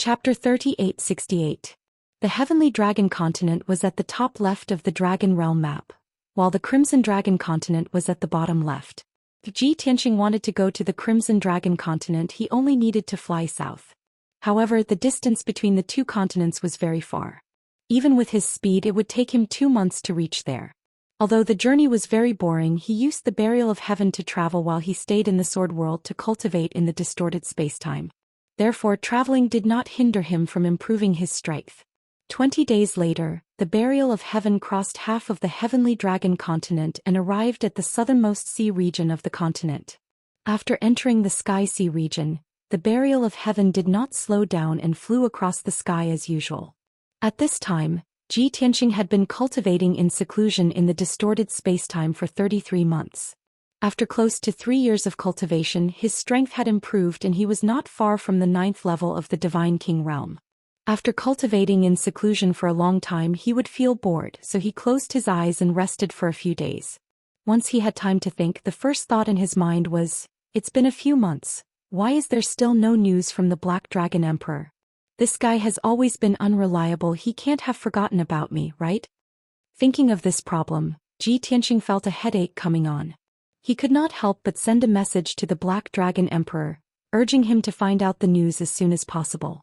Chapter 3868. The Heavenly Dragon Continent was at the top left of the Dragon Realm map, while the Crimson Dragon Continent was at the bottom left. If Zhou Xian wanted to go to the Crimson Dragon Continent, he only needed to fly south. However, the distance between the two continents was very far. Even with his speed, it would take him 2 months to reach there. Although the journey was very boring, he used the Burial of Heaven to travel while he stayed in the Sword World to cultivate in the distorted spacetime. Therefore, traveling did not hinder him from improving his strength. 20 days later, the Burial of Heaven crossed half of the Heavenly Dragon Continent and arrived at the southernmost sea region of the continent. After entering the Sky Sea region, the Burial of Heaven did not slow down and flew across the sky as usual. At this time, Zhou Xian had been cultivating in seclusion in the distorted spacetime for 33 months. After close to 3 years of cultivation, his strength had improved and he was not far from the 9th level of the Divine King realm. After cultivating in seclusion for a long time, he would feel bored, so he closed his eyes and rested for a few days. Once he had time to think, the first thought in his mind was, "It's been a few months. Why is there still no news from the Black Dragon Emperor? This guy has always been unreliable. He can't have forgotten about me, right?" Thinking of this problem, Zhou Xian felt a headache coming on. He could not help but send a message to the Black Dragon Emperor, urging him to find out the news as soon as possible.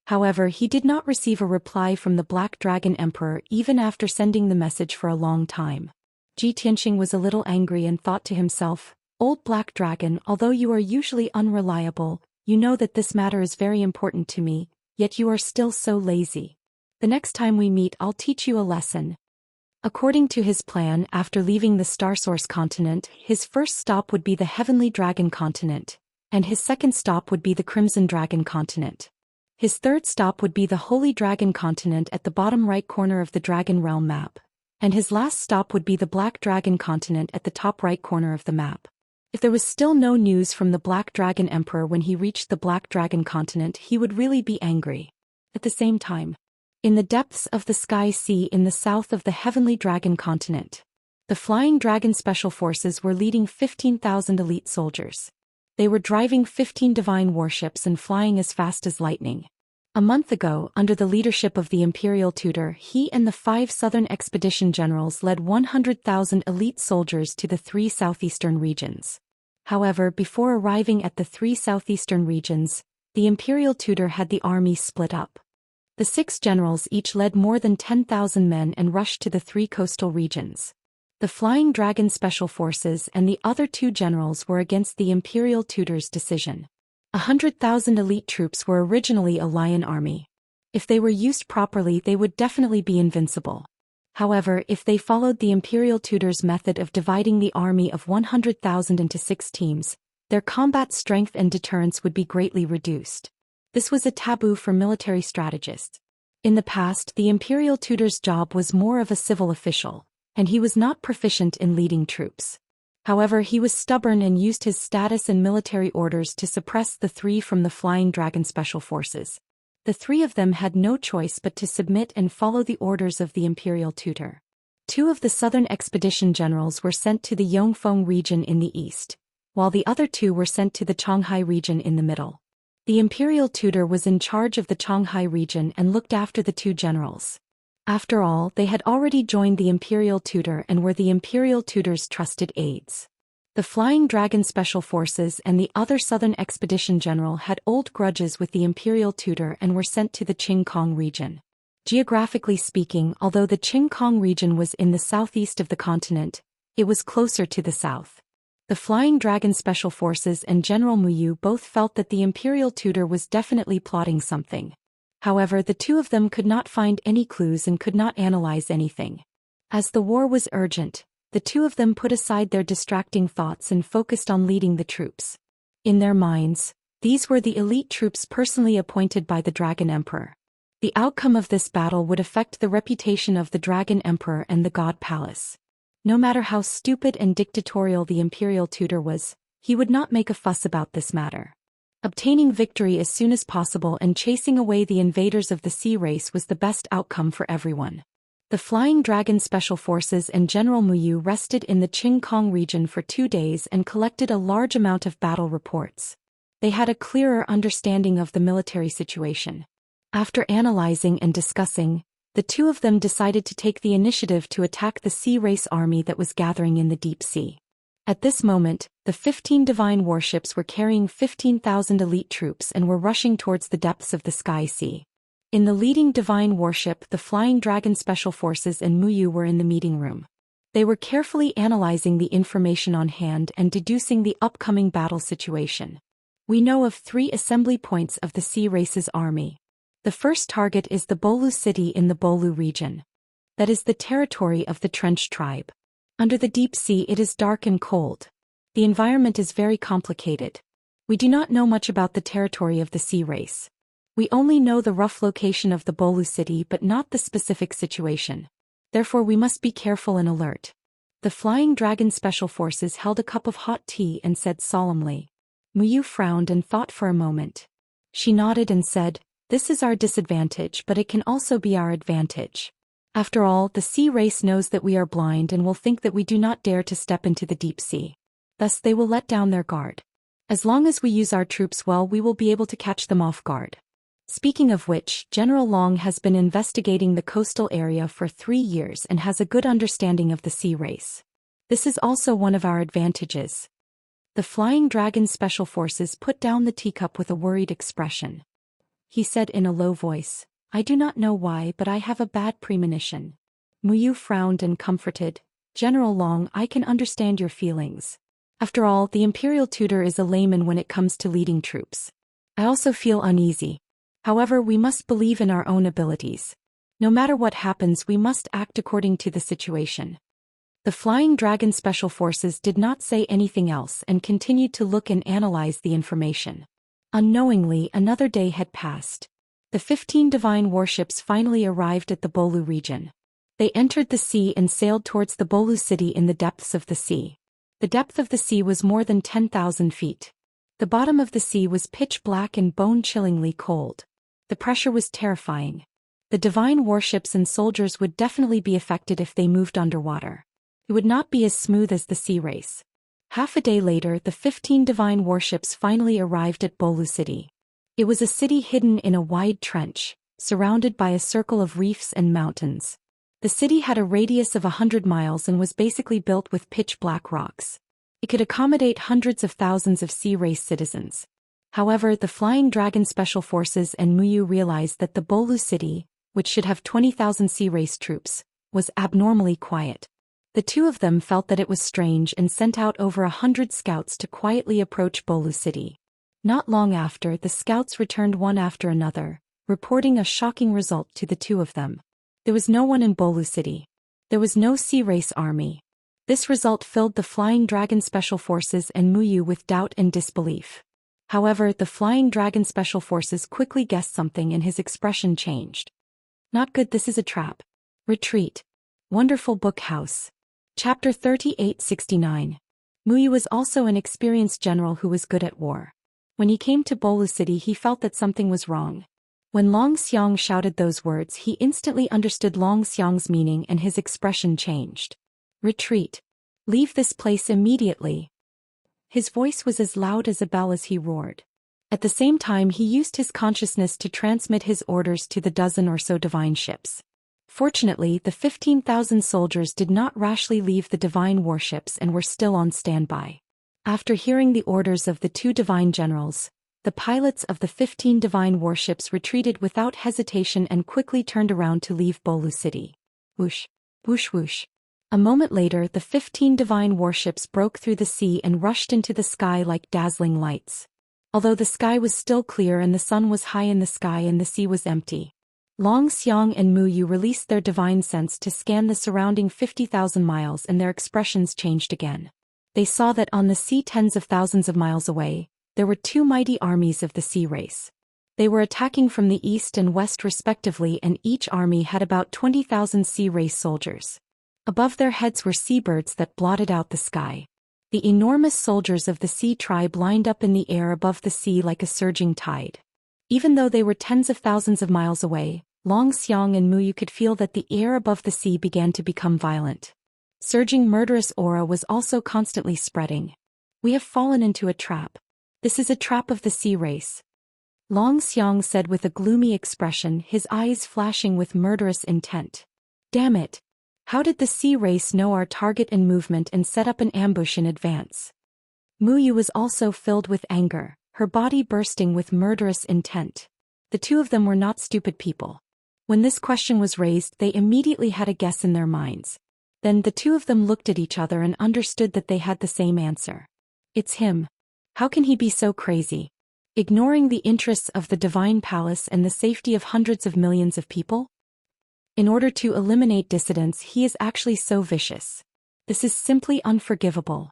However, he did not receive a reply from the Black Dragon Emperor even after sending the message for a long time. Zhou Xian was a little angry and thought to himself, "Old Black Dragon, although you are usually unreliable, you know that this matter is very important to me, yet you are still so lazy. The next time we meet, I'll teach you a lesson." According to his plan, after leaving the Starsource continent, his first stop would be the Heavenly Dragon Continent, and his second stop would be the Crimson Dragon Continent. His third stop would be the Holy Dragon Continent at the bottom right corner of the Dragon Realm map, and his last stop would be the Black Dragon Continent at the top right corner of the map. If there was still no news from the Black Dragon Emperor when he reached the Black Dragon Continent, he would really be angry. At the same time, in the depths of the Sky Sea in the south of the Heavenly Dragon Continent, the Flying Dragon Special Forces were leading 15,000 elite soldiers. They were driving 15 divine warships and flying as fast as lightning. A month ago, under the leadership of the Imperial Tutor, he and the 5 Southern Expedition Generals led 100,000 elite soldiers to the 3 southeastern regions. However, before arriving at the 3 southeastern regions, the Imperial Tutor had the army split up. The 6 generals each led more than 10,000 men and rushed to the 3 coastal regions. The Flying Dragon Special Forces and the other 2 generals were against the Imperial Tutor's decision. 100,000 elite troops were originally a lion army. If they were used properly, they would definitely be invincible. However, if they followed the Imperial Tutor's method of dividing the army of 100,000 into 6 teams, their combat strength and deterrence would be greatly reduced. This was a taboo for military strategists. In the past, the Imperial Tutor's job was more of a civil official, and he was not proficient in leading troops. However, he was stubborn and used his status and military orders to suppress the 3 from the Flying Dragon Special Forces. The 3 of them had no choice but to submit and follow the orders of the Imperial Tutor. 2 of the Southern Expedition Generals were sent to the Yongfeng region in the east, while the other 2 were sent to the Qionghai region in the middle. The Imperial Tutor was in charge of the Qionghai region and looked after the 2 generals. After all, they had already joined the Imperial Tutor and were the Imperial Tutor's trusted aides. The Flying Dragon Special Forces and the other Southern Expedition General had old grudges with the Imperial Tutor and were sent to the Qingkong region. Geographically speaking, although the Qingkong region was in the southeast of the continent, it was closer to the south. The Flying Dragon Special Forces and General Muyu both felt that the Imperial Tutor was definitely plotting something. However, the 2 of them could not find any clues and could not analyze anything. As the war was urgent, the 2 of them put aside their distracting thoughts and focused on leading the troops. In their minds, these were the elite troops personally appointed by the Dragon Emperor. The outcome of this battle would affect the reputation of the Dragon Emperor and the God Palace. No matter how stupid and dictatorial the Imperial Tutor was, he would not make a fuss about this matter. Obtaining victory as soon as possible and chasing away the invaders of the sea race was the best outcome for everyone. The Flying Dragon Special Forces and General Muyu rested in the Qingkong region for 2 days and collected a large amount of battle reports. They had a clearer understanding of the military situation. After analyzing and discussing, the two of them decided to take the initiative to attack the sea race army that was gathering in the deep sea. At this moment, the 15 divine warships were carrying 15,000 elite troops and were rushing towards the depths of the sky sea. In the leading divine warship, the Flying Dragon Special Forces and Muyu were in the meeting room. They were carefully analyzing the information on hand and deducing the upcoming battle situation. We know of 3 assembly points of the sea race's army. The first target is the Bolu city in the Bolu region. That is the territory of the Trench tribe. Under the deep sea it is dark and cold. The environment is very complicated. We do not know much about the territory of the sea race. We only know the rough location of the Bolu city but not the specific situation. Therefore we must be careful and alert. The Flying Dragon Special Forces held a cup of hot tea and said solemnly. Muyu frowned and thought for a moment. She nodded and said, "This is our disadvantage, but it can also be our advantage. After all, the sea race knows that we are blind and will think that we do not dare to step into the deep sea. Thus they will let down their guard. As long as we use our troops well, we will be able to catch them off guard." Speaking of which, General Long has been investigating the coastal area for 3 years and has a good understanding of the sea race. This is also one of our advantages. The Flying Dragon Special Forces put down the teacup with a worried expression. He said in a low voice, "I do not know why, but I have a bad premonition." Muyu frowned and comforted. "General Long, I can understand your feelings. After all, the Imperial Tutor is a layman when it comes to leading troops. I also feel uneasy. However, we must believe in our own abilities. No matter what happens, we must act according to the situation." The Flying Dragon Special Forces did not say anything else and continued to look and analyze the information. Unknowingly, another day had passed. The 15 divine warships finally arrived at the Bolu region. They entered the sea and sailed towards the Bolu city in the depths of the sea. The depth of the sea was more than 10,000 feet. The bottom of the sea was pitch black and bone-chillingly cold. The pressure was terrifying. The divine warships and soldiers would definitely be affected if they moved underwater. It would not be as smooth as the sea race. Half a day later, the 15 divine warships finally arrived at Bolu city. It was a city hidden in a wide trench, surrounded by a circle of reefs and mountains. The city had a radius of 100 miles and was basically built with pitch-black rocks. It could accommodate hundreds of thousands of sea race citizens. However, the Flying Dragon Special Forces and Muyu realized that the Bolu city, which should have 20,000 sea race troops, was abnormally quiet. The two of them felt that it was strange and sent out over 100 scouts to quietly approach Bolu city. Not long after, the scouts returned one after another, reporting a shocking result to the two of them. There was no one in Bolu city. There was no sea race army. This result filled the Flying Dragon Special Forces and Muyu with doubt and disbelief. However, the Flying Dragon Special Forces quickly guessed something and his expression changed. "Not good, this is a trap. Retreat." Wonderful Book House. Chapter 3869. Muyu was also an experienced general who was good at war. When he came to Bolu city, he felt that something was wrong. When Long Xiang shouted those words, he instantly understood Long Xiang's meaning and his expression changed. "Retreat. Leave this place immediately." His voice was as loud as a bell as he roared. At the same time, he used his consciousness to transmit his orders to the dozen or so divine ships. Fortunately, the 15,000 soldiers did not rashly leave the divine warships and were still on standby. After hearing the orders of the two divine generals, the pilots of the 15 divine warships retreated without hesitation and quickly turned around to leave Bolu city. Whoosh, whoosh whoosh. A moment later, the 15 divine warships broke through the sea and rushed into the sky like dazzling lights. Although the sky was still clear and the sun was high in the sky and the sea was empty, Long Xiang and Muyu released their divine sense to scan the surrounding 50,000 miles and their expressions changed again. They saw that on the sea tens of thousands of miles away, there were two mighty armies of the sea race. They were attacking from the east and west respectively, and each army had about 20,000 sea race soldiers. Above their heads were seabirds that blotted out the sky. The enormous soldiers of the sea tribe lined up in the air above the sea like a surging tide. Even though they were tens of thousands of miles away, Long Xiang and Muyu could feel that the air above the sea began to become violent. Surging murderous aura was also constantly spreading. "We have fallen into a trap. This is a trap of the sea race." Long Xiang said with a gloomy expression, his eyes flashing with murderous intent. Damn it! How did the sea race know our target and movement and set up an ambush in advance? Mu Yu was also filled with anger, her body bursting with murderous intent. The two of them were not stupid people. When this question was raised, they immediately had a guess in their minds. Then the two of them looked at each other and understood that they had the same answer. It's him. How can he be so crazy? Ignoring the interests of the divine palace and the safety of hundreds of millions of people? In order to eliminate dissidents, he is actually so vicious. This is simply unforgivable.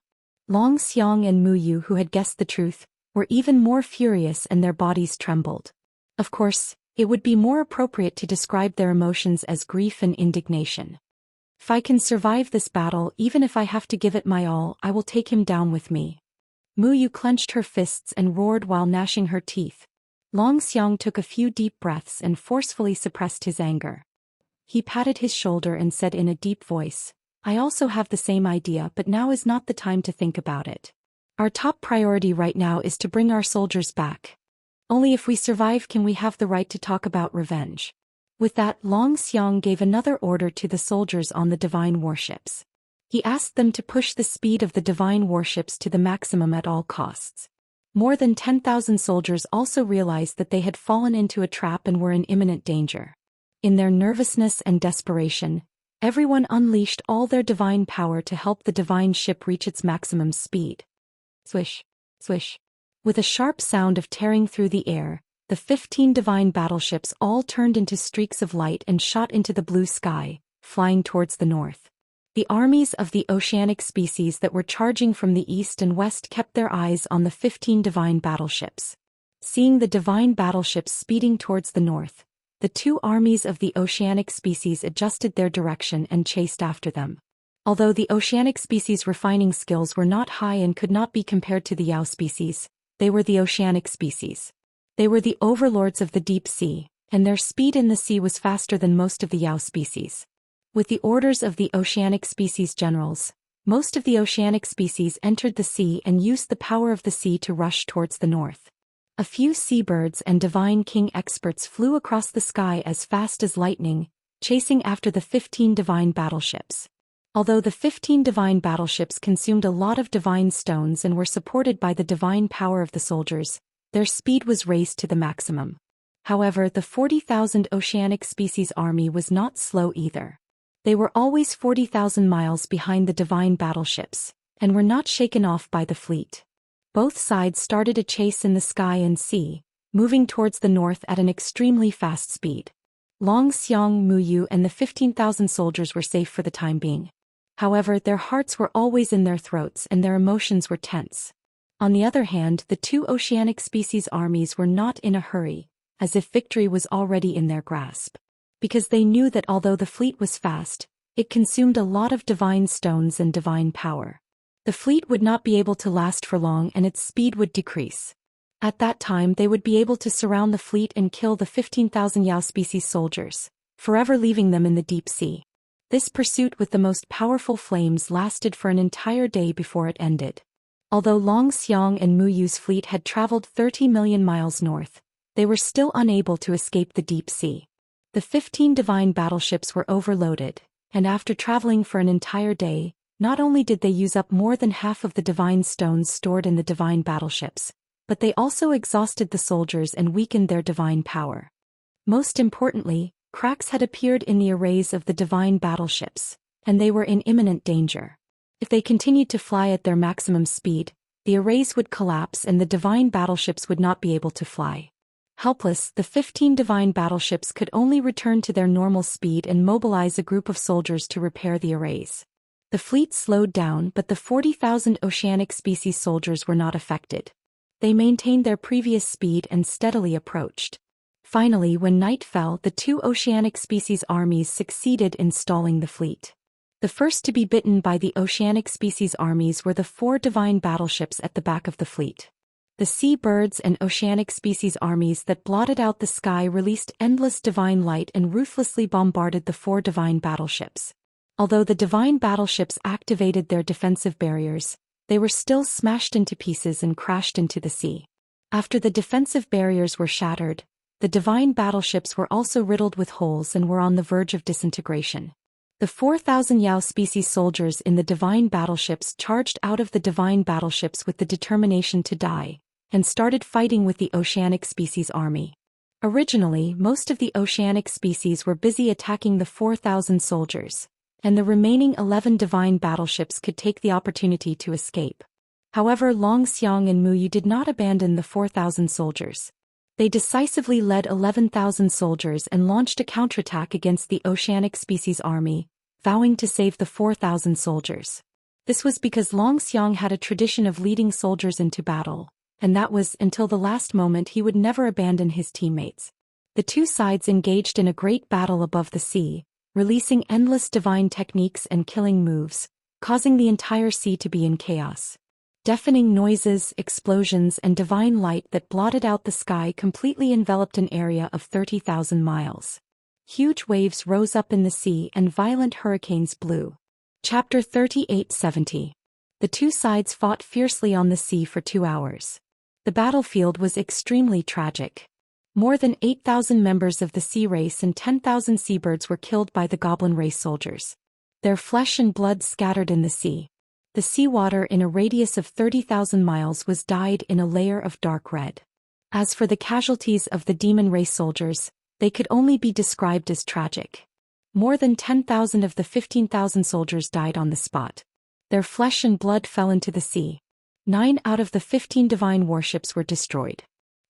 Long Xiang and Mu Yu, who had guessed the truth, were even more furious and their bodies trembled. Of course, it would be more appropriate to describe their emotions as grief and indignation. If I can survive this battle, even if I have to give it my all, I will take him down with me. Mu Yu clenched her fists and roared while gnashing her teeth. Long Xiang took a few deep breaths and forcefully suppressed his anger. He patted his shoulder and said in a deep voice, I also have the same idea, but now is not the time to think about it. Our top priority right now is to bring our soldiers back. Only if we survive can we have the right to talk about revenge. With that, Long Xiang gave another order to the soldiers on the divine warships. He asked them to push the speed of the divine warships to the maximum at all costs. More than 10,000 soldiers also realized that they had fallen into a trap and were in imminent danger. In their nervousness and desperation, everyone unleashed all their divine power to help the divine ship reach its maximum speed. Swish, swish. With a sharp sound of tearing through the air, the 15 divine battleships all turned into streaks of light and shot into the blue sky, flying towards the north. The armies of the oceanic species that were charging from the east and west kept their eyes on the 15 divine battleships. Seeing the divine battleships speeding towards the north, the two armies of the oceanic species adjusted their direction and chased after them. Although the oceanic species' refining skills were not high and could not be compared to the Yao species, they were the oceanic species. They were the overlords of the deep sea, and their speed in the sea was faster than most of the Yao species. With the orders of the oceanic species generals, most of the oceanic species entered the sea and used the power of the sea to rush towards the north. A few seabirds and divine king experts flew across the sky as fast as lightning, chasing after the 15 divine battleships. Although the 15 divine battleships consumed a lot of divine stones and were supported by the divine power of the soldiers, their speed was raised to the maximum. However, the 40,000 oceanic species army was not slow either. They were always 40,000 miles behind the divine battleships, and were not shaken off by the fleet. Both sides started a chase in the sky and sea, moving towards the north at an extremely fast speed. Long Xiang, Mu Yu and the 15,000 soldiers were safe for the time being. However, their hearts were always in their throats and their emotions were tense. On the other hand, the two oceanic species armies were not in a hurry, as if victory was already in their grasp. Because they knew that although the fleet was fast, it consumed a lot of divine stones and divine power. The fleet would not be able to last for long and its speed would decrease. At that time they would be able to surround the fleet and kill the 15,000 Yao species soldiers, forever leaving them in the deep sea. This pursuit with the most powerful flames lasted for an entire day before it ended. Although Long Xiang and Mu Yu's fleet had traveled 30 million miles north, they were still unable to escape the deep sea. The 15 divine battleships were overloaded, and after traveling for an entire day, not only did they use up more than half of the divine stones stored in the divine battleships, but they also exhausted the soldiers and weakened their divine power. Most importantly, cracks had appeared in the arrays of the divine battleships, and they were in imminent danger. If they continued to fly at their maximum speed, the arrays would collapse and the divine battleships would not be able to fly. Helpless, the 15 divine battleships could only return to their normal speed and mobilize a group of soldiers to repair the arrays. The fleet slowed down, but the 40,000 oceanic species soldiers were not affected. They maintained their previous speed and steadily approached. Finally, when night fell, the two oceanic species armies succeeded in stalling the fleet. The first to be bitten by the oceanic species armies were the 4 divine battleships at the back of the fleet. The sea birds and oceanic species armies that blotted out the sky released endless divine light and ruthlessly bombarded the 4 divine battleships. Although the divine battleships activated their defensive barriers, they were still smashed into pieces and crashed into the sea. After the defensive barriers were shattered, the divine battleships were also riddled with holes and were on the verge of disintegration. The 4,000 Yao species soldiers in the divine battleships charged out of the divine battleships with the determination to die, and started fighting with the oceanic species army. Originally, most of the oceanic species were busy attacking the 4,000 soldiers, and the remaining 11 divine battleships could take the opportunity to escape. However, Long Xiang and Mu Yu did not abandon the 4,000 soldiers. They decisively led 11,000 soldiers and launched a counterattack against the oceanic species army, vowing to save the 4,000 soldiers. This was because Long Xiang had a tradition of leading soldiers into battle, and that was until the last moment he would never abandon his teammates. The two sides engaged in a great battle above the sea, releasing endless divine techniques and killing moves, causing the entire sea to be in chaos. Deafening noises, explosions, and divine light that blotted out the sky completely enveloped an area of 30,000 miles. Huge waves rose up in the sea and violent hurricanes blew. Chapter 38:70. The two sides fought fiercely on the sea for 2 hours. The battlefield was extremely tragic. More than 8,000 members of the sea race and 10,000 seabirds were killed by the goblin race soldiers. Their flesh and blood scattered in the sea. The seawater in a radius of 30,000 miles was dyed in a layer of dark red. As for the casualties of the demon race soldiers, they could only be described as tragic. More than 10,000 of the 15,000 soldiers died on the spot. Their flesh and blood fell into the sea. 9 out of the 15 divine warships were destroyed.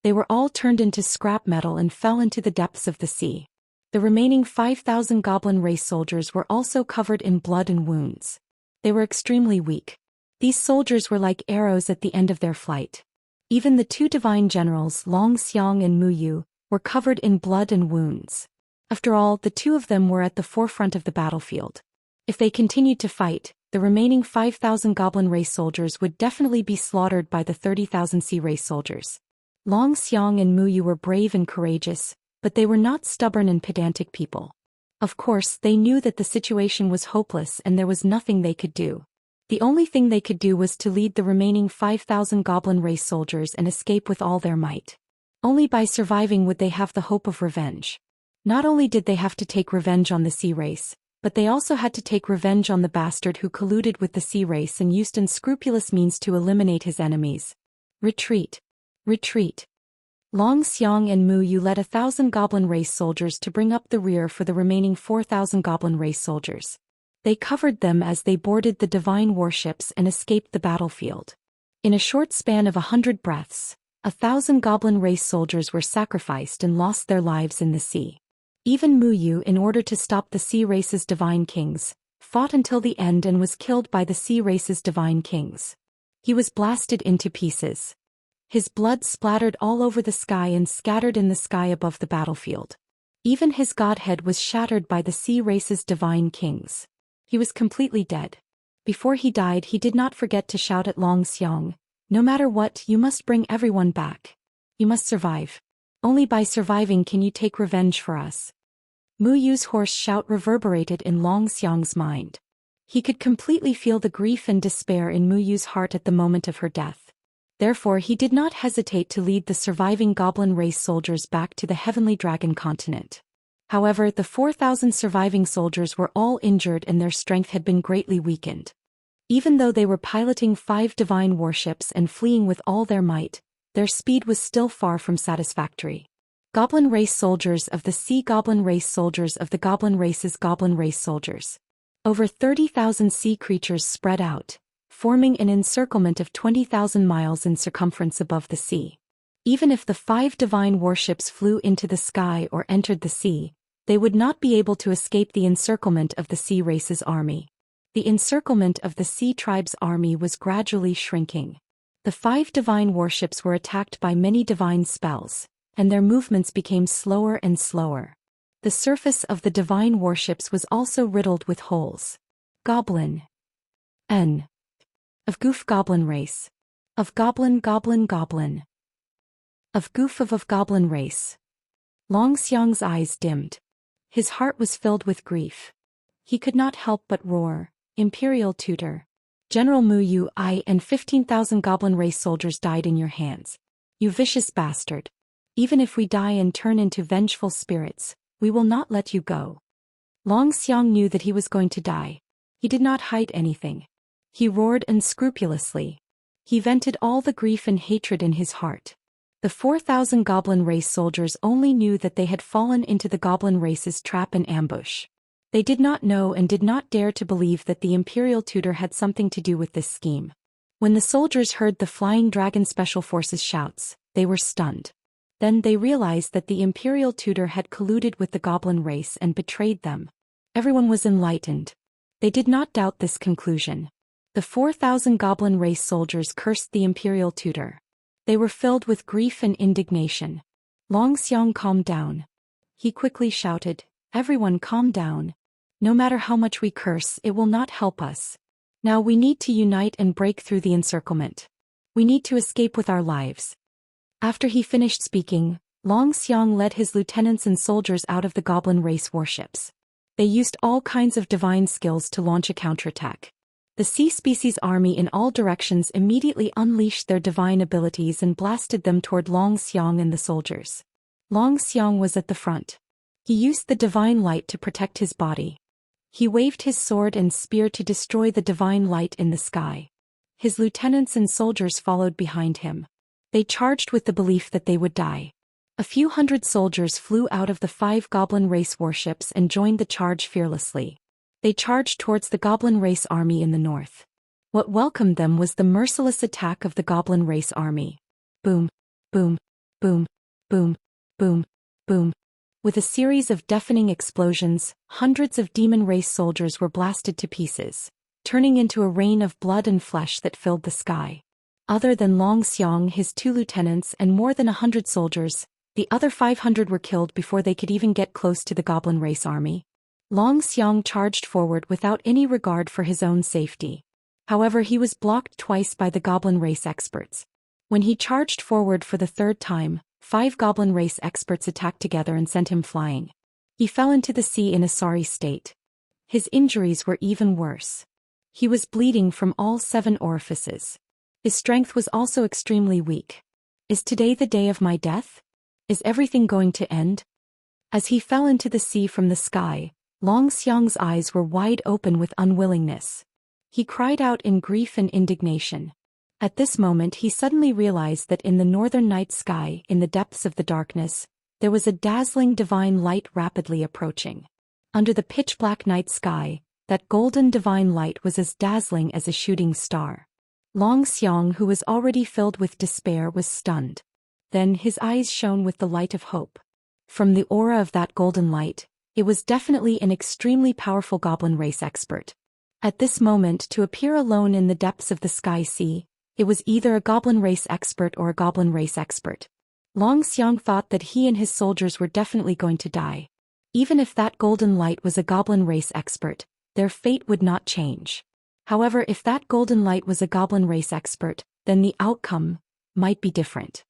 They were all turned into scrap metal and fell into the depths of the sea. The remaining 5,000 goblin race soldiers were also covered in blood and wounds. They were extremely weak. These soldiers were like arrows at the end of their flight. Even the two divine generals, Long Xiang and Mu Yu, were covered in blood and wounds. After all, the two of them were at the forefront of the battlefield. If they continued to fight, the remaining 5,000 goblin race soldiers would definitely be slaughtered by the 30,000 sea race soldiers. Long Xiang and Mu Yu were brave and courageous, but they were not stubborn and pedantic people. Of course, they knew that the situation was hopeless and there was nothing they could do. The only thing they could do was to lead the remaining 5,000 goblin race soldiers and escape with all their might. Only by surviving would they have the hope of revenge. Not only did they have to take revenge on the sea race, but they also had to take revenge on the bastard who colluded with the sea race and used unscrupulous means to eliminate his enemies. Retreat. Retreat. Long Xiang and Mu Yu led 1,000 goblin race soldiers to bring up the rear for the remaining 4,000 goblin race soldiers. They covered them as they boarded the divine warships and escaped the battlefield. In a short span of 100 breaths, 1,000 goblin race soldiers were sacrificed and lost their lives in the sea. Even Mu Yu, in order to stop the sea race's divine kings, fought until the end and was killed by the sea race's divine kings. He was blasted into pieces. His blood splattered all over the sky and scattered in the sky above the battlefield. Even his godhead was shattered by the sea race's divine kings. He was completely dead. Before he died, he did not forget to shout at Long Xiang, "No matter what, you must bring everyone back. You must survive. Only by surviving can you take revenge for us." Mu Yu's hoarse shout reverberated in Long Xiang's mind. He could completely feel the grief and despair in Mu Yu's heart at the moment of her death. Therefore, he did not hesitate to lead the surviving goblin race soldiers back to the heavenly dragon continent. However, the 4,000 surviving soldiers were all injured and their strength had been greatly weakened. Even though they were piloting 5 divine warships and fleeing with all their might, their speed was still far from satisfactory. Goblin race soldiers of the sea, goblin race soldiers of the goblin race's goblin race soldiers. Over 30,000 sea creatures spread out, forming an encirclement of 20,000 miles in circumference above the sea. Even if the 5 divine warships flew into the sky or entered the sea, they would not be able to escape the encirclement of the sea race's army. The encirclement of the sea tribe's army was gradually shrinking. The 5 divine warships were attacked by many divine spells, and their movements became slower and slower. The surface of the divine warships was also riddled with holes. Goblin. N. Of goof goblin race. Of goblin goblin goblin. Of goof of goblin race. Long Xiang's eyes dimmed. His heart was filled with grief. He could not help but roar, "Imperial tutor! General Mu Yu, I and 15,000 goblin race soldiers died in your hands. "You vicious bastard. Even if we die and turn into vengeful spirits, we will not let you go." Long Xiang knew that he was going to die. He did not hide anything. He roared unscrupulously. He vented all the grief and hatred in his heart. The 4,000 goblin race soldiers only knew that they had fallen into the goblin race's trap and ambush. They did not know and did not dare to believe that the Imperial Tutor had something to do with this scheme. When the soldiers heard the Flying Dragon Special Forces shouts, they were stunned. Then they realized that the Imperial Tutor had colluded with the goblin race and betrayed them. Everyone was enlightened. They did not doubt this conclusion. The 4,000 goblin race soldiers cursed the Imperial Tutor. They were filled with grief and indignation. Long Xiang calmed down. He quickly shouted, "Everyone calm down. No matter how much we curse, it will not help us. Now we need to unite and break through the encirclement. We need to escape with our lives." After he finished speaking, Long Xiang led his lieutenants and soldiers out of the goblin race warships. They used all kinds of divine skills to launch a counterattack. The sea species army in all directions immediately unleashed their divine abilities and blasted them toward Long Xiang and the soldiers. Long Xiang was at the front. He used the divine light to protect his body. He waved his sword and spear to destroy the divine light in the sky. His lieutenants and soldiers followed behind him. They charged with the belief that they would die. A few hundred soldiers flew out of the 5 goblin race warships and joined the charge fearlessly. They charged towards the goblin race army in the north. What welcomed them was the merciless attack of the goblin race army. Boom, boom, boom, boom, boom, boom. With a series of deafening explosions, hundreds of demon race soldiers were blasted to pieces, turning into a rain of blood and flesh that filled the sky. Other than Long Xiang, his 2 lieutenants and more than 100 soldiers, the other 500 were killed before they could even get close to the goblin race army. Long Xiang charged forward without any regard for his own safety. However, he was blocked twice by the goblin race experts. When he charged forward for the 3rd time, 5 goblin race experts attacked together and sent him flying. He fell into the sea in a sorry state. His injuries were even worse. He was bleeding from all 7 orifices. His strength was also extremely weak. Is today the day of my death? Is everything going to end? As he fell into the sea from the sky, Long Xiang's eyes were wide open with unwillingness. He cried out in grief and indignation. At this moment he suddenly realized that in the northern night sky, in the depths of the darkness, there was a dazzling divine light rapidly approaching. Under the pitch-black night sky, that golden divine light was as dazzling as a shooting star. Long Xiang, who was already filled with despair, was stunned. Then his eyes shone with the light of hope. From the aura of that golden light, it was definitely an extremely powerful goblin race expert. At this moment, to appear alone in the depths of the sky sea, it was either a goblin race expert or a goblin race expert. Long Xiang thought that he and his soldiers were definitely going to die. Even if that golden light was a goblin race expert, their fate would not change. However, if that golden light was a goblin race expert, then the outcome might be different.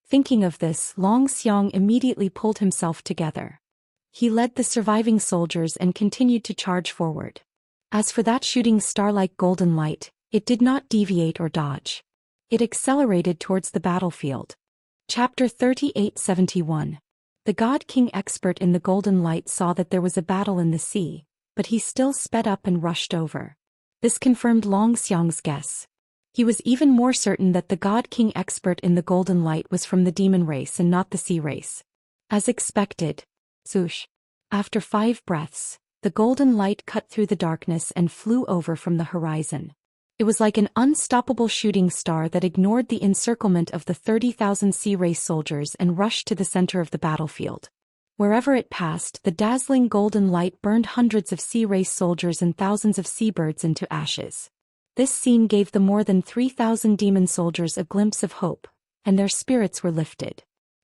Thinking of this, Long Xiang immediately pulled himself together. He led the surviving soldiers and continued to charge forward. As for that shooting star-like golden light, it did not deviate or dodge. It accelerated towards the battlefield. Chapter 3871. The God King expert in the golden light saw that there was a battle in the sea, but he still sped up and rushed over. This confirmed Long Xiang's guess. He was even more certain that the God King expert in the golden light was from the demon race and not the sea race. As expected, swoosh. After 5 breaths, the golden light cut through the darkness and flew over from the horizon. It was like an unstoppable shooting star that ignored the encirclement of the 30,000 sea race soldiers and rushed to the center of the battlefield. Wherever it passed, the dazzling golden light burned hundreds of sea race soldiers and thousands of seabirds into ashes. This scene gave the more than 3,000 demon soldiers a glimpse of hope, and their spirits were lifted.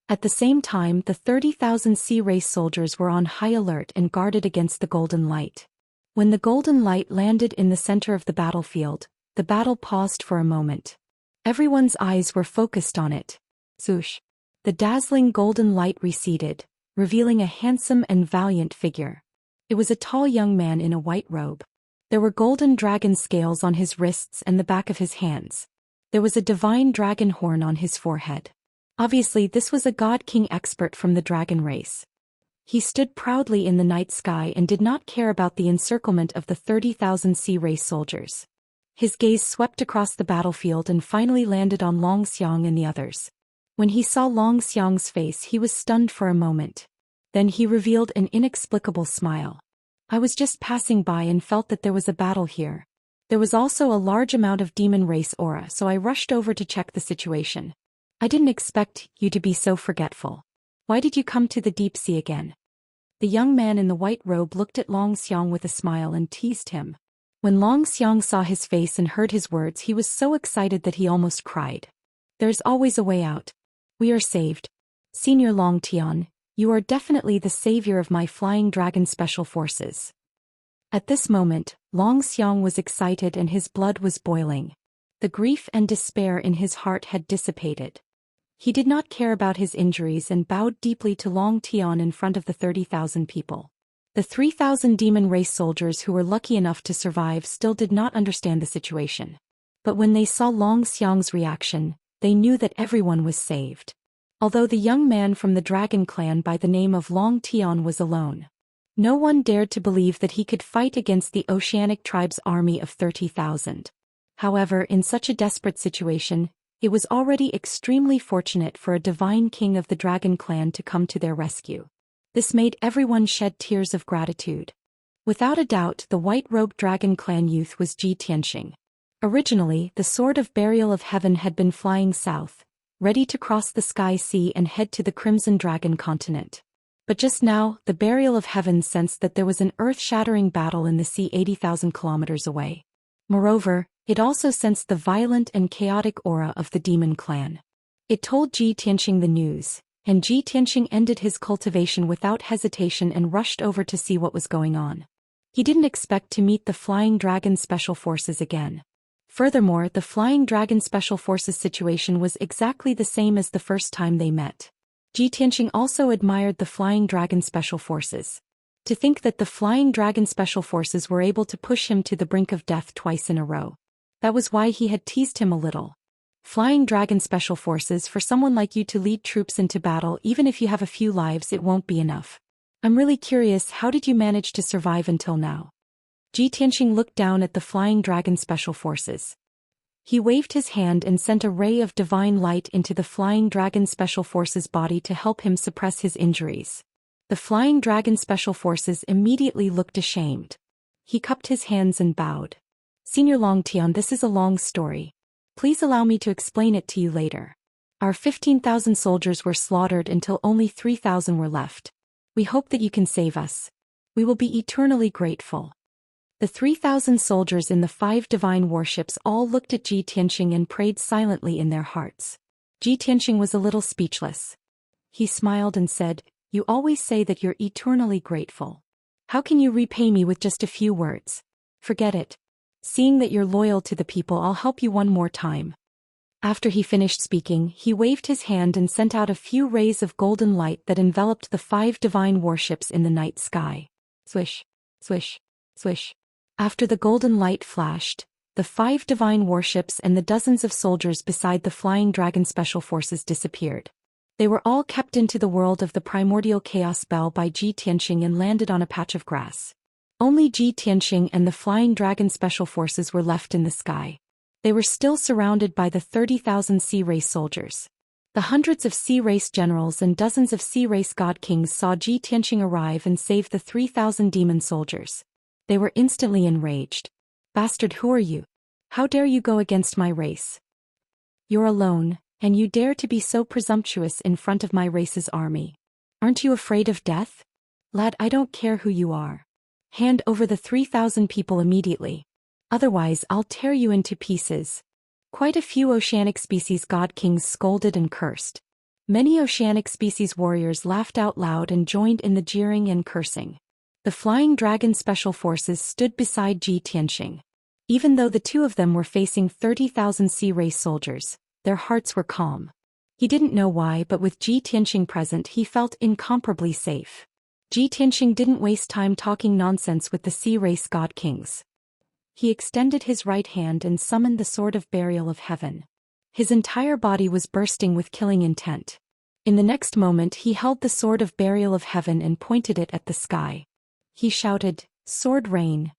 At the same time, the 30,000 sea race soldiers were on high alert and guarded against the golden light. When the golden light landed in the center of the battlefield, the battle paused for a moment. Everyone's eyes were focused on it. Swoosh. The dazzling golden light receded, revealing a handsome and valiant figure. It was a tall young man in a white robe. There were golden dragon scales on his wrists and the back of his hands. There was a divine dragon horn on his forehead. Obviously, this was a god king expert from the dragon race. He stood proudly in the night sky and did not care about the encirclement of the 30,000 sea race soldiers. His gaze swept across the battlefield and finally landed on Long Xiang and the others. When he saw Long Xiang's face, he was stunned for a moment. Then he revealed an inexplicable smile. I was just passing by and felt that there was a battle here. There was also a large amount of demon race aura, so I rushed over to check the situation. I didn't expect you to be so forgetful. Why did you come to the deep sea again? The young man in the white robe looked at Long Xiang with a smile and teased him. When Long Xiang saw his face and heard his words, he was so excited that he almost cried. There's always a way out. We are saved. Senior Long Tian, you are definitely the savior of my flying dragon special forces. At this moment, Long Xiang was excited and his blood was boiling. The grief and despair in his heart had dissipated. He did not care about his injuries and bowed deeply to Long Tian in front of the 30,000 people. The 3,000 demon race soldiers who were lucky enough to survive still did not understand the situation. But when they saw Long Xiang's reaction, they knew that everyone was saved. Although the young man from the dragon clan by the name of Long Tian was alone, no one dared to believe that he could fight against the Oceanic tribe's army of 30,000. However, in such a desperate situation, it was already extremely fortunate for a divine king of the dragon clan to come to their rescue. This made everyone shed tears of gratitude. Without a doubt, the white-robed dragon clan youth was Zhi Tianxing. Originally, the Sword of Burial of Heaven had been flying south, ready to cross the Sky Sea and head to the Crimson Dragon continent. But just now, the Burial of Heaven sensed that there was an earth-shattering battle in the sea 80,000 kilometers away. Moreover, it also sensed the violent and chaotic aura of the demon clan. It told Zhi Tianxing the news, and Zhi Tianxing ended his cultivation without hesitation and rushed over to see what was going on. He didn't expect to meet the Flying Dragon Special Forces again. Furthermore, the Flying Dragon Special Forces situation was exactly the same as the first time they met. Zhi Tianxing also admired the Flying Dragon Special Forces. To think that the Flying Dragon Special Forces were able to push him to the brink of death twice in a row. That was why he had teased him a little. Flying Dragon Special Forces, for someone like you to lead troops into battle, even if you have a few lives, it won't be enough. I'm really curious, how did you manage to survive until now? Zhi Tianxing looked down at the Flying Dragon Special Forces. He waved his hand and sent a ray of divine light into the Flying Dragon Special Forces' body to help him suppress his injuries. The Flying Dragon Special Forces immediately looked ashamed. He cupped his hands and bowed. Senior Long Tian, this is a long story. Please allow me to explain it to you later. Our 15,000 soldiers were slaughtered until only 3,000 were left. We hope that you can save us. We will be eternally grateful. The 3,000 soldiers in the 5 divine warships all looked at Zhi Tianxing and prayed silently in their hearts. Zhi Tianxing was a little speechless. He smiled and said, "You always say that you're eternally grateful. How can you repay me with just a few words? Forget it. Seeing that you're loyal to the people, I'll help you one more time." After he finished speaking, he waved his hand and sent out a few rays of golden light that enveloped the 5 divine warships in the night sky. Swish, swish, swish. After the golden light flashed, the 5 divine warships and the dozens of soldiers beside the Flying Dragon Special Forces disappeared. They were all kept into the world of the primordial chaos bell by Zhi Tianxing and landed on a patch of grass. Only Zhi Tianxing and the Flying Dragon Special Forces were left in the sky. They were still surrounded by the 30,000 sea race soldiers. The hundreds of sea race generals and dozens of sea race god kings saw Zhi Tianxing arrive and save the 3,000 demon soldiers. They were instantly enraged. "Bastard, who are you? How dare you go against my race? You're alone, and you dare to be so presumptuous in front of my race's army. Aren't you afraid of death? Lad, I don't care who you are. Hand over the 3,000 people immediately. Otherwise, I'll tear you into pieces." Quite a few oceanic species god kings scolded and cursed. Many oceanic species warriors laughed out loud and joined in the jeering and cursing. The Flying Dragon Special Forces stood beside Zhi Tianxing. Even though the two of them were facing 30,000 sea race soldiers, their hearts were calm. He didn't know why, but with Zhi Tianxing present, he felt incomparably safe. Zhi Tianxing didn't waste time talking nonsense with the sea race god kings. He extended his right hand and summoned the Sword of Burial of Heaven. His entire body was bursting with killing intent. In the next moment he held the sword of burial of heaven and pointed it at the sky. He shouted, "Sword rain."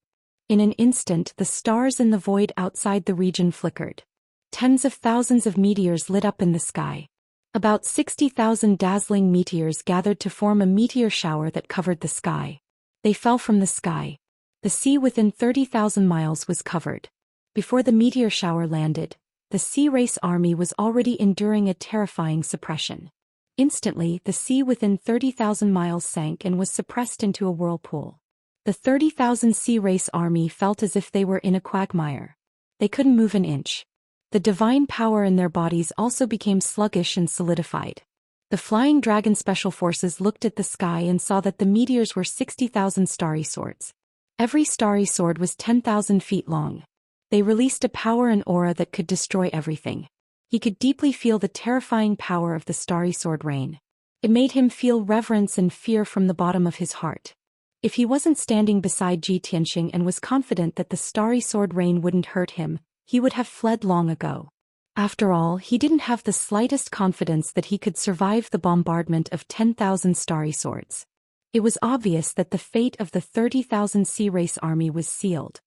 In an instant the stars in the void outside the region flickered. Tens of thousands of meteors lit up in the sky. About 60,000 dazzling meteors gathered to form a meteor shower that covered the sky. They fell from the sky. The sea within 30,000 miles was covered. Before the meteor shower landed, the sea race army was already enduring a terrifying suppression. Instantly, the sea within 30,000 miles sank and was suppressed into a whirlpool. The 30,000 sea race army felt as if they were in a quagmire. They couldn't move an inch. The divine power in their bodies also became sluggish and solidified. The Flying Dragon Special Forces looked at the sky and saw that the meteors were 60,000 starry swords. Every starry sword was 10,000 feet long. They released a power and aura that could destroy everything. He could deeply feel the terrifying power of the starry sword rain. It made him feel reverence and fear from the bottom of his heart. If he wasn't standing beside Ji Tianxing and was confident that the starry sword rain wouldn't hurt him, he would have fled long ago. After all, he didn't have the slightest confidence that he could survive the bombardment of 10,000 starry swords. It was obvious that the fate of the 30,000 sea race army was sealed.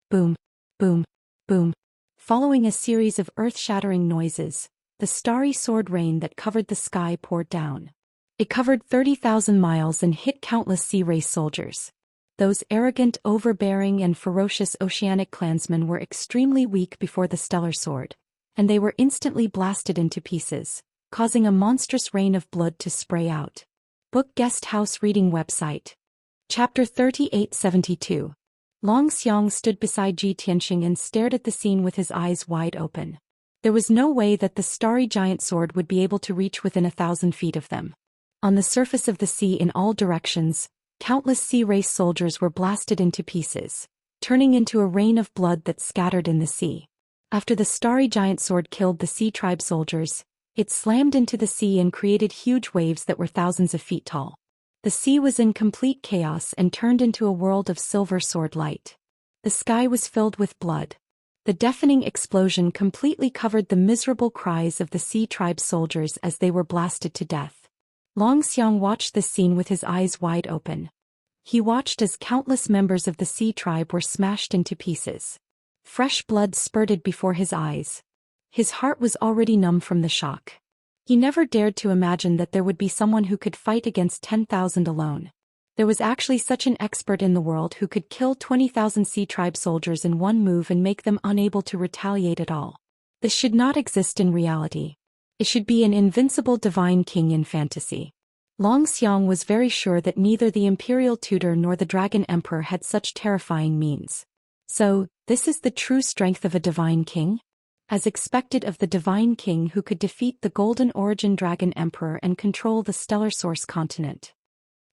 Boom, boom, boom. Following a series of earth-shattering noises, the starry sword rain that covered the sky poured down. It covered 30,000 miles and hit countless sea race soldiers. Those arrogant, overbearing, and ferocious oceanic clansmen were extremely weak before the stellar sword, and they were instantly blasted into pieces, causing a monstrous rain of blood to spray out. Book Guest House Reading Website. Chapter 3872. Long Xiang stood beside Ji Tianxing and stared at the scene with his eyes wide open. There was no way that the starry giant sword would be able to reach within 1,000 feet of them. On the surface of the sea in all directions, countless sea race soldiers were blasted into pieces, turning into a rain of blood that scattered in the sea. After the starry giant sword killed the sea tribe soldiers, it slammed into the sea and created huge waves that were thousands of feet tall. The sea was in complete chaos and turned into a world of silver sword light. The sky was filled with blood. The deafening explosion completely covered the miserable cries of the sea tribe soldiers as they were blasted to death. Long Xiang watched this scene with his eyes wide open. He watched as countless members of the sea tribe were smashed into pieces. Fresh blood spurted before his eyes. His heart was already numb from the shock. He never dared to imagine that there would be someone who could fight against 10,000 alone. There was actually such an expert in the world who could kill 20,000 sea tribe soldiers in one move and make them unable to retaliate at all. This should not exist in reality. It should be an invincible divine king in fantasy. Long Xiang was very sure that neither the imperial tutor nor the dragon emperor had such terrifying means. So, this is the true strength of a divine king? As expected of the divine king who could defeat the golden origin dragon emperor and control the stellar source continent.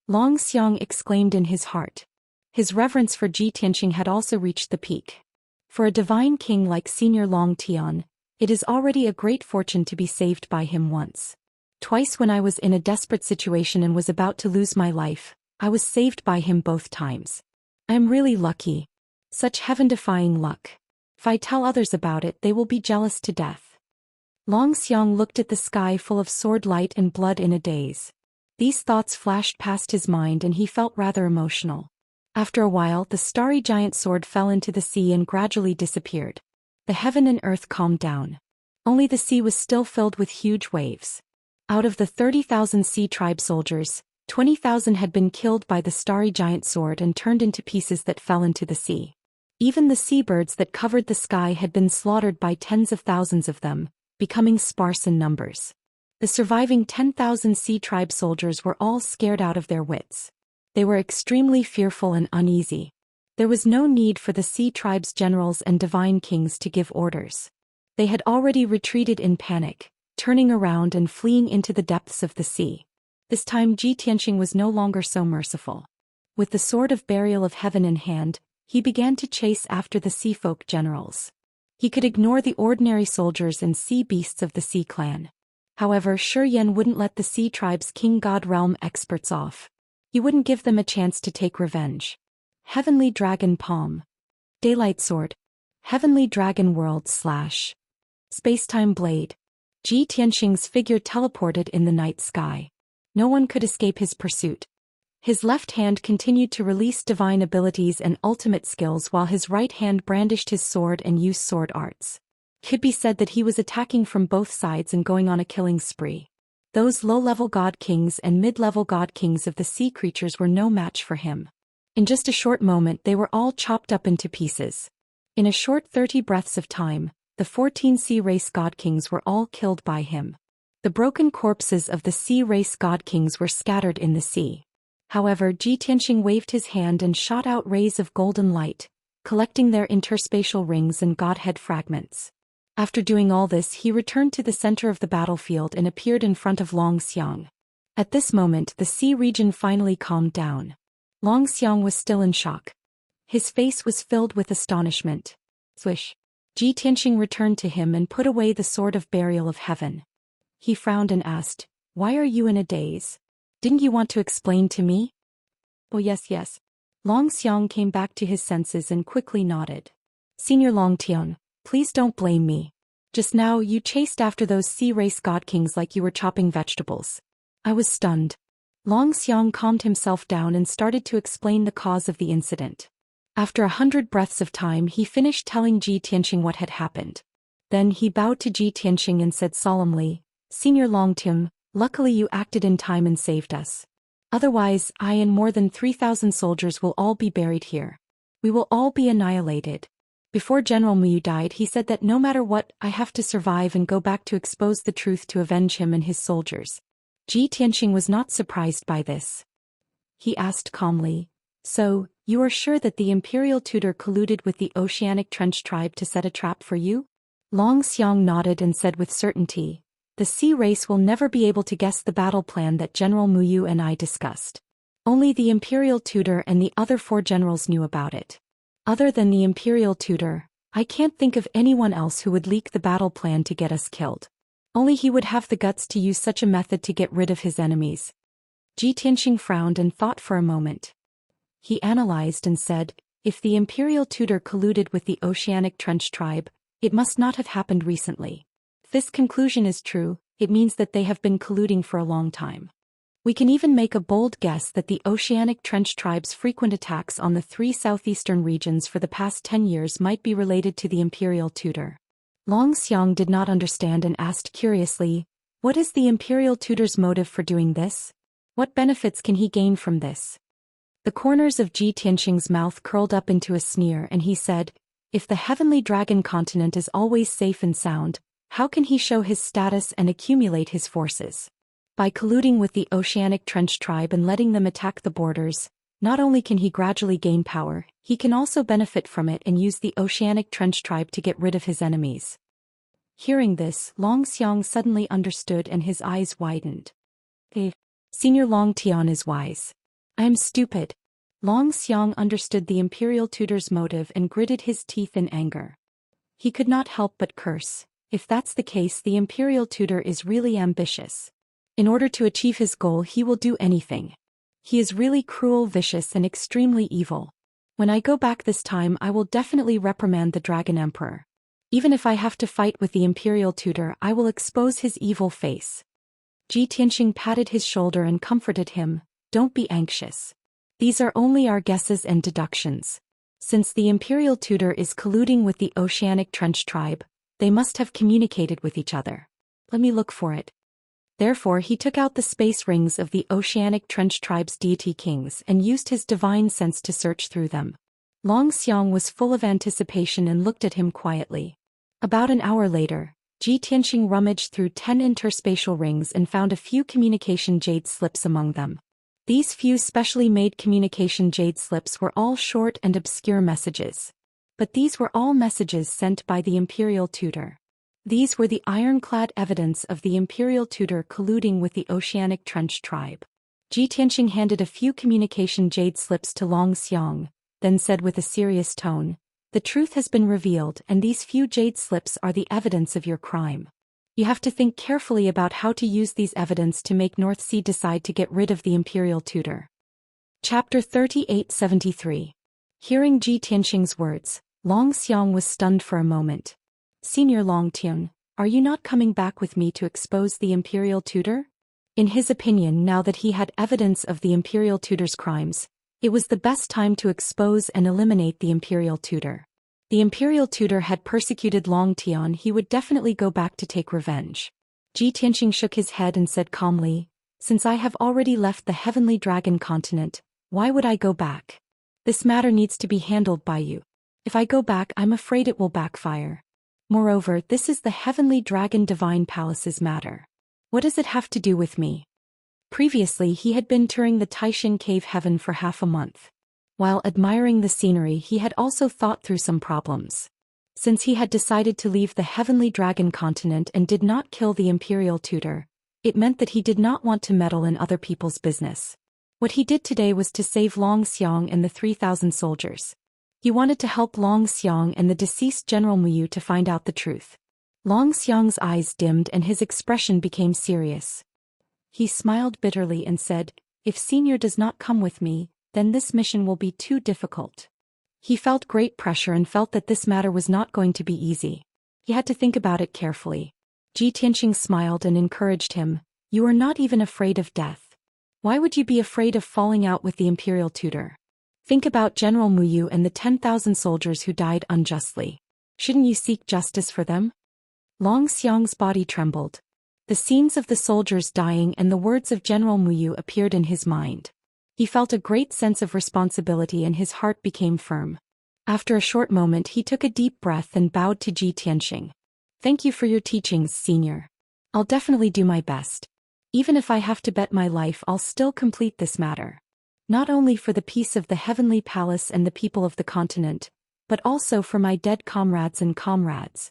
Long Xiang exclaimed in his heart. His reverence for Ji Tianxing had also reached the peak. For a divine king like Senior Long Tian, it is already a great fortune to be saved by him once. Twice when I was in a desperate situation and was about to lose my life, I was saved by him both times. I am really lucky. Such heaven-defying luck. If I tell others about it, they will be jealous to death. Long Xiang looked at the sky full of sword light and blood in a daze. These thoughts flashed past his mind and he felt rather emotional. After a while, the starry giant sword fell into the sea and gradually disappeared. The heaven and earth calmed down. Only the sea was still filled with huge waves. Out of the 30,000 sea tribe soldiers, 20,000 had been killed by the starry giant sword and turned into pieces that fell into the sea. Even the seabirds that covered the sky had been slaughtered by tens of thousands of them, becoming sparse in numbers. The surviving 10,000 sea tribe soldiers were all scared out of their wits. They were extremely fearful and uneasy. There was no need for the sea tribe's generals and divine kings to give orders. They had already retreated in panic, turning around and fleeing into the depths of the sea. This time Ji Tianxing was no longer so merciful. With the sword of burial of heaven in hand, he began to chase after the sea folk generals. He could ignore the ordinary soldiers and sea beasts of the sea clan. However, Zhou Xian wouldn't let the sea tribe's king god realm experts off. He wouldn't give them a chance to take revenge. Heavenly Dragon Palm. Daylight Sword. Heavenly Dragon World / Spacetime blade. Ji Tianxing's figure teleported in the night sky. No one could escape his pursuit. His left hand continued to release divine abilities and ultimate skills while his right hand brandished his sword and used sword arts. It could be said that he was attacking from both sides and going on a killing spree. Those low-level god kings and mid-level god kings of the sea creatures were no match for him. In just a short moment they were all chopped up into pieces. In a short 30 breaths of time, the 14 sea race god kings were all killed by him. The broken corpses of the sea race god kings were scattered in the sea. However, Ji Tianxing waved his hand and shot out rays of golden light, collecting their interspatial rings and godhead fragments. After doing all this, he returned to the center of the battlefield and appeared in front of Zhou Xian. At this moment, the sea region finally calmed down. Zhou Xian was still in shock. His face was filled with astonishment. Swish. Ji Tianxing returned to him and put away the sword of burial of heaven. He frowned and asked, "Why are you in a daze? Didn't you want to explain to me?" "Oh yes. Zhou Xian came back to his senses and quickly nodded. "Senior Long Tian, please don't blame me. Just now you chased after those sea race god kings like you were chopping vegetables. I was stunned." Zhou Xian calmed himself down and started to explain the cause of the incident. After 100 breaths of time he finished telling Ji Tianxing what had happened. Then he bowed to Ji Tianxing and said solemnly, "Senior Long Tian, luckily you acted in time and saved us. Otherwise, I and more than 3,000 soldiers will all be buried here. We will all be annihilated." Before General Mu died, he said that no matter what, I have to survive and go back to expose the truth to avenge him and his soldiers. Ji Tianxing was not surprised by this. He asked calmly, "So, you are sure that the imperial tutor colluded with the Oceanic Trench tribe to set a trap for you?" Zhou Xian nodded and said with certainty, "The sea race will never be able to guess the battle plan that General Mu and I discussed. Only the imperial tutor and the other 4 generals knew about it. Other than the imperial tutor, I can't think of anyone else who would leak the battle plan to get us killed. Only he would have the guts to use such a method to get rid of his enemies." Ji Tianxing frowned and thought for a moment. He analyzed and said, "If the imperial tutor colluded with the Oceanic Trench tribe, it must not have happened recently. If this conclusion is true, it means that they have been colluding for a long time. We can even make a bold guess that the Oceanic Trench tribe's frequent attacks on the 3 southeastern regions for the past 10 years might be related to the imperial tutor." Zhou Xian did not understand and asked curiously, "What is the imperial tutor's motive for doing this? What benefits can he gain from this?" The corners of Ji Tianxing's mouth curled up into a sneer and he said, "If the heavenly dragon continent is always safe and sound, how can he show his status and accumulate his forces? By colluding with the Oceanic Trench tribe and letting them attack the borders, not only can he gradually gain power, he can also benefit from it and use the Oceanic Trench tribe to get rid of his enemies." Hearing this, Zhou Xian suddenly understood and his eyes widened. Senior Long Tian is wise. I am stupid." Zhou Xian understood the imperial tutor's motive and gritted his teeth in anger. He could not help but curse. If that's the case, the imperial tutor is really ambitious. In order to achieve his goal, he will do anything. He is really cruel, vicious, and extremely evil. When I go back this time, I will definitely reprimand the Dragon Emperor. Even if I have to fight with the imperial tutor, I will expose his evil face. Ji Tianxing patted his shoulder and comforted him, "Don't be anxious. These are only our guesses and deductions. Since the imperial tutor is colluding with the Oceanic Trench tribe, they must have communicated with each other. Let me look for it." Therefore he took out the space rings of the Oceanic Trench tribe's deity kings and used his divine sense to search through them. Zhou Xian was full of anticipation and looked at him quietly. About an hour later, Ji Tianxing rummaged through 10 interspatial rings and found a few communication jade slips among them. These few specially made communication jade slips were all short and obscure messages. But these were all messages sent by the imperial tutor. These were the ironclad evidence of the imperial tutor colluding with the Oceanic Trench tribe. Ji Tianxing handed a few communication jade slips to Zhou Xian, then said with a serious tone, "The truth has been revealed and these few jade slips are the evidence of your crime. You have to think carefully about how to use these evidence to make North Sea decide to get rid of the imperial tutor." Chapter 3873. Hearing Ji Tianxing's words, Zhou Xian was stunned for a moment. "Senior Long Tian, "Are you not coming back with me to expose the imperial tutor?" In his opinion, now that he had evidence of the imperial tutor's crimes, it was the best time to expose and eliminate the imperial tutor. The imperial tutor had persecuted Long Tian. He would definitely go back to take revenge. Ji Tianxing shook his head and said calmly, "Since I have already left the Heavenly Dragon continent, why would I go back? This matter needs to be handled by you. If I go back, I'm afraid it will backfire. Moreover, this is the Heavenly Dragon Divine Palace's matter. What does it have to do with me?" Previously he had been touring the Taishan Cave Heaven for half a month. While admiring the scenery, he had also thought through some problems. Since he had decided to leave the Heavenly Dragon continent and did not kill the imperial tutor, it meant that he did not want to meddle in other people's business. What he did today was to save Long Xiang and the 3,000 soldiers. He wanted to help Long Xiang and the deceased General Muyu to find out the truth. Long Xiang's eyes dimmed and his expression became serious. He smiled bitterly and said, "If Senior does not come with me, then this mission will be too difficult." He felt great pressure and felt that this matter was not going to be easy. He had to think about it carefully. Ji Tianxing smiled and encouraged him, "You are not even afraid of death. Why would you be afraid of falling out with the imperial tutor? Think about General Muyu and the 10,000 soldiers who died unjustly. Shouldn't you seek justice for them?" Long Xiang's body trembled. The scenes of the soldiers dying and the words of General Muyu appeared in his mind. He felt a great sense of responsibility and his heart became firm. After a short moment he took a deep breath and bowed to Ji Tianxing. "Thank you for your teachings, Senior. I'll definitely do my best. Even if I have to bet my life, I'll still complete this matter. Not only for the peace of the Heavenly Palace and the people of the continent, but also for my dead comrades and comrades."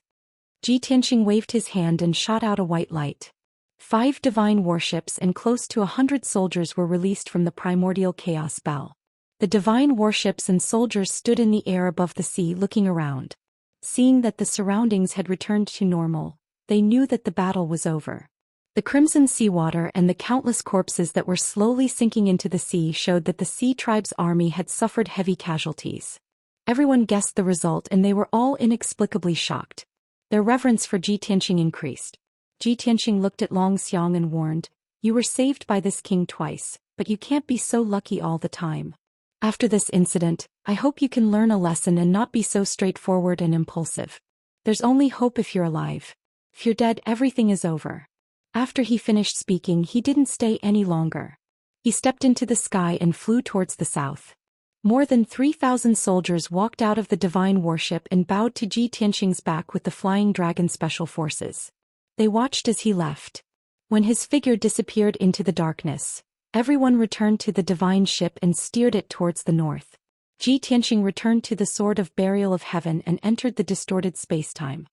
Ji Tianxing waved his hand and shot out a white light. 5 divine warships and close to 100 soldiers were released from the primordial chaos bell. The divine warships and soldiers stood in the air above the sea looking around. Seeing that the surroundings had returned to normal, they knew that the battle was over. The crimson seawater and the countless corpses that were slowly sinking into the sea showed that the Sea Tribe's army had suffered heavy casualties. Everyone guessed the result and they were all inexplicably shocked. Their reverence for Ji Tianxing increased. Ji Tianxing looked at Long Xiang and warned, "You were saved by this king twice, but you can't be so lucky all the time. After this incident, I hope you can learn a lesson and not be so straightforward and impulsive. There's only hope if you're alive. If you're dead, everything is over." After he finished speaking, he didn't stay any longer. He stepped into the sky and flew towards the south. More than 3,000 soldiers walked out of the divine warship and bowed to Ji Tianxing's back with the Flying Dragon Special Forces. They watched as he left. When his figure disappeared into the darkness, everyone returned to the divine ship and steered it towards the north. Ji Tianxing returned to the Sword of Burial of Heaven and entered the distorted spacetime.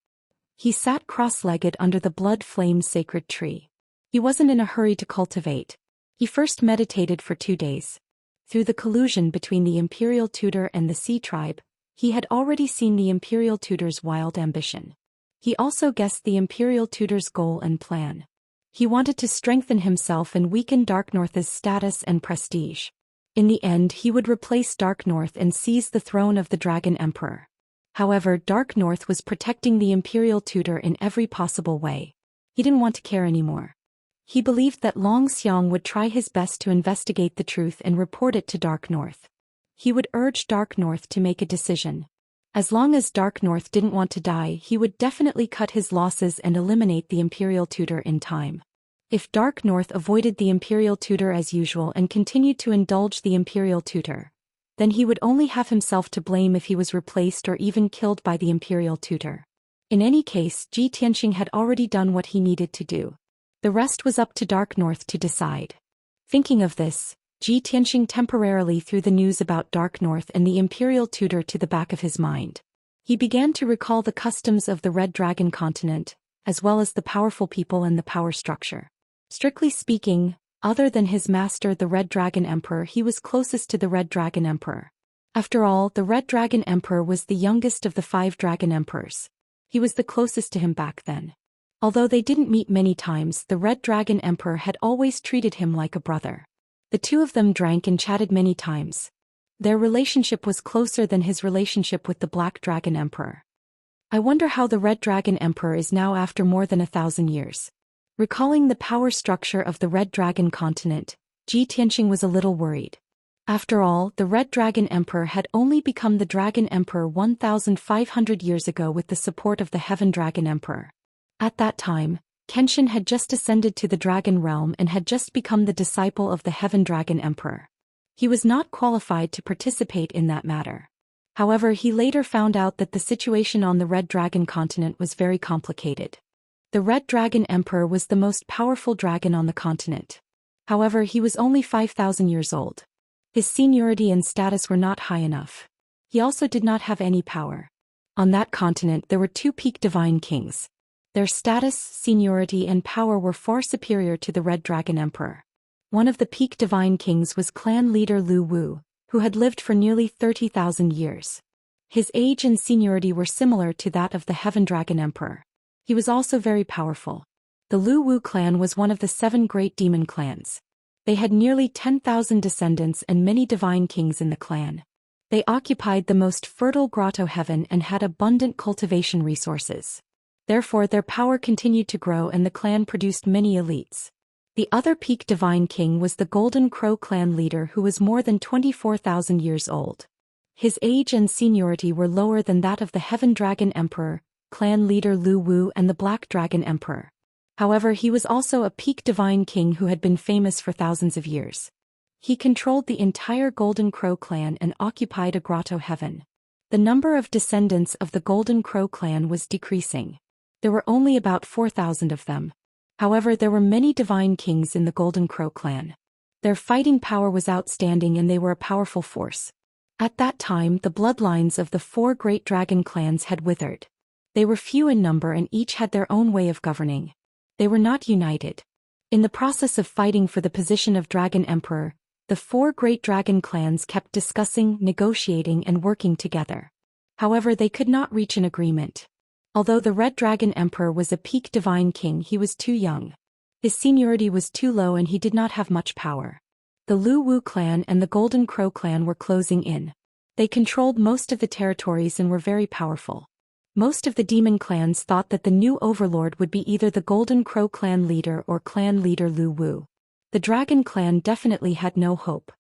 He sat cross-legged under the blood-flamed sacred tree. He wasn't in a hurry to cultivate. He first meditated for 2 days. Through the collusion between the imperial tutor and the Sea Tribe, he had already seen the imperial tutor's wild ambition. He also guessed the imperial tutor's goal and plan. He wanted to strengthen himself and weaken Dark North's status and prestige. In the end, he would replace Dark North and seize the throne of the Dragon Emperor. However, Dark North was protecting the imperial tutor in every possible way. He didn't want to care anymore. He believed that Long Xiang would try his best to investigate the truth and report it to Dark North. He would urge Dark North to make a decision. As long as Dark North didn't want to die, he would definitely cut his losses and eliminate the imperial tutor in time. If Dark North avoided the imperial tutor as usual and continued to indulge the imperial tutor, then he would only have himself to blame if he was replaced or even killed by the imperial tutor. In any case, Ji Tianxing had already done what he needed to do. The rest was up to Dark North to decide. Thinking of this, Ji Tianxing temporarily threw the news about Dark North and the imperial tutor to the back of his mind. He began to recall the customs of the Red Dragon continent, as well as the powerful people and the power structure. Strictly speaking, other than his master the Red Dragon Emperor, he was closest to the Red Dragon Emperor. After all, the Red Dragon Emperor was the youngest of the 5 Dragon Emperors. He was the closest to him back then. Although they didn't meet many times, the Red Dragon Emperor had always treated him like a brother. The two of them drank and chatted many times. Their relationship was closer than his relationship with the Black Dragon Emperor. I wonder how the Red Dragon Emperor is now after more than 1,000 years. Recalling the power structure of the Red Dragon continent, Zhou Xian was a little worried. After all, the Red Dragon Emperor had only become the Dragon Emperor 1,500 years ago with the support of the Heaven Dragon Emperor. At that time, Kenshin had just ascended to the Dragon Realm and had just become the disciple of the Heaven Dragon Emperor. He was not qualified to participate in that matter. However, he later found out that the situation on the Red Dragon continent was very complicated. The Red Dragon Emperor was the most powerful dragon on the continent. However, he was only 5,000 years old. His seniority and status were not high enough. He also did not have any power. On that continent there were two peak divine kings. Their status, seniority and power were far superior to the Red Dragon Emperor. One of the peak divine kings was clan leader Lu Wu, who had lived for nearly 30,000 years. His age and seniority were similar to that of the Heaven Dragon Emperor. He was also very powerful. The Lu Wu clan was one of the 7 great demon clans. They had nearly 10,000 descendants and many divine kings in the clan. They occupied the most fertile grotto heaven and had abundant cultivation resources. Therefore their power continued to grow and the clan produced many elites. The other peak divine king was the Golden Crow clan leader who was more than 24,000 years old. His age and seniority were lower than that of the Heaven Dragon Emperor, clan leader Lu Wu and the Black Dragon Emperor. However, he was also a peak divine king who had been famous for thousands of years. He controlled the entire Golden Crow clan and occupied a grotto heaven. The number of descendants of the Golden Crow clan was decreasing. There were only about 4,000 of them. However, there were many divine kings in the Golden Crow clan. Their fighting power was outstanding and they were a powerful force. At that time, the bloodlines of the 4 great dragon clans had withered. They were few in number and each had their own way of governing. They were not united. In the process of fighting for the position of Dragon Emperor, the 4 great dragon clans kept discussing, negotiating and working together. However, they could not reach an agreement. Although the Red Dragon Emperor was a peak divine king, he was too young. His seniority was too low and he did not have much power. The Lu Wu clan and the Golden Crow clan were closing in. They controlled most of the territories and were very powerful. Most of the demon clans thought that the new overlord would be either the Golden Crow clan leader or clan leader Lu Wu. The Dragon clan definitely had no hope.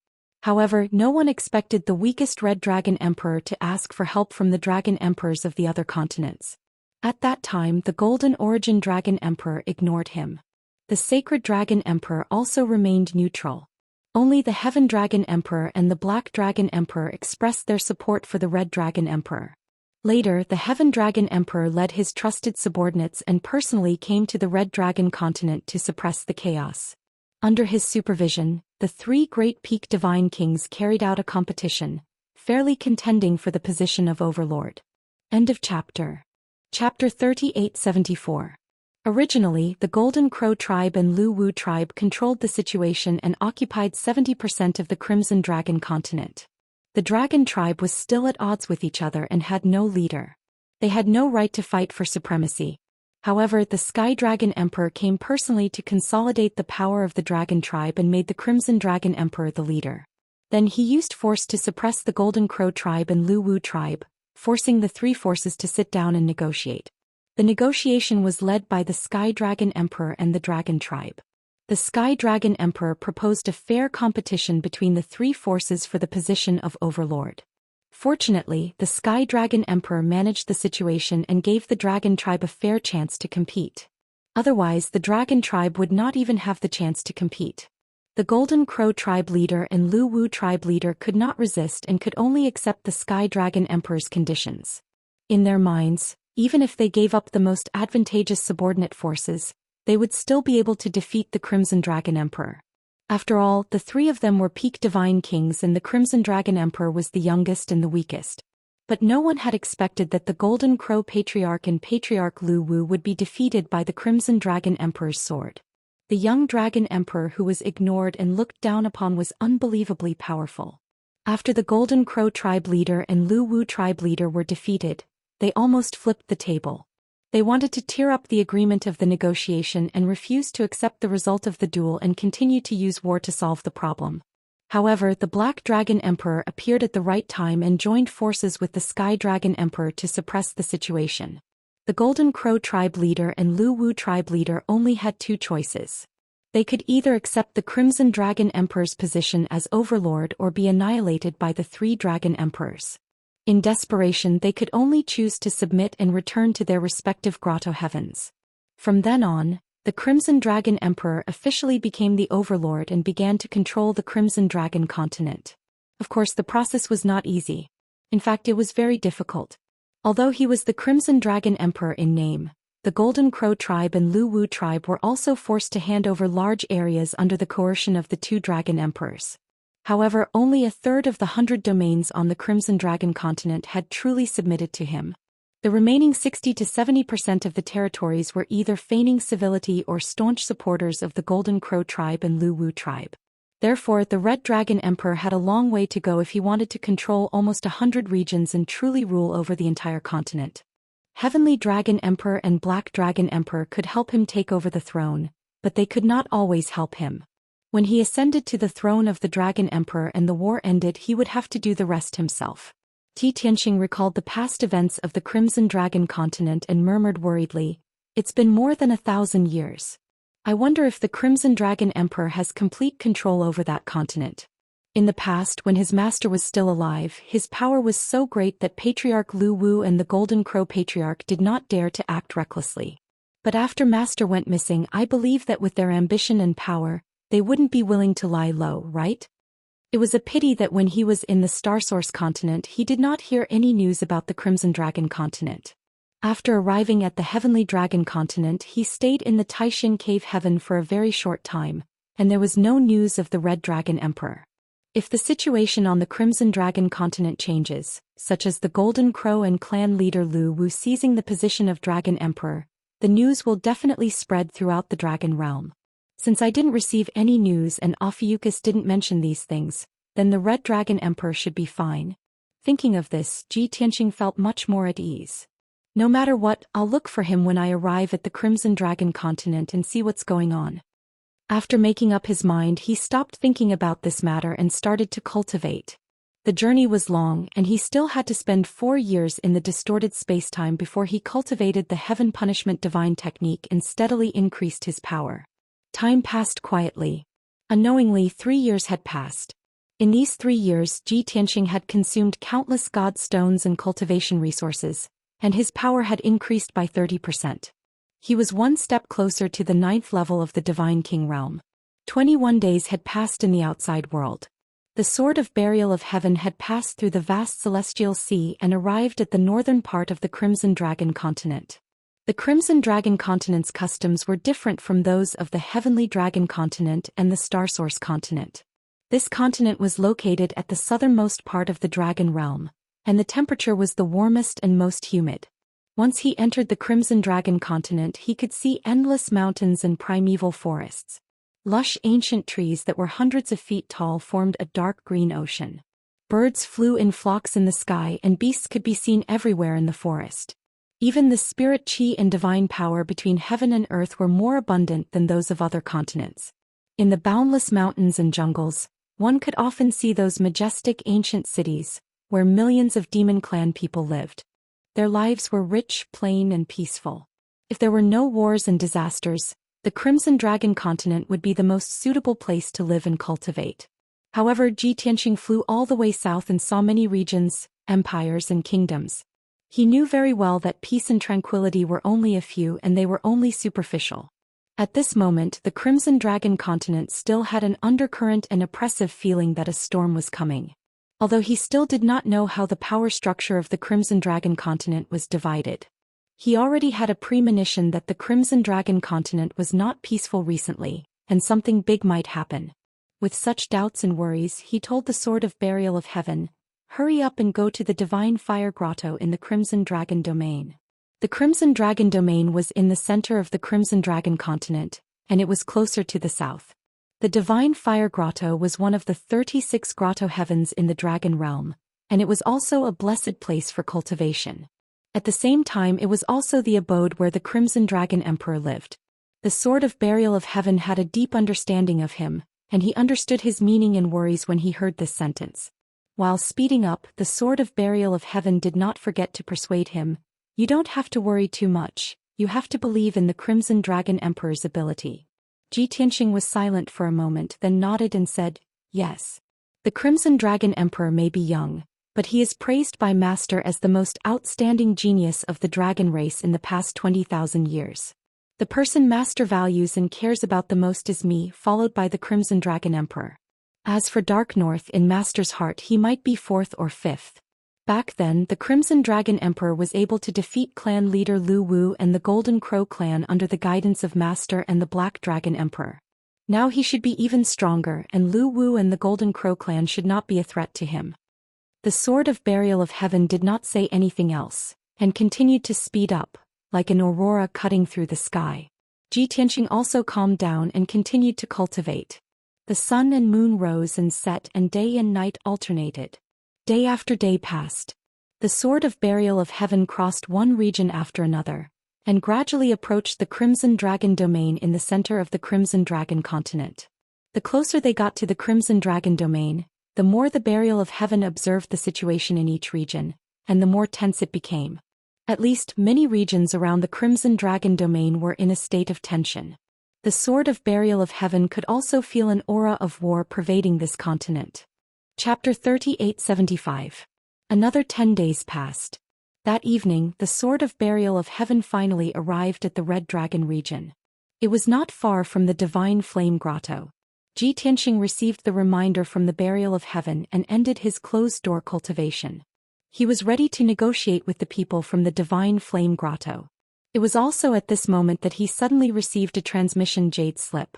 However, no one expected the weakest Red Dragon Emperor to ask for help from the Dragon Emperors of the other continents. At that time, the Golden Origin Dragon Emperor ignored him. The Sacred Dragon Emperor also remained neutral. Only the Heaven Dragon Emperor and the Black Dragon Emperor expressed their support for the Red Dragon Emperor. Later, the Heaven Dragon Emperor led his trusted subordinates and personally came to the Red Dragon continent to suppress the chaos. Under his supervision, the 3 great peak divine kings carried out a competition, fairly contending for the position of overlord. End of chapter. Chapter 3874. Originally, the Golden Crow tribe and Lu Wu tribe controlled the situation and occupied 70% of the Crimson Dragon continent. The Dragon tribe was still at odds with each other and had no leader. They had no right to fight for supremacy. However, the Sky Dragon Emperor came personally to consolidate the power of the Dragon tribe and made the Crimson Dragon Emperor the leader. Then he used force to suppress the Golden Crow tribe and Lu Wu tribe, forcing the 3 forces to sit down and negotiate. The negotiation was led by the Sky Dragon Emperor and the Dragon tribe. The Sky Dragon Emperor proposed a fair competition between the 3 forces for the position of overlord. Fortunately, the Sky Dragon Emperor managed the situation and gave the Dragon tribe a fair chance to compete. Otherwise, the Dragon tribe would not even have the chance to compete. The Golden Crow tribe leader and Lu Wu tribe leader could not resist and could only accept the Sky Dragon Emperor's conditions. In their minds, even if they gave up the most advantageous subordinate forces, they would still be able to defeat the Crimson Dragon Emperor. After all, the 3 of them were peak divine kings and the Crimson Dragon Emperor was the youngest and the weakest. But no one had expected that the Golden Crow Patriarch and Patriarch Lu Wu would be defeated by the Crimson Dragon Emperor's sword. The young Dragon Emperor who was ignored and looked down upon was unbelievably powerful. After the Golden Crow tribe leader and Lu Wu tribe leader were defeated, they almost flipped the table. They wanted to tear up the agreement of the negotiation and refused to accept the result of the duel and continue to use war to solve the problem. However, the Black Dragon Emperor appeared at the right time and joined forces with the Sky Dragon Emperor to suppress the situation. The Golden Crow tribe leader and Lu Wu tribe leader only had two choices. They could either accept the Crimson Dragon Emperor's position as overlord or be annihilated by the three Dragon Emperors. In desperation, they could only choose to submit and return to their respective grotto heavens. From then on, the Crimson Dragon Emperor officially became the overlord and began to control the Crimson Dragon continent. Of course, the process was not easy. In fact, it was very difficult. Although he was the Crimson Dragon Emperor in name, the Golden Crow tribe and Lu Wu tribe were also forced to hand over large areas under the coercion of the two Dragon Emperors. However, only a third of the 100 domains on the Crimson Dragon continent had truly submitted to him. The remaining 60 to 70% of the territories were either feigning civility or staunch supporters of the Golden Crow tribe and Lu Wu tribe. Therefore, the Red Dragon Emperor had a long way to go if he wanted to control almost 100 regions and truly rule over the entire continent. Heavenly Dragon Emperor and Black Dragon Emperor could help him take over the throne, but they could not always help him. When he ascended to the throne of the Dragon Emperor and the war ended, he would have to do the rest himself. Tianxing recalled the past events of the Crimson Dragon continent and murmured worriedly, "It's been more than 1,000 years. I wonder if the Crimson Dragon Emperor has complete control over that continent." In the past, when his master was still alive, his power was so great that Patriarch Lu Wu and the Golden Crow Patriarch did not dare to act recklessly. But after Master went missing, I believe that with their ambition and power, they wouldn't be willing to lie low, right? It was a pity that when he was in the Starsource continent, he did not hear any news about the Crimson Dragon continent. After arriving at the Heavenly Dragon continent, he stayed in the Taishin Cave Heaven for a very short time, and there was no news of the Red Dragon Emperor. If the situation on the Crimson Dragon continent changes, such as the Golden Crow and clan leader Lu Wu seizing the position of Dragon Emperor, the news will definitely spread throughout the Dragon Realm. Since I didn't receive any news and Ophiuchus didn't mention these things, then the Red Dragon Emperor should be fine. Thinking of this, Tianxing felt much more at ease. No matter what, I'll look for him when I arrive at the Crimson Dragon continent and see what's going on. After making up his mind, he stopped thinking about this matter and started to cultivate. The journey was long, and he still had to spend 4 years in the distorted spacetime before he cultivated the Heaven Punishment Divine technique and steadily increased his power. Time passed quietly. Unknowingly, 3 years had passed. In these 3 years, Tianxing had consumed countless god stones and cultivation resources, and his power had increased by 30%. He was one step closer to the 9th level of the Divine King realm. 21 days had passed in the outside world. The Sword of Burial of Heaven had passed through the vast celestial sea and arrived at the northern part of the Crimson Dragon continent. The Crimson Dragon continent's customs were different from those of the Heavenly Dragon continent and the Starsource continent. This continent was located at the southernmost part of the Dragon realm, and the temperature was the warmest and most humid. Once he entered the Crimson Dragon continent, he could see endless mountains and primeval forests. Lush ancient trees that were hundreds of feet tall formed a dark green ocean. Birds flew in flocks in the sky and beasts could be seen everywhere in the forest. Even the spirit chi and divine power between heaven and earth were more abundant than those of other continents. In the boundless mountains and jungles, one could often see those majestic ancient cities, where millions of demon clan people lived. Their lives were rich, plain, and peaceful. If there were no wars and disasters, the Crimson Dragon continent would be the most suitable place to live and cultivate. However, Tianxing flew all the way south and saw many regions, empires, and kingdoms. He knew very well that peace and tranquility were only a few and they were only superficial. At this moment, the Crimson Dragon continent still had an undercurrent and oppressive feeling that a storm was coming. Although he still did not know how the power structure of the Crimson Dragon continent was divided. He already had a premonition that the Crimson Dragon continent was not peaceful recently, and something big might happen. With such doubts and worries, he told the Sword of Burial of Heaven, "Hurry up and go to the Divine Fire Grotto in the Crimson Dragon Domain." The Crimson Dragon Domain was in the center of the Crimson Dragon continent, and it was closer to the south. The Divine Fire Grotto was one of the 36 grotto heavens in the Dragon Realm, and it was also a blessed place for cultivation. At the same time, it was also the abode where the Crimson Dragon Emperor lived. The Sword of Burial of Heaven had a deep understanding of him, and he understood his meaning and worries when he heard this sentence. While speeding up, the Sword of Burial of Heaven did not forget to persuade him. You don't have to worry too much, you have to believe in the Crimson Dragon Emperor's ability. Ji Tianxing was silent for a moment, then nodded and said, yes. The Crimson Dragon Emperor may be young, but he is praised by Master as the most outstanding genius of the dragon race in the past 20,000 years. The person Master values and cares about the most is me, followed by the Crimson Dragon Emperor. As for Dark North, in Master's heart he might be 4th or 5th. Back then, the Crimson Dragon Emperor was able to defeat clan leader Lu Wu and the Golden Crow clan under the guidance of Master and the Black Dragon Emperor. Now he should be even stronger, and Lu Wu and the Golden Crow clan should not be a threat to him. The Sword of Burial of Heaven did not say anything else, and continued to speed up, like an aurora cutting through the sky. Ji Tianxing also calmed down and continued to cultivate. The sun and moon rose and set, and day and night alternated. Day after day passed. The Sword of Burial of Heaven crossed one region after another, and gradually approached the Crimson Dragon domain in the center of the Crimson Dragon continent. The closer they got to the Crimson Dragon domain, the more the Burial of Heaven observed the situation in each region, and the more tense it became. At least many regions around the Crimson Dragon domain were in a state of tension. The Sword of Burial of Heaven could also feel an aura of war pervading this continent. Chapter 3875. Another 10 days passed. That evening, the Sword of Burial of Heaven finally arrived at the Red Dragon region. It was not far from the Divine Flame Grotto. Ji Tianxing received the reminder from the Burial of Heaven and ended his closed-door cultivation. He was ready to negotiate with the people from the Divine Flame Grotto. It was also at this moment that he suddenly received a transmission jade slip.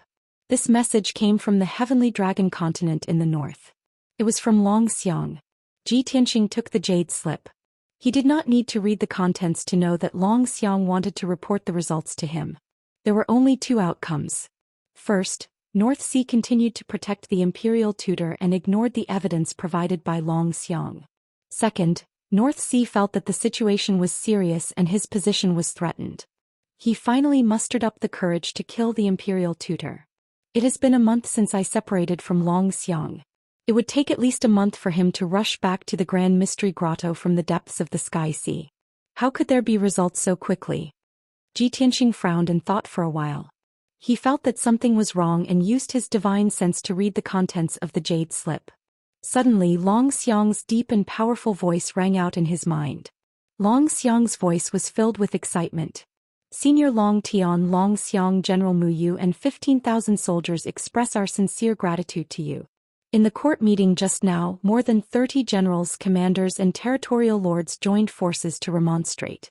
This message came from the Heavenly Dragon continent in the north. It was from Long Xiang. Ji Tianxing took the jade slip. He did not need to read the contents to know that Long Xiang wanted to report the results to him. There were only 2 outcomes. First, North Sea continued to protect the imperial tutor and ignored the evidence provided by Long Xiang. Second, North Sea felt that the situation was serious and his position was threatened. He finally mustered up the courage to kill the imperial tutor. It has been a month since I separated from Long Xiang. It would take at least a month for him to rush back to the Grand Mystery Grotto from the depths of the Sky Sea. How could there be results so quickly? Ji Tianxing frowned and thought for a while. He felt that something was wrong and used his divine sense to read the contents of the jade slip. Suddenly, Long Xiang's deep and powerful voice rang out in his mind. Long Xiang's voice was filled with excitement. Senior Long Tian, Long Xiang, General Mu Yu and 15,000 soldiers express our sincere gratitude to you. In the court meeting just now, more than 30 generals, commanders and territorial lords joined forces to remonstrate.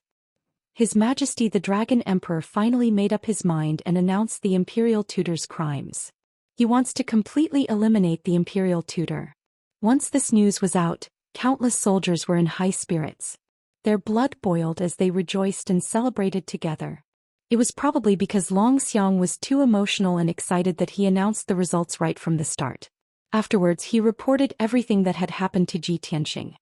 His Majesty the Dragon Emperor finally made up his mind and announced the imperial tutor's crimes. He wants to completely eliminate the imperial tutor. Once this news was out, countless soldiers were in high spirits. Their blood boiled as they rejoiced and celebrated together. It was probably because Long Xiang was too emotional and excited that he announced the results right from the start. Afterwards he reported everything that had happened to Ji Tianxing.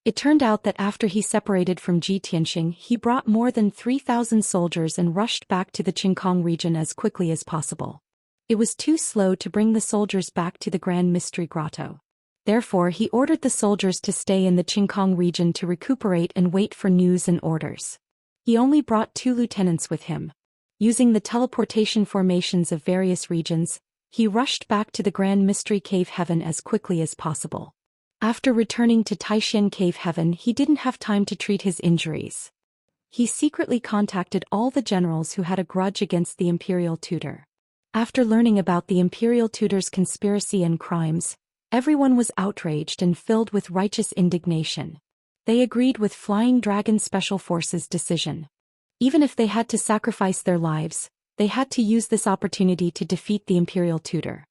It turned out that after he separated from Ji Tianxing, he brought more than 3,000 soldiers and rushed back to the Qingkong region as quickly as possible. It was too slow to bring the soldiers back to the Grand Mystery Grotto. Therefore he ordered the soldiers to stay in the Qingkong region to recuperate and wait for news and orders. He only brought 2 lieutenants with him. Using the teleportation formations of various regions, he rushed back to the Grand Mystery Cave Heaven as quickly as possible. After returning to Taishan Cave Heaven, he didn't have time to treat his injuries. He secretly contacted all the generals who had a grudge against the imperial tutor. After learning about the imperial tutor's conspiracy and crimes, everyone was outraged and filled with righteous indignation. They agreed with Flying Dragon Special Forces' decision. Even if they had to sacrifice their lives, they had to use this opportunity to defeat the imperial tutor.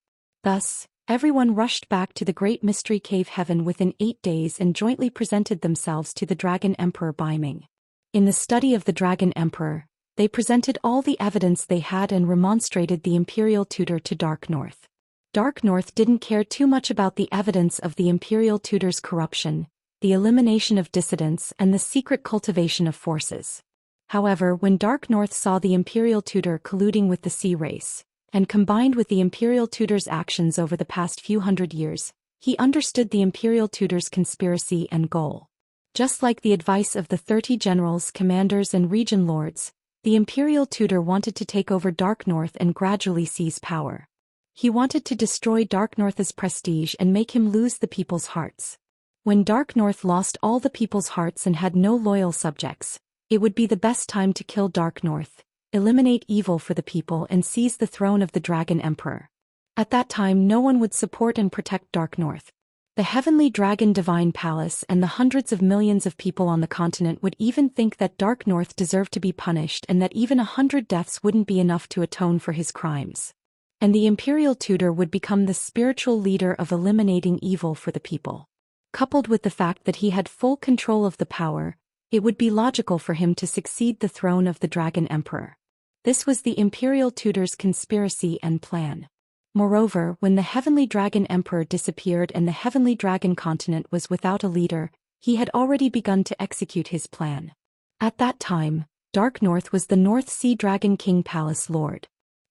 Thus, everyone rushed back to the Great Mystery Cave Heaven within 8 days and jointly presented themselves to the Dragon Emperor Baiming. In the study of the Dragon Emperor, they presented all the evidence they had and remonstrated the imperial tutor to Dark North. Dark North didn't care too much about the evidence of the imperial tutor's corruption, the elimination of dissidents and the secret cultivation of forces. However, when Dark North saw the imperial tutor colluding with the sea race, and combined with the imperial tutor's actions over the past few hundred years, he understood the imperial tutor's conspiracy and goal. Just like the advice of the 30 generals, commanders and region lords, the imperial tutor wanted to take over Dark North and gradually seize power. He wanted to destroy Dark North's prestige and make him lose the people's hearts. When Dark North lost all the people's hearts and had no loyal subjects, it would be the best time to kill Dark North, eliminate evil for the people and seize the throne of the Dragon Emperor. At that time no one would support and protect Dark North. The Heavenly Dragon Divine Palace and the hundreds of millions of people on the continent would even think that Dark North deserved to be punished and that even 100 deaths wouldn't be enough to atone for his crimes. And the imperial tutor would become the spiritual leader of eliminating evil for the people. Coupled with the fact that he had full control of the power, it would be logical for him to succeed the throne of the Dragon Emperor. This was the imperial tutor's conspiracy and plan. Moreover, when the Heavenly Dragon Emperor disappeared and the Heavenly Dragon continent was without a leader, he had already begun to execute his plan. At that time, Dark North was the North Sea Dragon King Palace Lord.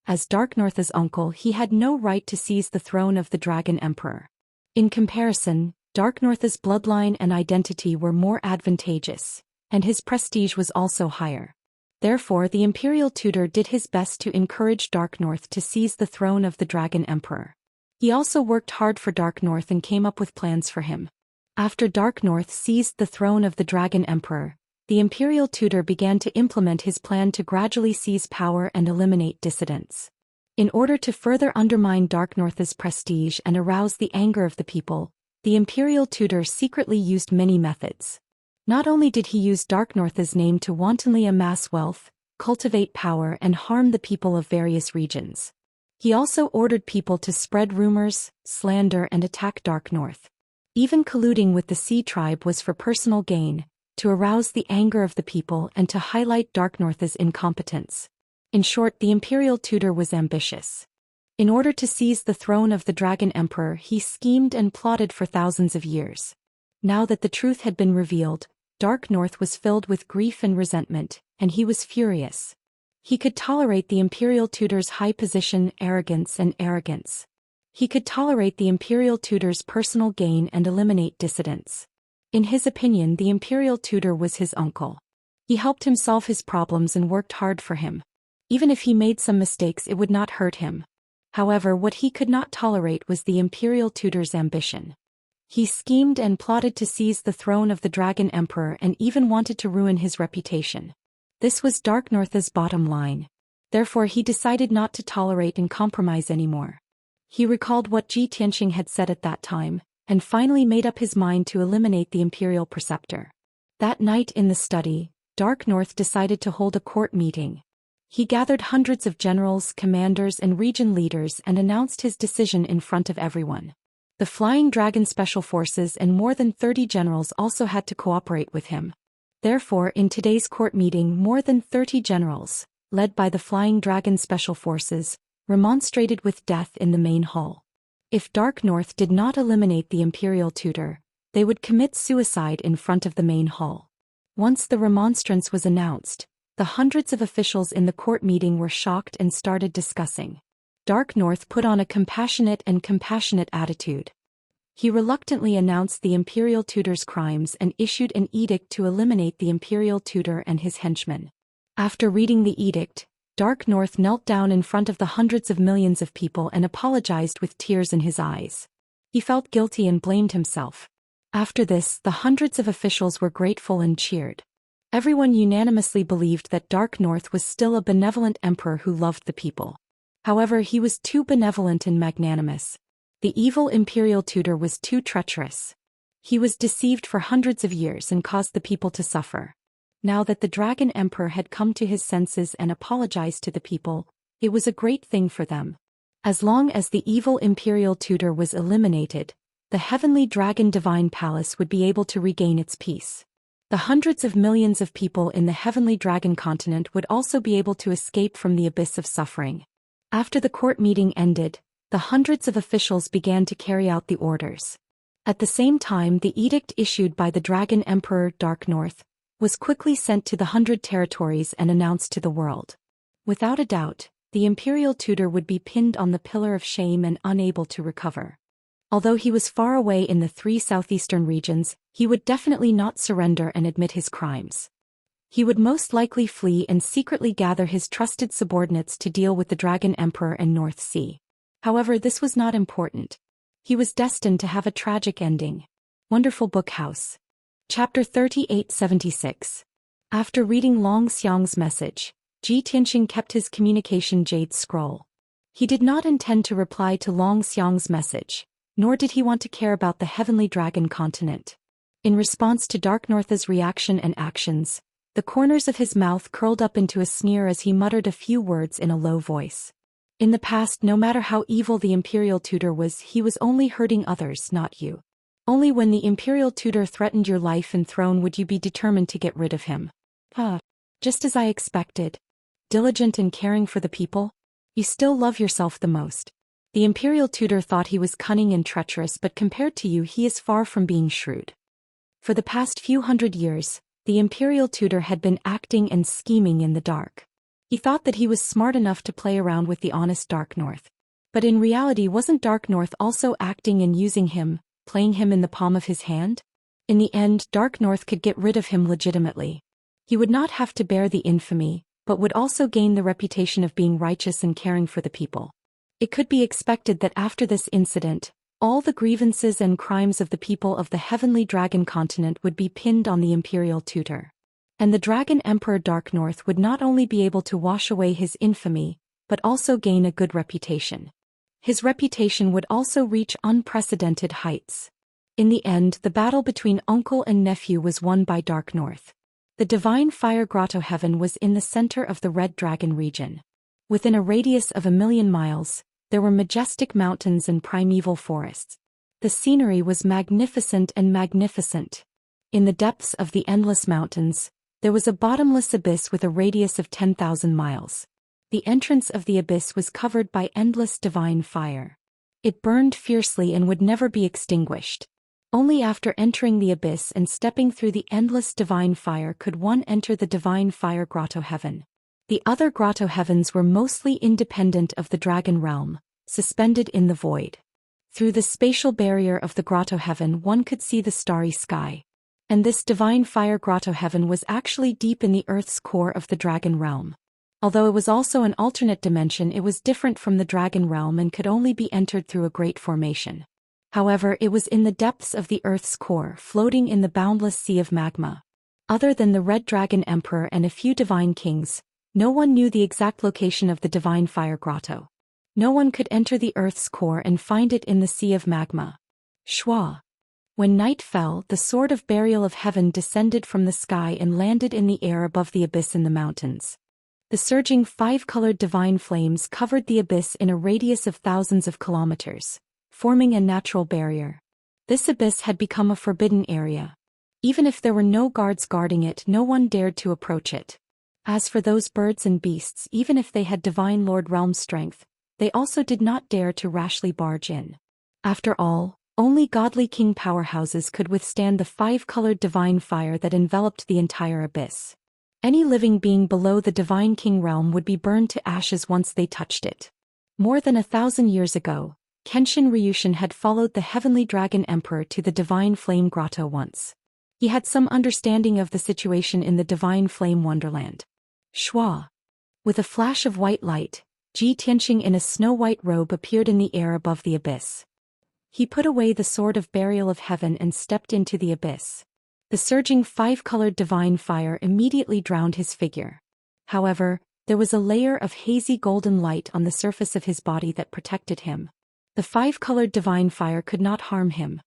As Dark North's uncle, he had no right to seize the throne of the Dragon Emperor. In comparison, Dark North's bloodline and identity were more advantageous, and his prestige was also higher. Therefore, the imperial tutor did his best to encourage Dark North to seize the throne of the Dragon Emperor. He also worked hard for Dark North and came up with plans for him. After Dark North seized the throne of the Dragon Emperor, the imperial tutor began to implement his plan to gradually seize power and eliminate dissidents. In order to further undermine Dark North's prestige and arouse the anger of the people, the imperial tutor secretly used many methods. Not only did he use Dark North's name to wantonly amass wealth, cultivate power and harm the people of various regions. He also ordered people to spread rumors, slander and attack Dark North. Even colluding with the Sea Tribe was for personal gain, to arouse the anger of the people and to highlight Dark North's incompetence. In short, the imperial tutor was ambitious. In order to seize the throne of the Dragon Emperor, he schemed and plotted for thousands of years. Now that the truth had been revealed, Dark North was filled with grief and resentment, and he was furious. He could tolerate the imperial tutor's high position, arrogance. He could tolerate the imperial tutor's personal gain and eliminate dissidents. In his opinion, the imperial tutor was his uncle. He helped him solve his problems and worked hard for him. Even if he made some mistakes, it would not hurt him. However, what he could not tolerate was the imperial tutor's ambition. He schemed and plotted to seize the throne of the Dragon Emperor and even wanted to ruin his reputation. This was Dark North's bottom line. Therefore he decided not to tolerate and compromise anymore. He recalled what Zhou Xian had said at that time, and finally made up his mind to eliminate the imperial preceptor. That night in the study, Dark North decided to hold a court meeting. He gathered hundreds of generals, commanders and region leaders and announced his decision in front of everyone. The Flying Dragon Special Forces and more than 30 generals also had to cooperate with him. Therefore, in today's court meeting, more than 30 generals, led by the Flying Dragon Special Forces, remonstrated with death in the main hall. If Dark North did not eliminate the imperial tutor, they would commit suicide in front of the main hall. Once the remonstrance was announced, the hundreds of officials in the court meeting were shocked and started discussing. Dark North put on a compassionate attitude. He reluctantly announced the imperial tutor's crimes and issued an edict to eliminate the imperial tutor and his henchmen. After reading the edict, Dark North knelt down in front of the hundreds of millions of people and apologized with tears in his eyes. He felt guilty and blamed himself. After this, the hundreds of officials were grateful and cheered. Everyone unanimously believed that Dark North was still a benevolent emperor who loved the people. However, he was too benevolent and magnanimous. The evil imperial tutor was too treacherous. He was deceived for hundreds of years and caused the people to suffer. Now that the Dragon Emperor had come to his senses and apologized to the people, it was a great thing for them. As long as the evil imperial tutor was eliminated, the Heavenly Dragon Divine Palace would be able to regain its peace. The hundreds of millions of people in the Heavenly Dragon continent would also be able to escape from the abyss of suffering. After the court meeting ended, the hundreds of officials began to carry out the orders. At the same time, the edict issued by the Dragon Emperor Dark North was quickly sent to the 100 territories and announced to the world. Without a doubt, the imperial tutor would be pinned on the pillar of shame and unable to recover. Although he was far away in the 3 southeastern regions, he would definitely not surrender and admit his crimes. He would most likely flee and secretly gather his trusted subordinates to deal with the Dragon Emperor and North Sea. However, this was not important. He was destined to have a tragic ending. Wonderful Book House. Chapter 3876. After reading Long Xiang's message, Ji Tianxing kept his communication jade scroll. He did not intend to reply to Long Xiang's message, nor did he want to care about the Heavenly Dragon continent. In response to Dark North's reaction and actions, the corners of his mouth curled up into a sneer as he muttered a few words in a low voice. In the past, no matter how evil the imperial tutor was, he was only hurting others, not you. Only when the imperial tutor threatened your life and throne would you be determined to get rid of him. Just as I expected. Diligent and caring for the people? You still love yourself the most. The imperial tutor thought he was cunning and treacherous, but compared to you he is far from being shrewd. For the past few hundred years, the imperial tutor had been acting and scheming in the dark. He thought that he was smart enough to play around with the honest Dark North. But in reality, wasn't Dark North also acting and using him, playing him in the palm of his hand? In the end, Dark North could get rid of him legitimately. He would not have to bear the infamy, but would also gain the reputation of being righteous and caring for the people. It could be expected that after this incident, all the grievances and crimes of the people of the Heavenly Dragon continent would be pinned on the imperial tutor. And the Dragon Emperor Dark North would not only be able to wash away his infamy, but also gain a good reputation. His reputation would also reach unprecedented heights. In the end, the battle between uncle and nephew was won by Dark North. The Divine Fire Grotto Heaven was in the center of the Red Dragon region. Within a radius of 1,000,000 miles, there were majestic mountains and primeval forests. The scenery was magnificent and magnificent. In the depths of the endless mountains, there was a bottomless abyss with a radius of 10,000 miles. The entrance of the abyss was covered by endless divine fire. It burned fiercely and would never be extinguished. Only after entering the abyss and stepping through the endless divine fire could one enter the Divine Fire Grotto Heaven. The other grotto heavens were mostly independent of the dragon realm, suspended in the void. Through the spatial barrier of the grotto heaven one could see the starry sky. And this Divine Fire Grotto Heaven was actually deep in the earth's core of the dragon realm. Although it was also an alternate dimension, it was different from the dragon realm and could only be entered through a great formation. However, it was in the depths of the earth's core, floating in the boundless sea of magma. Other than the Red Dragon Emperor and a few divine kings, no one knew the exact location of the Divine Fire Grotto. No one could enter the earth's core and find it in the sea of magma. Shwa. When night fell, the sword of burial of heaven descended from the sky and landed in the air above the abyss in the mountains. The surging 5-colored divine flames covered the abyss in a radius of thousands of kilometers, forming a natural barrier. This abyss had become a forbidden area. Even if there were no guards guarding it, no one dared to approach it. As for those birds and beasts, even if they had Divine Lord Realm strength, they also did not dare to rashly barge in. After all, only godly king powerhouses could withstand the 5-colored divine fire that enveloped the entire abyss. Any living being below the Divine King realm would be burned to ashes once they touched it. More than 1,000 years ago, Kenshin Ryushin had followed the Heavenly Dragon Emperor to the Divine Flame Grotto once. He had some understanding of the situation in the Divine Flame Wonderland. Shwa. With a flash of white light, Ji Tianxing in a snow-white robe appeared in the air above the abyss. He put away the sword of burial of heaven and stepped into the abyss. The surging 5-colored divine fire immediately drowned his figure. However, there was a layer of hazy golden light on the surface of his body that protected him. The 5-colored divine fire could not harm him.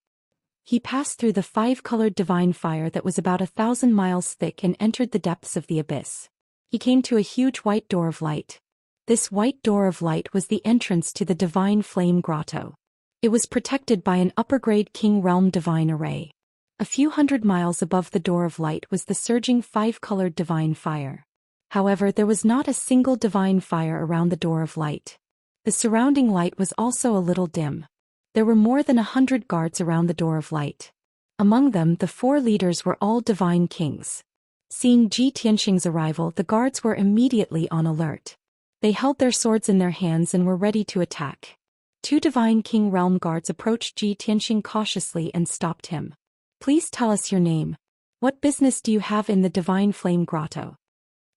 He passed through the 5-colored divine fire that was about 1,000 miles thick and entered the depths of the abyss. He came to a huge white door of light. This white door of light was the entrance to the Divine Flame Grotto. It was protected by an upper-grade King Realm divine array. A few hundred miles above the door of light was the surging 5-colored divine fire. However, there was not a single divine fire around the door of light. The surrounding light was also a little dim. There were more than 100 guards around the door of light. Among them, the 4 leaders were all divine kings. Seeing Ji Tianxing's arrival, the guards were immediately on alert. They held their swords in their hands and were ready to attack. Two Divine King Realm guards approached Ji Tianxing cautiously and stopped him. Please tell us your name. What business do you have in the Divine Flame Grotto?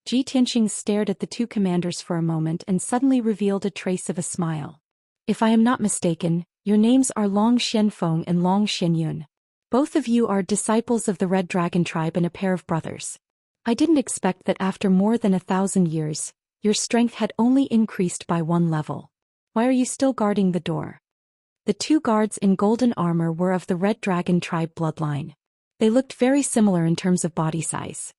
Ji Tianxing stared at the two commanders for a moment and suddenly revealed a trace of a smile. If I am not mistaken, your names are Long Xianfeng and Long Xianyun. Both of you are disciples of the Red Dragon tribe and a pair of brothers. I didn't expect that after more than 1,000 years, your strength had only increased by 1 level. Why are you still guarding the door? The two guards in golden armor were of the Red Dragon tribe bloodline. They looked very similar in terms of body size.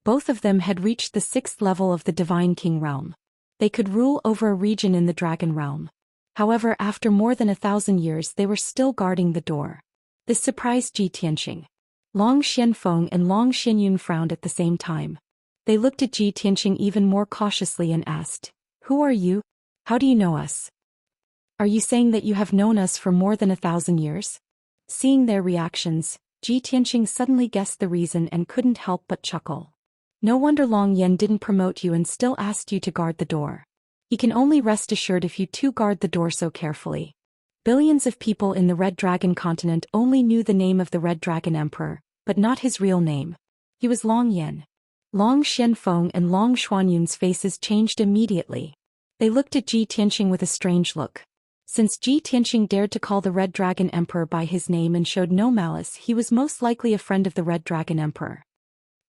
Both of them had reached the 6th level of the Divine King realm. They could rule over a region in the Dragon realm. However, after more than 1,000 years they were still guarding the door. This surprised Ji Tianxing. Long Xianfeng and Long Xianyun frowned at the same time. They looked at Ji Tianxing even more cautiously and asked, "Who are you? How do you know us? Are you saying that you have known us for more than 1,000 years?" Seeing their reactions, Ji Tianxing suddenly guessed the reason and couldn't help but chuckle. No wonder Long Yan didn't promote you and still asked you to guard the door. He can only rest assured if you two guard the door so carefully. Billions of people in the Red Dragon continent only knew the name of the Red Dragon Emperor, but not his real name. He was Long Yan. Long Xianfeng and Long Xuanyun's faces changed immediately. They looked at Ji Tianxing with a strange look. Since Ji Tianxing dared to call the Red Dragon Emperor by his name and showed no malice, he was most likely a friend of the Red Dragon Emperor.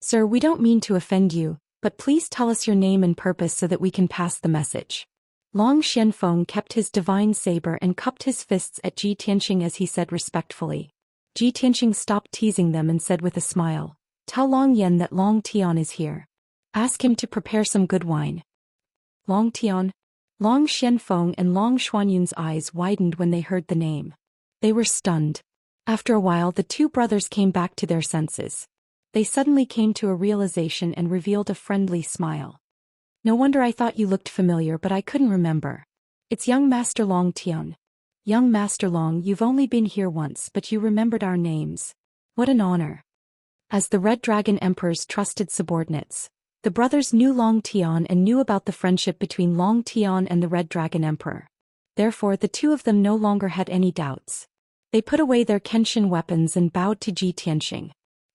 "Sir, we don't mean to offend you, but please tell us your name and purpose so that we can pass the message." Long Xianfeng kept his divine saber and cupped his fists at Ji Tianxing as he said respectfully. Ji Tianxing stopped teasing them and said with a smile, "Tell Long Yan that Long Tian is here. Ask him to prepare some good wine." Long Tian? Long Xianfeng and Long Xuanyun's eyes widened when they heard the name. They were stunned. After a while the two brothers came back to their senses. They suddenly came to a realization and revealed a friendly smile. "No wonder I thought you looked familiar, but I couldn't remember. It's young Master Long Tian. Young Master Long, you've only been here once, but you remembered our names. What an honor." As the Red Dragon Emperor's trusted subordinates, the brothers knew Long Tian and knew about the friendship between Long Tian and the Red Dragon Emperor. Therefore the two of them no longer had any doubts. They put away their Kenshin weapons and bowed to Ji Tianxing.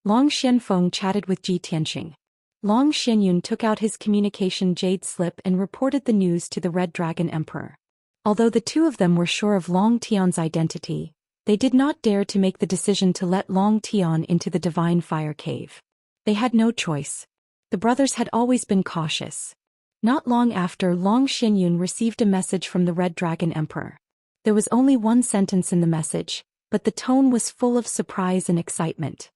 Long Xianfeng chatted with Ji Tianxing. Long Xianyun took out his communication jade slip and reported the news to the Red Dragon Emperor. Although the two of them were sure of Long Tian's identity, they did not dare to make the decision to let Long Tian into the Divine Fire Cave. They had no choice. The brothers had always been cautious. Not long after, Long Xianyun received a message from the Red Dragon Emperor. There was only one sentence in the message, but the tone was full of surprise and excitement.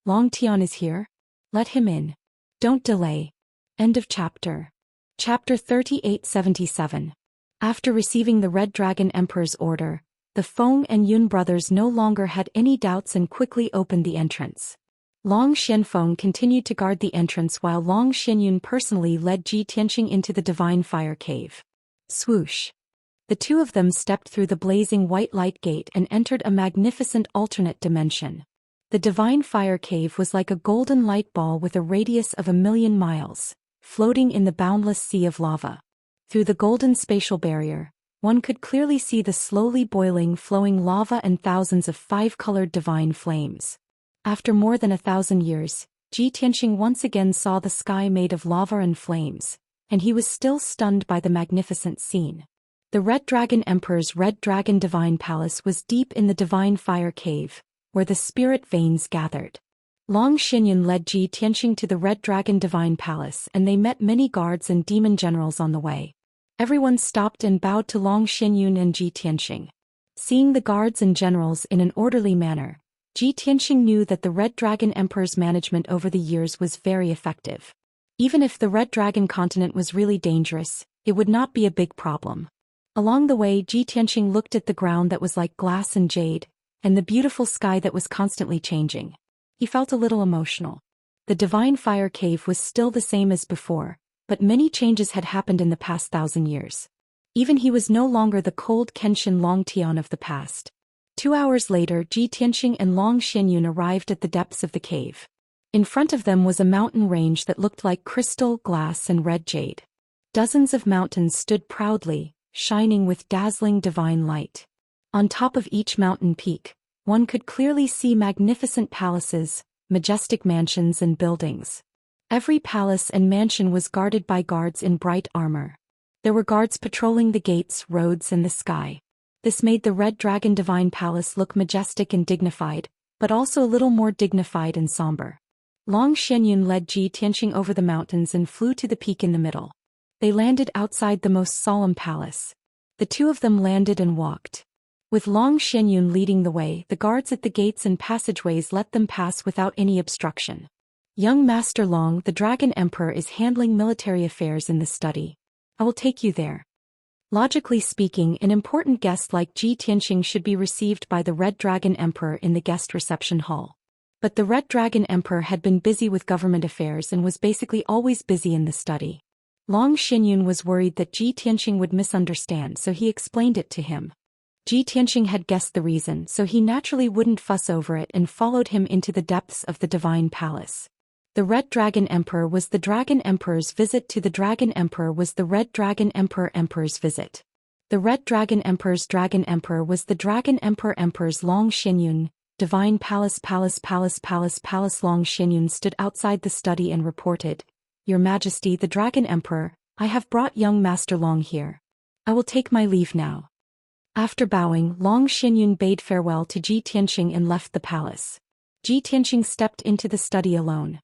"Long Tian is here? Let him in. Don't delay." End of chapter. Chapter 3877. After receiving the Red Dragon Emperor's order, the Feng and Yun brothers no longer had any doubts and quickly opened the entrance. Long Xianfeng continued to guard the entrance while Long Xianyun personally led Ji Tianxing into the Divine Fire Cave. Swoosh. The two of them stepped through the blazing white light gate and entered a magnificent alternate dimension. The Divine Fire Cave was like a golden light ball with a radius of 1,000,000 miles, floating in the boundless sea of lava. Through the golden spatial barrier, one could clearly see the slowly boiling, flowing lava and thousands of 5-colored divine flames. After more than 1,000 years, Ji Tianxing once again saw the sky made of lava and flames, and he was still stunned by the magnificent scene. The Red Dragon Emperor's Red Dragon Divine Palace was deep in the Divine Fire Cave, where the spirit veins gathered. Long Xianyun led Ji Tianxing to the Red Dragon Divine Palace and they met many guards and demon generals on the way. Everyone stopped and bowed to Long Xianyun and Ji Tianxing. Seeing the guards and generals in an orderly manner, Ji Tianxing knew that the Red Dragon Emperor's management over the years was very effective. Even if the Red Dragon continent was really dangerous, it would not be a big problem. Along the way, Ji Tianxing looked at the ground that was like glass and jade, and the beautiful sky that was constantly changing. He felt a little emotional. The Divine Fire Cave was still the same as before, but many changes had happened in the past 1,000 years. Even he was no longer the cold Kenshin Long Tian of the past. 2 hours later, Ji Tianxing and Long Xianyun arrived at the depths of the cave. In front of them was a mountain range that looked like crystal, glass and red jade. Dozens of mountains stood proudly, shining with dazzling divine light. On top of each mountain peak, one could clearly see magnificent palaces, majestic mansions and buildings. Every palace and mansion was guarded by guards in bright armor. There were guards patrolling the gates, roads and the sky. This made the Red Dragon Divine Palace look majestic and dignified, but also a little more dignified and somber. Long Xianyun led Ji Tianxing over the mountains and flew to the peak in the middle. They landed outside the most solemn palace. The two of them landed and walked. With Long Xianyun leading the way, the guards at the gates and passageways let them pass without any obstruction. Young Master Long, the Dragon Emperor, is handling military affairs in the study. I will take you there. Logically speaking, an important guest like Ji Tianxing should be received by the Red Dragon Emperor in the guest reception hall. But the Red Dragon Emperor had been busy with government affairs and was basically always busy in the study. Long Xianyun was worried that Ji Tianxing would misunderstand, so he explained it to him. Ji Tianxing had guessed the reason, so he naturally wouldn't fuss over it and followed him into the depths of the Divine Palace. The Red Dragon Emperor was the Dragon Emperor's visit to the Dragon Emperor was the Red Dragon Emperor's visit. The Red Dragon Emperor's Dragon Emperor was the Dragon Emperor's Long Xianyun. Divine Palace. Long Xianyun stood outside the study and reported, Your Majesty the Dragon Emperor, I have brought young Master Long here. I will take my leave now. After bowing, Long Xianyun bade farewell to Ji Tianxing and left the palace. Ji Tianxing stepped into the study alone.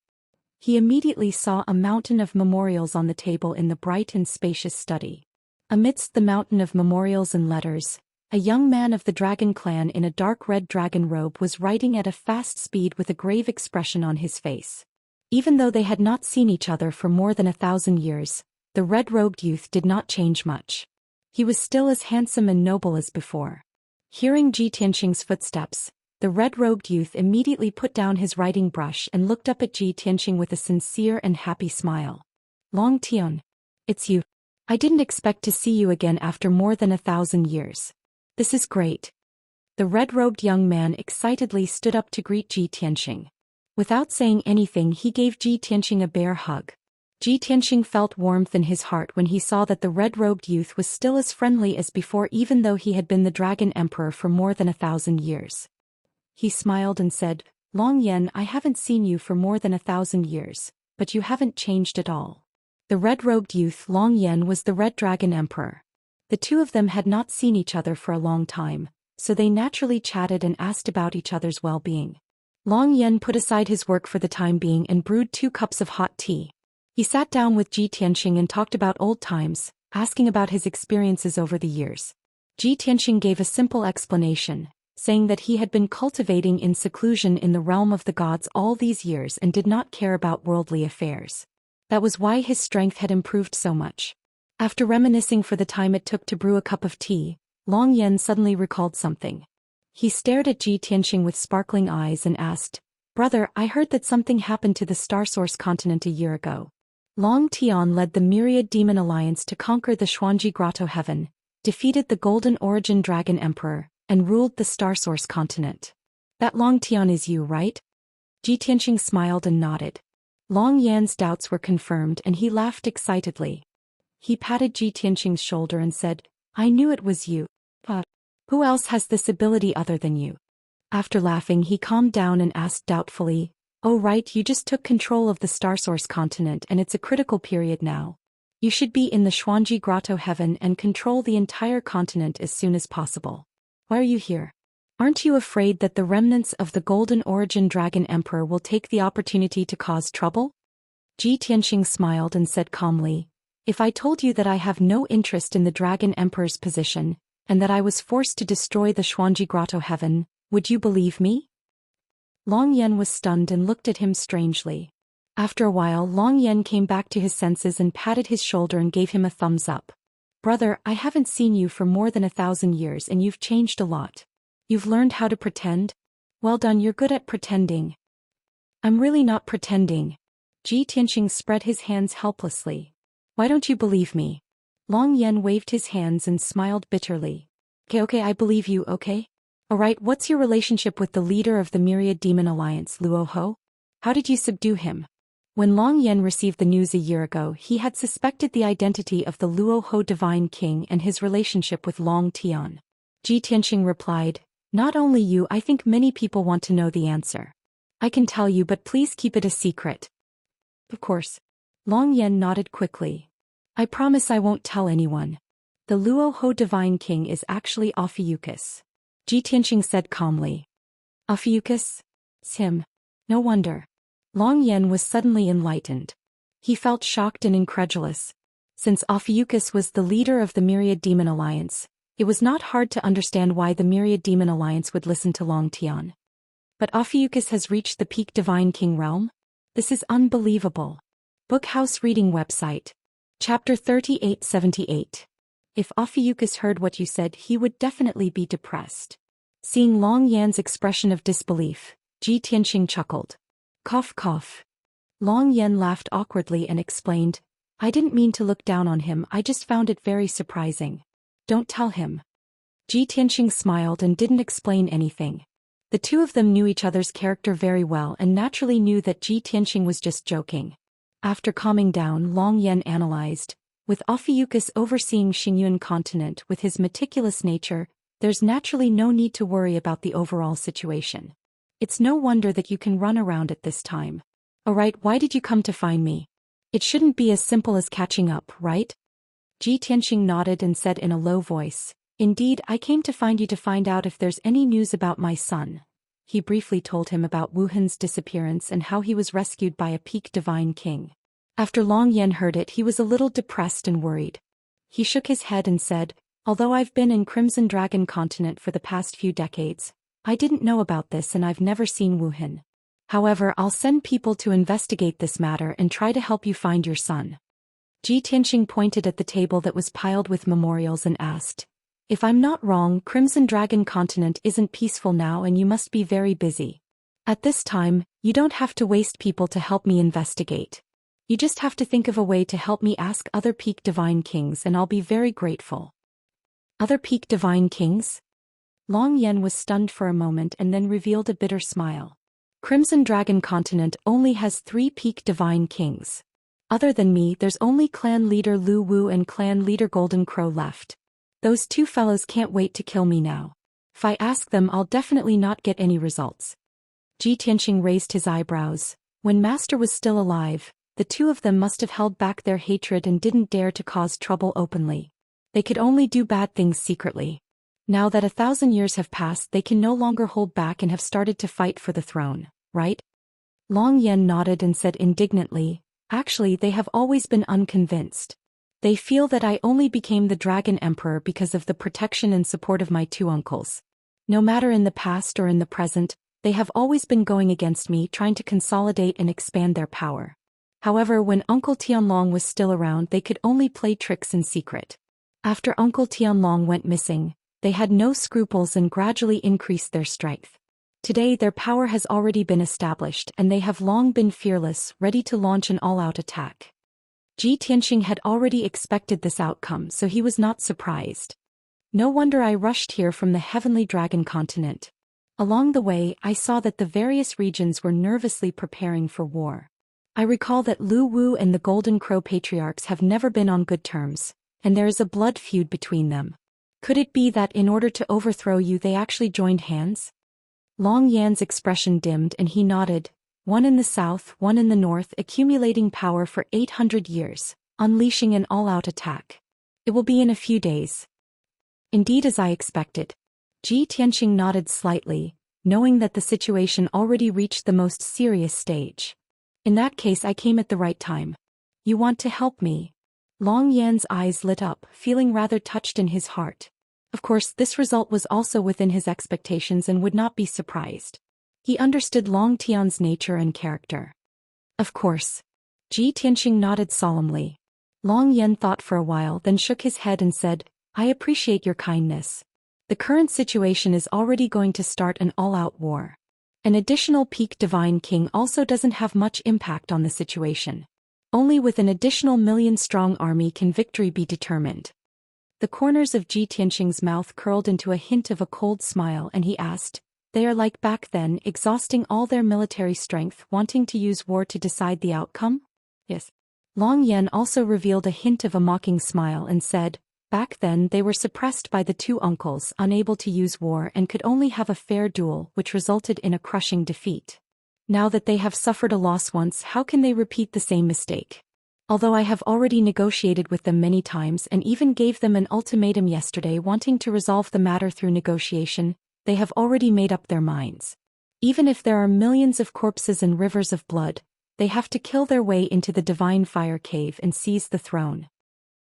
He immediately saw a mountain of memorials on the table in the bright and spacious study. Amidst the mountain of memorials and letters, a young man of the dragon clan in a dark red dragon robe was writing at a fast speed with a grave expression on his face. Even though they had not seen each other for more than 1,000 years, the red-robed youth did not change much. He was still as handsome and noble as before. Hearing Ji Tianxing's footsteps, the red-robed youth immediately put down his writing brush and looked up at Ji Tianxing with a sincere and happy smile. Long Tian. It's you. I didn't expect to see you again after more than 1,000 years. This is great. The red-robed young man excitedly stood up to greet Ji Tianxing. Without saying anything, he gave Ji Tianxing a bear hug. Ji Tianxing felt warmth in his heart when he saw that the red-robed youth was still as friendly as before, even though he had been the Dragon Emperor for more than 1,000 years. He smiled and said, Long Yen, I haven't seen you for more than 1,000 years, but you haven't changed at all. The red-robed youth Long Yen was the Red Dragon Emperor. The two of them had not seen each other for a long time, so they naturally chatted and asked about each other's well-being. Long Yen put aside his work for the time being and brewed 2 cups of hot tea. He sat down with Ji Tianxing and talked about old times, asking about his experiences over the years. Ji Tianxing gave a simple explanation, saying that he had been cultivating in seclusion in the realm of the gods all these years and did not care about worldly affairs. That was why his strength had improved so much. After reminiscing for the time it took to brew a cup of tea, Long Yen suddenly recalled something. He stared at Ji Tianxing with sparkling eyes and asked, Brother, I heard that something happened to the Star Source continent a year ago. Long Tian led the Myriad Demon Alliance to conquer the Xuanji Grotto Heaven, defeated the Golden Origin Dragon Emperor, and ruled the Star Source continent. That Long Tian is you, right? Ji Tianxing smiled and nodded. Long Yan's doubts were confirmed and he laughed excitedly. He patted Ji Tianxing's shoulder and said, I knew it was you. But who else has this ability other than you? After laughing, he calmed down and asked doubtfully, Oh right, you just took control of the Star Source continent and it's a critical period now. You should be in the Xuanji Grotto Heaven and control the entire continent as soon as possible. Why are you here? Aren't you afraid that the remnants of the Golden Origin Dragon Emperor will take the opportunity to cause trouble? Ji Tianxing smiled and said calmly, If I told you that I have no interest in the Dragon Emperor's position, and that I was forced to destroy the Xuanji Grotto Heaven, would you believe me? Long Yen was stunned and looked at him strangely. After a while, Long Yen came back to his senses and patted his shoulder and gave him a thumbs up. Brother, I haven't seen you for more than 1,000 years and you've changed a lot. You've learned how to pretend? Well done, you're good at pretending. I'm really not pretending. Ji Tianxing spread his hands helplessly. Why don't you believe me? Long Yen waved his hands and smiled bitterly. Okay, I believe you, okay? Alright, what's your relationship with the leader of the Myriad Demon Alliance, Luo Ho? How did you subdue him? When Long Yan received the news a year ago, he had suspected the identity of the Luo Ho Divine King and his relationship with Long Tian. Ji Tianxing replied, "Not only you, I think many people want to know the answer. I can tell you, but please keep it a secret." "Of course." Long Yan nodded quickly. "I promise I won't tell anyone. The Luo Ho Divine King is actually Ophiuchus," Ji Tianxing said calmly. "Ophiuchus? It's him. No wonder." Long Yan was suddenly enlightened. He felt shocked and incredulous. Since Ophiuchus was the leader of the Myriad Demon Alliance, it was not hard to understand why the Myriad Demon Alliance would listen to Long Tian. But Ophiuchus has reached the peak Divine King realm? This is unbelievable. Bookhouse Reading Website. Chapter 3878. If Ophiuchus heard what you said, he would definitely be depressed. Seeing Long Yan's expression of disbelief, Ji Tianxing chuckled. Cough cough. Long Yan laughed awkwardly and explained, "I didn't mean to look down on him, I just found it very surprising. Don't tell him." Ji Tianxing smiled and didn't explain anything. The two of them knew each other's character very well and naturally knew that Ji Tianxing was just joking. After calming down, Long Yan analyzed, with Ophiuchus overseeing Xingyuan continent with his meticulous nature, there's naturally no need to worry about the overall situation. It's no wonder that you can run around at this time. Alright, why did you come to find me? It shouldn't be as simple as catching up, right? Ji Tianxing nodded and said in a low voice, "Indeed, I came to find you to find out if there's any news about my son." He briefly told him about Wu Han's disappearance and how he was rescued by a peak divine king. After Long Yan heard it, he was a little depressed and worried. He shook his head and said, "Although I've been in Crimson Dragon continent for the past few decades, I didn't know about this and I've never seen Wu Han. However, I'll send people to investigate this matter and try to help you find your son." Ji Tianxing pointed at the table that was piled with memorials and asked, "If I'm not wrong, Crimson Dragon continent isn't peaceful now and you must be very busy. At this time, you don't have to waste people to help me investigate. You just have to think of a way to help me ask other peak divine kings and I'll be very grateful." "Other peak divine kings?" Long Yan was stunned for a moment and then revealed a bitter smile. "Crimson Dragon continent only has 3 peak divine kings. Other than me, there's only clan leader Lu Wu and clan leader Golden Crow left. Those 2 fellows can't wait to kill me now. If I ask them, I'll definitely not get any results." Ji Tianxing raised his eyebrows. When Master was still alive, the 2 of them must have held back their hatred and didn't dare to cause trouble openly. They could only do bad things secretly. Now that 1,000 years have passed, they can no longer hold back and have started to fight for the throne, right? Long Yan nodded and said indignantly, "Actually, they have always been unconvinced. They feel that I only became the Dragon Emperor because of the protection and support of my 2 uncles. No matter in the past or in the present, they have always been going against me, trying to consolidate and expand their power. However, when Uncle Tianlong was still around, they could only play tricks in secret. After Uncle Tianlong went missing, they had no scruples and gradually increased their strength. Today their power has already been established and they have long been fearless, ready to launch an all-out attack." Ji Tianxing had already expected this outcome, so he was not surprised. "No wonder I rushed here from the Heavenly Dragon continent. Along the way, I saw that the various regions were nervously preparing for war. I recall that Lu Wu and the Golden Crow patriarchs have never been on good terms, and there is a blood feud between them. Could it be that in order to overthrow you they actually joined hands?" Long Yan's expression dimmed and he nodded, "One in the south, one in the north, accumulating power for 800 years, unleashing an all-out attack. It will be in a few days." "Indeed, as I expected." Ji Tianxing nodded slightly, knowing that the situation already reached the most serious stage. "In that case, I came at the right time. You want to help me?" Long Yan's eyes lit up, feeling rather touched in his heart. Of course, this result was also within his expectations and would not be surprised. He understood Long Tian's nature and character. "Of course." Ji Tianxing nodded solemnly. Long Yan thought for a while, then shook his head and said, "I appreciate your kindness. The current situation is already going to start an all-out war. An additional peak divine king also doesn't have much impact on the situation. Only with an additional 1,000,000-strong army can victory be determined." The corners of Ji Tianxing's mouth curled into a hint of a cold smile and he asked, They are like back then, exhausting all their military strength, wanting to use war to decide the outcome? Yes. Long Yan also revealed a hint of a mocking smile and said, back then they were suppressed by the two uncles, unable to use war and could only have a fair duel, which resulted in a crushing defeat. Now that they have suffered a loss once, how can they repeat the same mistake? Although I have already negotiated with them many times and even gave them an ultimatum yesterday wanting to resolve the matter through negotiation, they have already made up their minds. Even if there are millions of corpses and rivers of blood, they have to kill their way into the divine fire cave and seize the throne.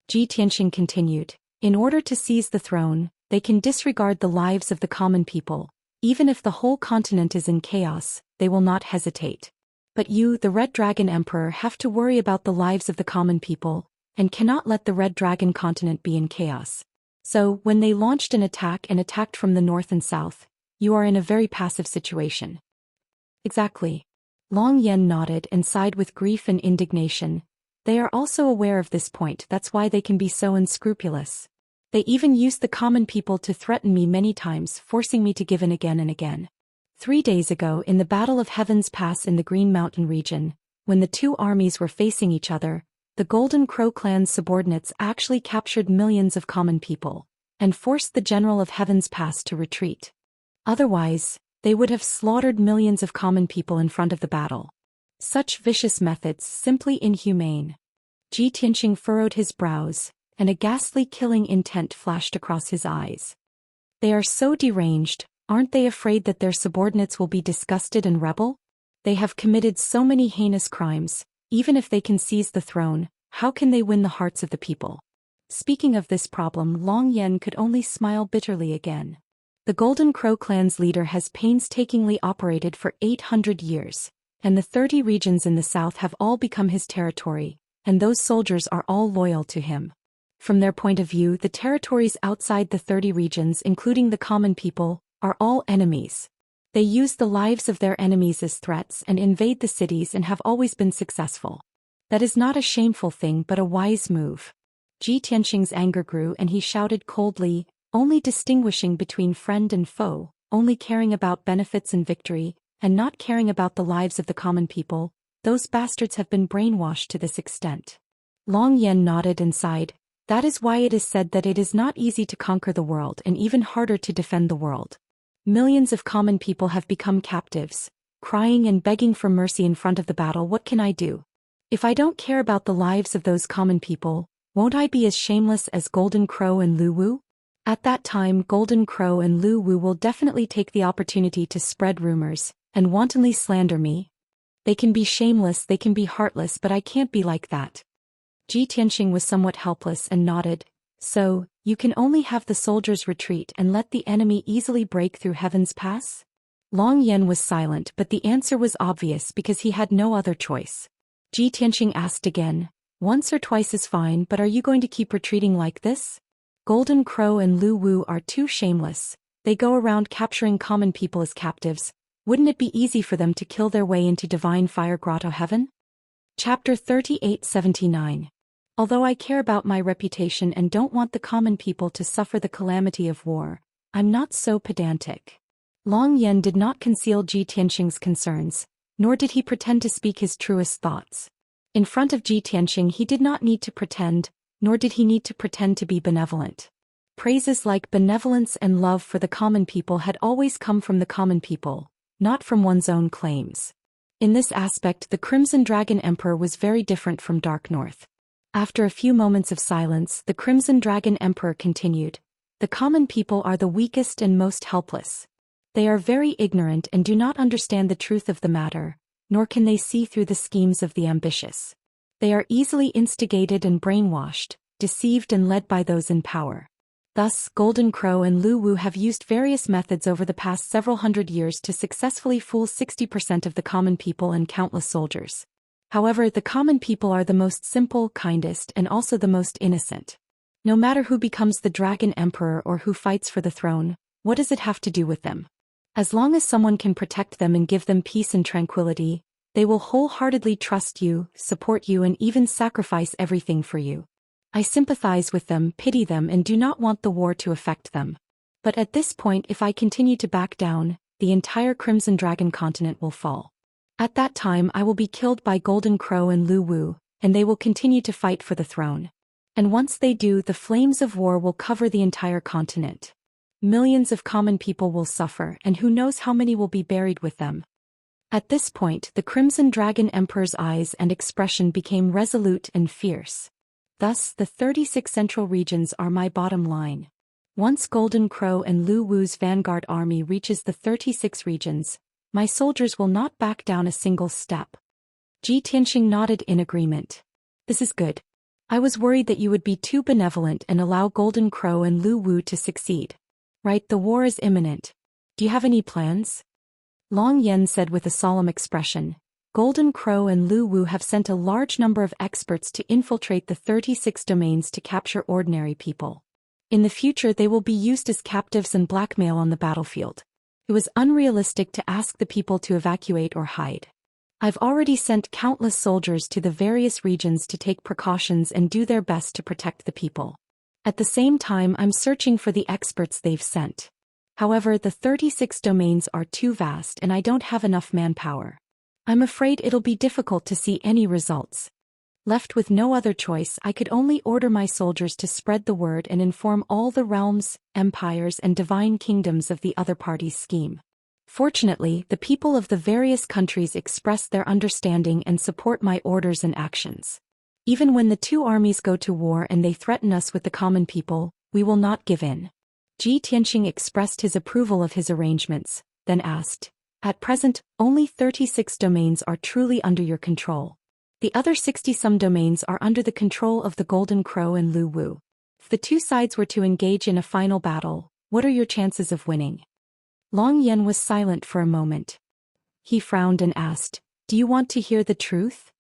Ji Tianxing continued, in order to seize the throne, they can disregard the lives of the common people. Even if the whole continent is in chaos, they will not hesitate. But you, the Red Dragon Emperor, have to worry about the lives of the common people, and cannot let the Red Dragon continent be in chaos. So, when they launched an attack and attacked from the north and south, you are in a very passive situation. Exactly. Long Yan nodded and sighed with grief and indignation. They are also aware of this point, that's why they can be so unscrupulous. They even used the common people to threaten me many times, forcing me to give in again and again. 3 days ago, in the Battle of Heaven's Pass in the Green Mountain region, when the two armies were facing each other, the Golden Crow clan's subordinates actually captured millions of common people, and forced the general of Heaven's Pass to retreat. Otherwise, they would have slaughtered millions of common people in front of the battle. Such vicious methods, simply inhumane. Ji Tianxing furrowed his brows, and a ghastly killing intent flashed across his eyes. They are so deranged, aren't they afraid that their subordinates will be disgusted and rebel? They have committed so many heinous crimes, even if they can seize the throne, how can they win the hearts of the people? Speaking of this problem, Long Yan could only smile bitterly again. The Golden Crow clan's leader has painstakingly operated for 800 years, and the 30 regions in the south have all become his territory, and those soldiers are all loyal to him. From their point of view, the territories outside the 30 regions, including the common people, are all enemies. They use the lives of their enemies as threats and invade the cities and have always been successful. That is not a shameful thing but a wise move. Ji Tianxing's anger grew and he shouted coldly, only distinguishing between friend and foe, only caring about benefits and victory, and not caring about the lives of the common people. Those bastards have been brainwashed to this extent. Long Yan nodded and sighed. That is why it is said that it is not easy to conquer the world and even harder to defend the world. Millions of common people have become captives, crying and begging for mercy in front of the battle. What can I do? If I don't care about the lives of those common people, won't I be as shameless as Golden Crow and Lu Wu? At that time, Golden Crow and Lu Wu will definitely take the opportunity to spread rumors and wantonly slander me. They can be shameless, they can be heartless, but I can't be like that. Ji Tianxing was somewhat helpless and nodded. So, you can only have the soldiers retreat and let the enemy easily break through Heaven's Pass? Long Yan was silent, but the answer was obvious because he had no other choice. Ji Tianxing asked again, once or twice is fine, but are you going to keep retreating like this? Golden Crow and Lu Wu are too shameless. They go around capturing common people as captives. Wouldn't it be easy for them to kill their way into Divine Fire Grotto Heaven? Chapter 3879. Although I care about my reputation and don't want the common people to suffer the calamity of war, I'm not so pedantic. Long Yan did not conceal Ji Tianxing's concerns, nor did he pretend to speak his truest thoughts. In front of Ji Tianxing he did not need to pretend, nor did he need to pretend to be benevolent. Praises like benevolence and love for the common people had always come from the common people, not from one's own claims. In this aspect, the Crimson Dragon Emperor was very different from Dark North. After a few moments of silence, the Crimson Dragon Emperor continued, the common people are the weakest and most helpless. They are very ignorant and do not understand the truth of the matter, nor can they see through the schemes of the ambitious. They are easily instigated and brainwashed, deceived and led by those in power. Thus, Golden Crow and Lu Wu have used various methods over the past several hundred years to successfully fool 60% of the common people and countless soldiers. However, the common people are the most simple, kindest, and also the most innocent. No matter who becomes the Dragon Emperor or who fights for the throne, what does it have to do with them? As long as someone can protect them and give them peace and tranquility, they will wholeheartedly trust you, support you, and even sacrifice everything for you. I sympathize with them, pity them, and do not want the war to affect them. But at this point, if I continue to back down, the entire Crimson Dragon continent will fall. At that time I will be killed by Golden Crow and Lu Wu, and they will continue to fight for the throne. And once they do, the flames of war will cover the entire continent. Millions of common people will suffer, and who knows how many will be buried with them. At this point, the Crimson Dragon Emperor's eyes and expression became resolute and fierce. Thus, the 36 central regions are my bottom line. Once Golden Crow and Lu Wu's vanguard army reaches the 36 regions, my soldiers will not back down a single step. Ji Tianxing nodded in agreement. This is good. I was worried that you would be too benevolent and allow Golden Crow and Lu Wu to succeed. Right, the war is imminent. Do you have any plans? Long Yan said with a solemn expression. Golden Crow and Lu Wu have sent a large number of experts to infiltrate the 36 domains to capture ordinary people. In the future they will be used as captives and blackmail on the battlefield. It was unrealistic to ask the people to evacuate or hide. I've already sent countless soldiers to the various regions to take precautions and do their best to protect the people. At the same time, I'm searching for the experts they've sent. However, the 36 domains are too vast and I don't have enough manpower. I'm afraid it'll be difficult to see any results. Left with no other choice, I could only order my soldiers to spread the word and inform all the realms, empires, and divine kingdoms of the other party's scheme. Fortunately, the people of the various countries express their understanding and support my orders and actions. Even when the two armies go to war and they threaten us with the common people, we will not give in. Ji Tianxing expressed his approval of his arrangements, then asked, At present, only 36 domains are truly under your control. The other 60-some domains are under the control of the Golden Crow and Lu Wu. If the two sides were to engage in a final battle, what are your chances of winning? Long Yan was silent for a moment. He frowned and asked, Do you want to hear the truth?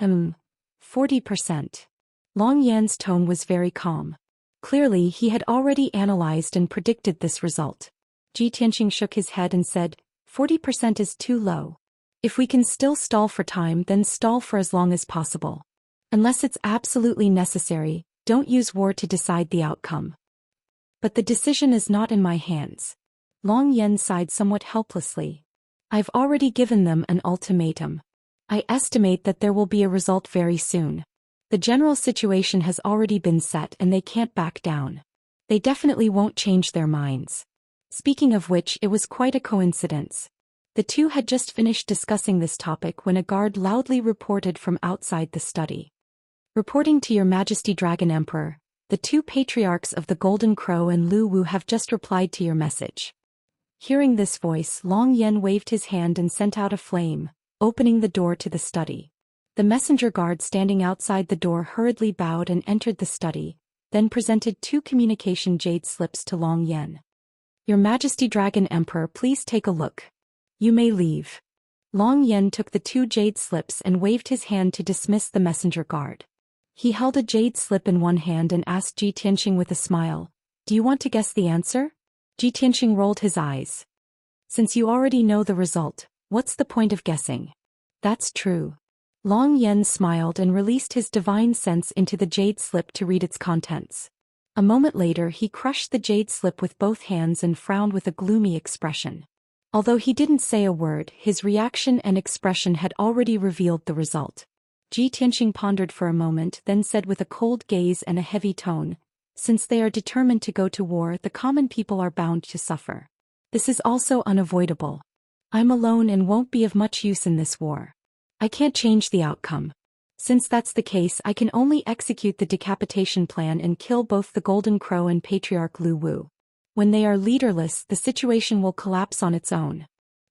40%. Long Yan's tone was very calm. Clearly he had already analyzed and predicted this result. Ji Tianxing shook his head and said, 40% is too low. If we can still stall for time, then stall for as long as possible. Unless it's absolutely necessary, don't use war to decide the outcome. But the decision is not in my hands. Long Yan sighed somewhat helplessly. I've already given them an ultimatum. I estimate that there will be a result very soon. The general situation has already been set and they can't back down. They definitely won't change their minds. Speaking of which, it was quite a coincidence. The two had just finished discussing this topic when a guard loudly reported from outside the study. Reporting to Your Majesty Dragon Emperor, the two patriarchs of the Golden Crow and Lu Wu have just replied to your message. Hearing this voice, Long Yan waved his hand and sent out a flame, opening the door to the study. The messenger guard standing outside the door hurriedly bowed and entered the study, then presented 2 communication jade slips to Long Yan. Your Majesty Dragon Emperor, please take a look. You may leave. Long Yan took the 2 jade slips and waved his hand to dismiss the messenger guard. He held a jade slip in one hand and asked Ji Tianxing with a smile, Do you want to guess the answer? Ji Tianxing rolled his eyes. Since you already know the result, what's the point of guessing? That's true. Long Yan smiled and released his divine sense into the jade slip to read its contents. A moment later he crushed the jade slip with both hands and frowned with a gloomy expression. Although he didn't say a word, his reaction and expression had already revealed the result. Ji Tianxing pondered for a moment, then said with a cold gaze and a heavy tone, Since they are determined to go to war, the common people are bound to suffer. This is also unavoidable. I'm alone and won't be of much use in this war. I can't change the outcome. Since that's the case, I can only execute the decapitation plan and kill both the Golden Crow and Patriarch Lu Wu. When they are leaderless, the situation will collapse on its own.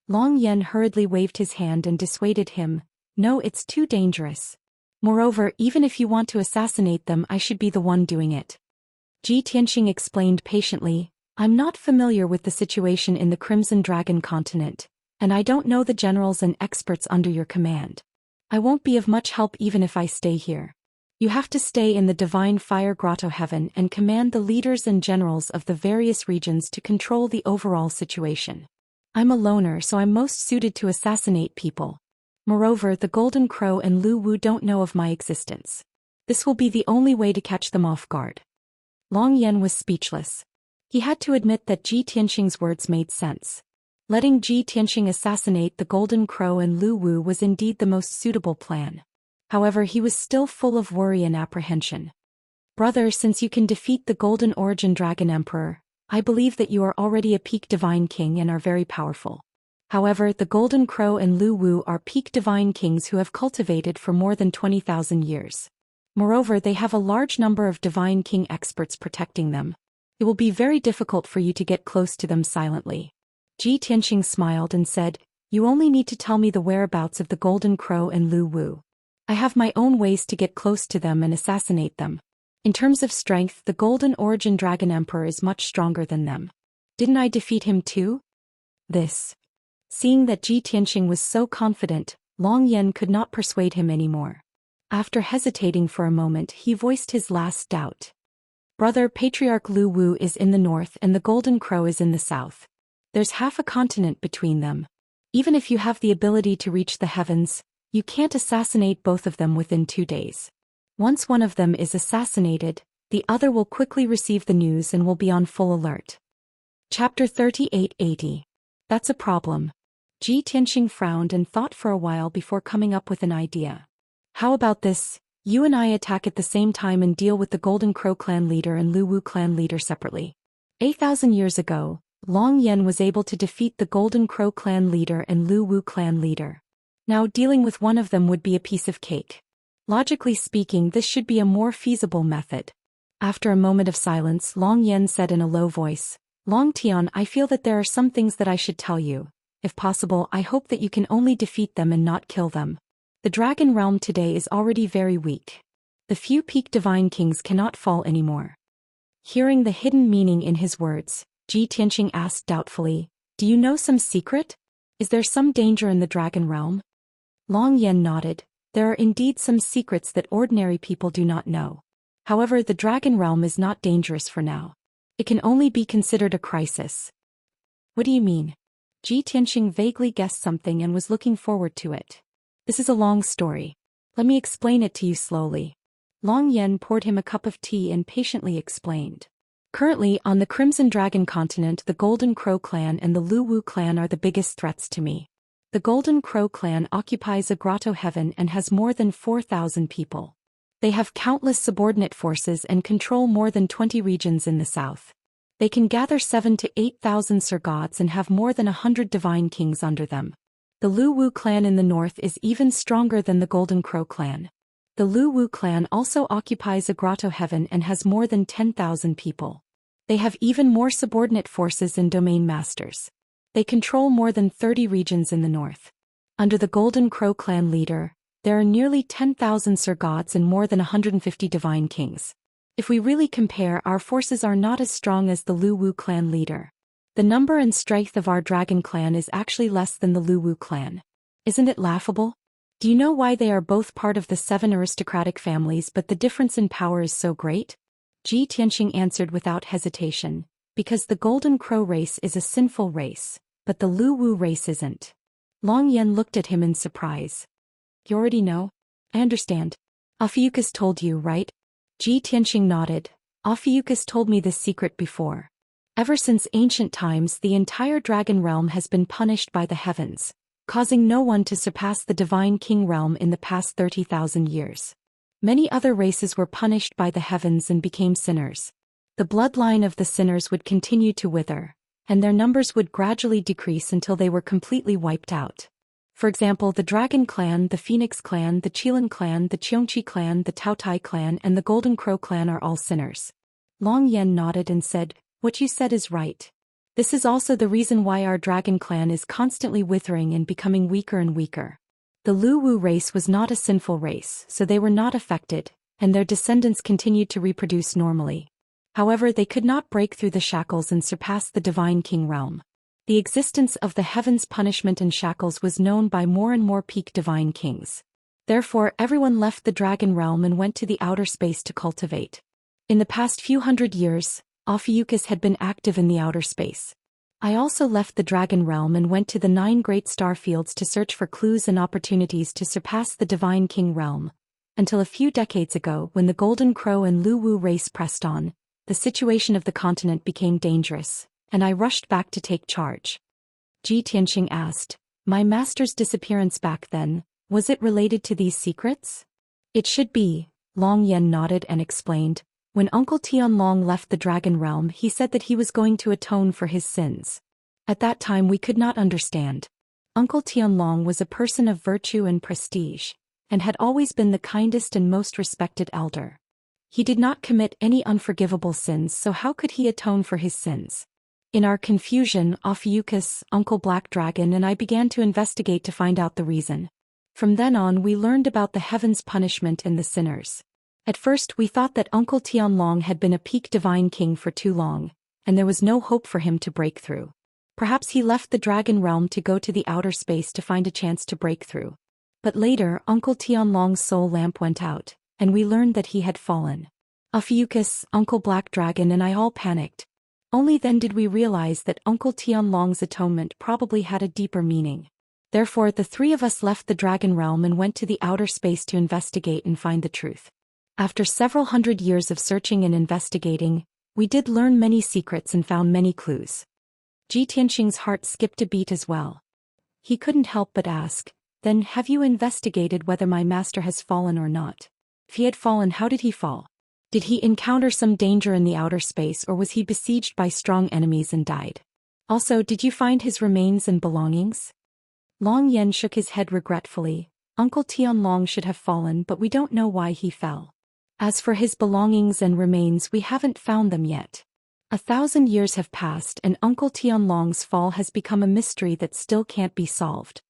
Long Yan hurriedly waved his hand and dissuaded him, No, it's too dangerous. Moreover, even if you want to assassinate them, I should be the one doing it. Ji Tianxing explained patiently, I'm not familiar with the situation in the Crimson Dragon continent, and I don't know the generals and experts under your command. I won't be of much help even if I stay here. You have to stay in the Divine Fire Grotto Heaven and command the leaders and generals of the various regions to control the overall situation. I'm a loner, so I'm most suited to assassinate people. Moreover, the Golden Crow and Lu Wu don't know of my existence. This will be the only way to catch them off guard. Long Yan was speechless. He had to admit that Ji Tianxing's words made sense. Letting Ji Tianxing assassinate the Golden Crow and Lu Wu was indeed the most suitable plan. However, he was still full of worry and apprehension. Brother, since you can defeat the Golden Origin Dragon Emperor, I believe that you are already a peak divine king and are very powerful. However, the Golden Crow and Lu Wu are peak divine kings who have cultivated for more than 20,000 years. Moreover, they have a large number of divine king experts protecting them. It will be very difficult for you to get close to them silently. Ji Tianxing smiled and said, You only need to tell me the whereabouts of the Golden Crow and Lu Wu. I have my own ways to get close to them and assassinate them. In terms of strength, the Golden Origin Dragon Emperor is much stronger than them. Didn't I defeat him too? Seeing that Ji Tianxing was so confident, Long Yan could not persuade him anymore. After hesitating for a moment, he voiced his last doubt. Brother, Patriarch Lu Wu is in the north and the Golden Crow is in the south. There's half a continent between them. Even if you have the ability to reach the heavens, you can't assassinate both of them within 2 days. Once one of them is assassinated, the other will quickly receive the news and will be on full alert. Chapter 3880. That's a problem. Ji Tianxing frowned and thought for a while before coming up with an idea. How about this? You and I attack at the same time and deal with the Golden Crow clan leader and Lu Wu clan leader separately. 8,000 years ago, Long Yan was able to defeat the Golden Crow clan leader and Lu Wu clan leader. Now dealing with one of them would be a piece of cake. Logically speaking, this should be a more feasible method. After a moment of silence, Long Yan said in a low voice, Long Tian, I feel that there are some things that I should tell you. If possible, I hope that you can only defeat them and not kill them. The Dragon Realm today is already very weak. The few peak divine kings cannot fall anymore. Hearing the hidden meaning in his words, Ji Tianxing asked doubtfully, Do you know some secret? Is there some danger in the Dragon Realm? Long Yan nodded. There are indeed some secrets that ordinary people do not know. However, the Dragon Realm is not dangerous for now. It can only be considered a crisis. What do you mean? Ji Tianxing vaguely guessed something and was looking forward to it. This is a long story. Let me explain it to you slowly. Long Yan poured him a cup of tea and patiently explained. Currently, on the Crimson Dragon continent, the Golden Crow clan and the Lu Wu clan are the biggest threats to me. The Golden Crow clan occupies a grotto heaven and has more than 4,000 people. They have countless subordinate forces and control more than 20 regions in the south. They can gather 7,000 to 8,000 Sir Gods and have more than 100 divine kings under them. The Lu Wu clan in the north is even stronger than the Golden Crow clan. The Lu Wu clan also occupies a grotto heaven and has more than 10,000 people. They have even more subordinate forces and domain masters. They control more than 30 regions in the north. Under the Golden Crow clan leader, there are nearly 10,000 Sir Gods and more than 150 divine kings. If we really compare, our forces are not as strong as the Lu Wu clan leader. The number and strength of our dragon clan is actually less than the Lu Wu clan. Isn't it laughable? Do you know why they are both part of the 7 aristocratic families but the difference in power is so great? Ji Tianxing answered without hesitation, because the Golden Crow race is a sinful race, but the Lu Wu race isn't. Long Yan looked at him in surprise. You already know? I understand. Ophiuchus told you, right? Ji Tianxing nodded. Ophiuchus told me this secret before. Ever since ancient times, the entire Dragon Realm has been punished by the heavens, causing no one to surpass the Divine King realm in the past 30,000 years. Many other races were punished by the heavens and became sinners. The bloodline of the sinners would continue to wither, and their numbers would gradually decrease until they were completely wiped out. For example, the Dragon Clan, the Phoenix Clan, the Qilin Clan, the Xianxia Clan, the Taotai Clan, and the Golden Crow Clan are all sinners. Long Yan nodded and said, What you said is right. This is also the reason why our Dragon Clan is constantly withering and becoming weaker and weaker. The Lu Wu race was not a sinful race, so they were not affected, and their descendants continued to reproduce normally. However, they could not break through the shackles and surpass the Divine King realm. The existence of the heavens' punishment and shackles was known by more and more peak divine kings. Therefore, everyone left the Dragon Realm and went to the outer space to cultivate. In the past few hundred years, Ophiuchus had been active in the outer space. I also left the Dragon Realm and went to the 9 great star fields to search for clues and opportunities to surpass the Divine King realm, until a few decades ago when the Golden Crow and Lu Wu race pressed on, the situation of the continent became dangerous, and I rushed back to take charge. Ji Tianxing asked. My master's disappearance back then, was it related to these secrets? It should be, Long Yan nodded and explained. When Uncle Tianlong left the dragon realm, he said that he was going to atone for his sins. At that time we could not understand. Uncle Tianlong was a person of virtue and prestige, and had always been the kindest and most respected elder. He did not commit any unforgivable sins, so how could he atone for his sins? In our confusion, Ophiuchus, Uncle Black Dragon, and I began to investigate to find out the reason. From then on we learned about the heaven's punishment and the sinners. At first we thought that Uncle Tianlong had been a peak divine king for too long, and there was no hope for him to break through. Perhaps he left the dragon realm to go to the outer space to find a chance to break through. But later Uncle Tianlong's soul lamp went out, and we learned that he had fallen. Ophiuchus, Uncle Black Dragon, and I all panicked. Only then did we realize that Uncle Tianlong's atonement probably had a deeper meaning. Therefore the three of us left the dragon realm and went to the outer space to investigate and find the truth. After several hundred years of searching and investigating, we did learn many secrets and found many clues. Ji Tianxing's heart skipped a beat as well. He couldn't help but ask, then have you investigated whether my master has fallen or not? If he had fallen, how did he fall? Did he encounter some danger in the outer space, or was he besieged by strong enemies and died? Also, did you find his remains and belongings? Long Yan shook his head regretfully. Uncle Tianlong should have fallen, but we don't know why he fell. As for his belongings and remains, we haven't found them yet. 1,000 years have passed and Uncle Tianlong's fall has become a mystery that still can't be solved.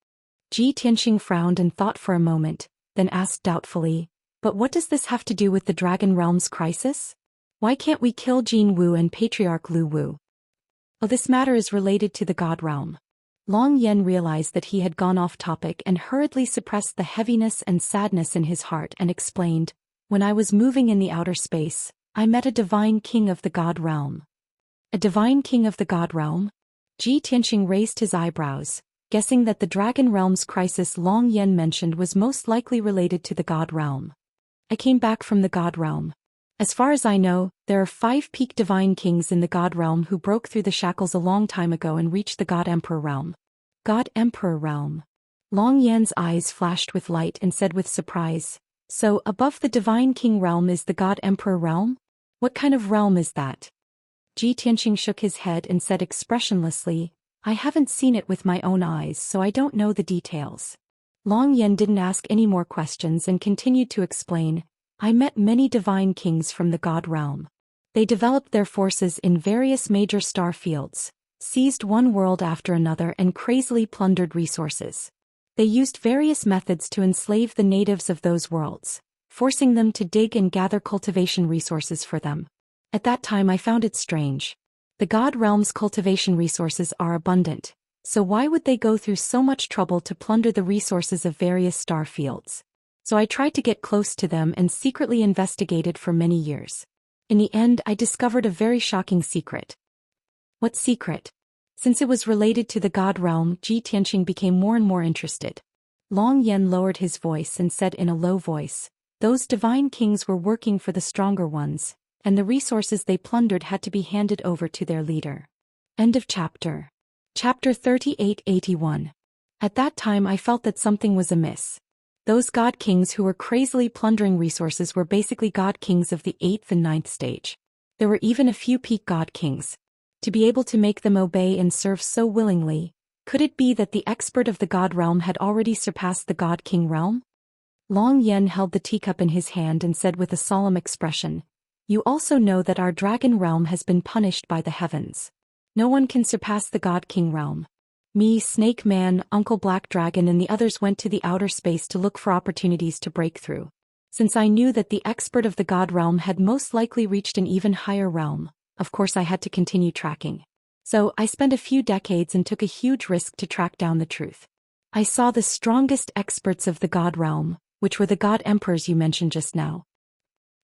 Ji Tianxing frowned and thought for a moment, then asked doubtfully, but what does this have to do with the Dragon Realm's crisis? Why can't we kill Jin Wu and Patriarch Lu Wu? Oh, this matter is related to the God Realm. Long Yan realized that he had gone off topic and hurriedly suppressed the heaviness and sadness in his heart and explained, when I was moving in the outer space, I met a divine king of the God Realm. A divine king of the God Realm? Ji Tianxing raised his eyebrows, guessing that the Dragon Realm's crisis Long Yan mentioned was most likely related to the God Realm. I came back from the God Realm. As far as I know, there are 5 peak divine kings in the God Realm who broke through the shackles a long time ago and reached the God Emperor Realm. God Emperor Realm. Long Yan's eyes flashed with light and said with surprise, so above the divine king realm is the God Emperor Realm? What kind of realm is that? Ji Tianxing shook his head and said expressionlessly, I haven't seen it with my own eyes, so I don't know the details. Long Yan didn't ask any more questions and continued to explain, I met many divine kings from the God Realm. They developed their forces in various major star fields, seized one world after another and crazily plundered resources. They used various methods to enslave the natives of those worlds, forcing them to dig and gather cultivation resources for them. At that time I found it strange. The God Realm's cultivation resources are abundant, so why would they go through so much trouble to plunder the resources of various star fields? So I tried to get close to them and secretly investigated for many years. In the end I discovered a very shocking secret. What secret? Since it was related to the God Realm, Ji Tianxing became more and more interested. Long Yan lowered his voice and said in a low voice, those divine kings were working for the stronger ones, and the resources they plundered had to be handed over to their leader. End of chapter. Chapter 3881. At that time I felt that something was amiss. Those god kings who were crazily plundering resources were basically god kings of the 8th and 9th stage. There were even a few peak god kings. To be able to make them obey and serve so willingly, could it be that the expert of the God Realm had already surpassed the God King realm? Long Yan held the teacup in his hand and said with a solemn expression, you also know that our dragon realm has been punished by the heavens. No one can surpass the God King realm. Me, Snake Man, Uncle Black Dragon and the others went to the outer space to look for opportunities to break through. Since I knew that the expert of the God Realm had most likely reached an even higher realm, of course I had to continue tracking. So I spent a few decades and took a huge risk to track down the truth. I saw the strongest experts of the God Realm, which were the God Emperors you mentioned just now.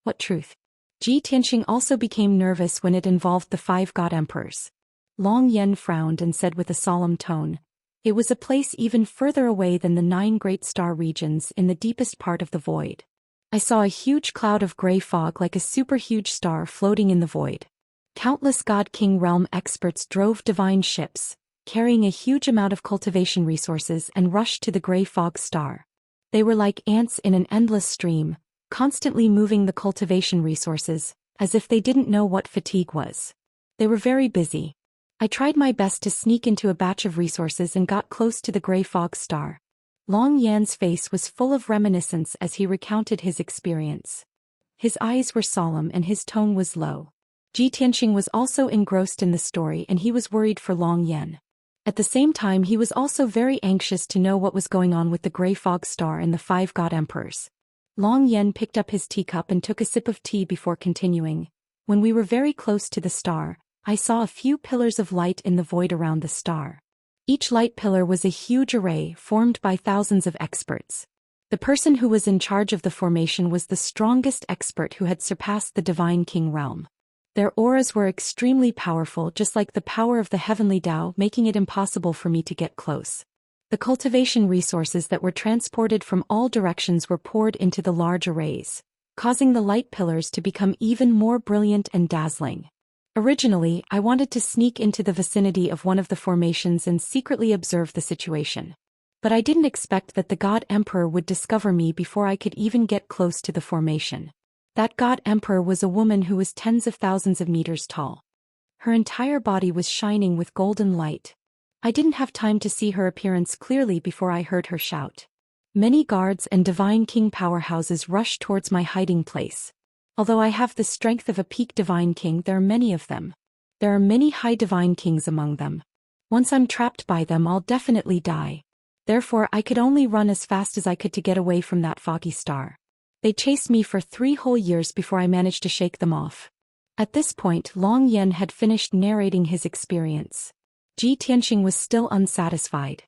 What truth? Ji Tianxing also became nervous when it involved the 5 God Emperors. Long Yan frowned and said with a solemn tone, it was a place even further away than the 9 great star regions in the deepest part of the void. I saw a huge cloud of gray fog like a super huge star floating in the void. Countless God King realm experts drove divine ships, carrying a huge amount of cultivation resources, and rushed to the gray fog star. They were like ants in an endless stream, constantly moving the cultivation resources, as if they didn't know what fatigue was. They were very busy. I tried my best to sneak into a batch of resources and got close to the gray fog star. Long Yan's face was full of reminiscence as he recounted his experience. His eyes were solemn and his tone was low. Ji Tianxing was also engrossed in the story and he was worried for Long Yan. At the same time he was also very anxious to know what was going on with the gray fog star and the 5 god emperors. Long Yan picked up his teacup and took a sip of tea before continuing. When we were very close to the star, I saw a few pillars of light in the void around the star. Each light pillar was a huge array formed by thousands of experts. The person who was in charge of the formation was the strongest expert who had surpassed the Divine King realm. Their auras were extremely powerful, just like the power of the heavenly Tao, making it impossible for me to get close. The cultivation resources that were transported from all directions were poured into the large arrays, causing the light pillars to become even more brilliant and dazzling. Originally, I wanted to sneak into the vicinity of one of the formations and secretly observe the situation. But I didn't expect that the God Emperor would discover me before I could even get close to the formation. That God Emperor was a woman who was tens of thousands of meters tall. Her entire body was shining with golden light. I didn't have time to see her appearance clearly before I heard her shout. Many guards and Divine King powerhouses rushed towards my hiding place. Although I have the strength of a peak Divine King, there are many of them. There are many high Divine Kings among them. Once I'm trapped by them, I'll definitely die. Therefore, I could only run as fast as I could to get away from that foggy star. They chased me for 3 whole years before I managed to shake them off. At this point, Long Yan had finished narrating his experience. Ji Tianxing was still unsatisfied.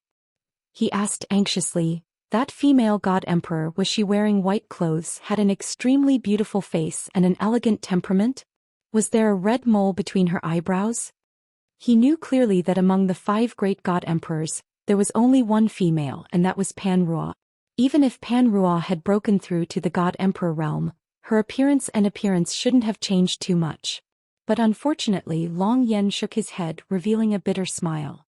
He asked anxiously, "That female God Emperor, was she wearing white clothes, had an extremely beautiful face and an elegant temperament? Was there a red mole between her eyebrows?" He knew clearly that among the 5 great God Emperors, there was only one female, and that was Pan Ruo. Even if Pan Ruo had broken through to the God Emperor realm, her appearance shouldn't have changed too much. But unfortunately, Long Yan shook his head, revealing a bitter smile.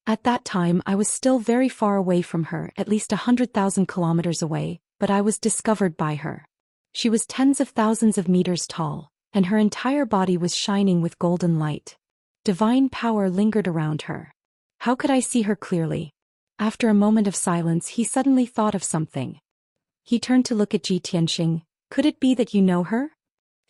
At that time I was still very far away from her, at least 100,000 kilometers away, but I was discovered by her. She was tens of thousands of meters tall, and her entire body was shining with golden light. Divine power lingered around her. How could I see her clearly? After a moment of silence, he suddenly thought of something. He turned to look at Ji Tianxing. "Could it be that you know her?"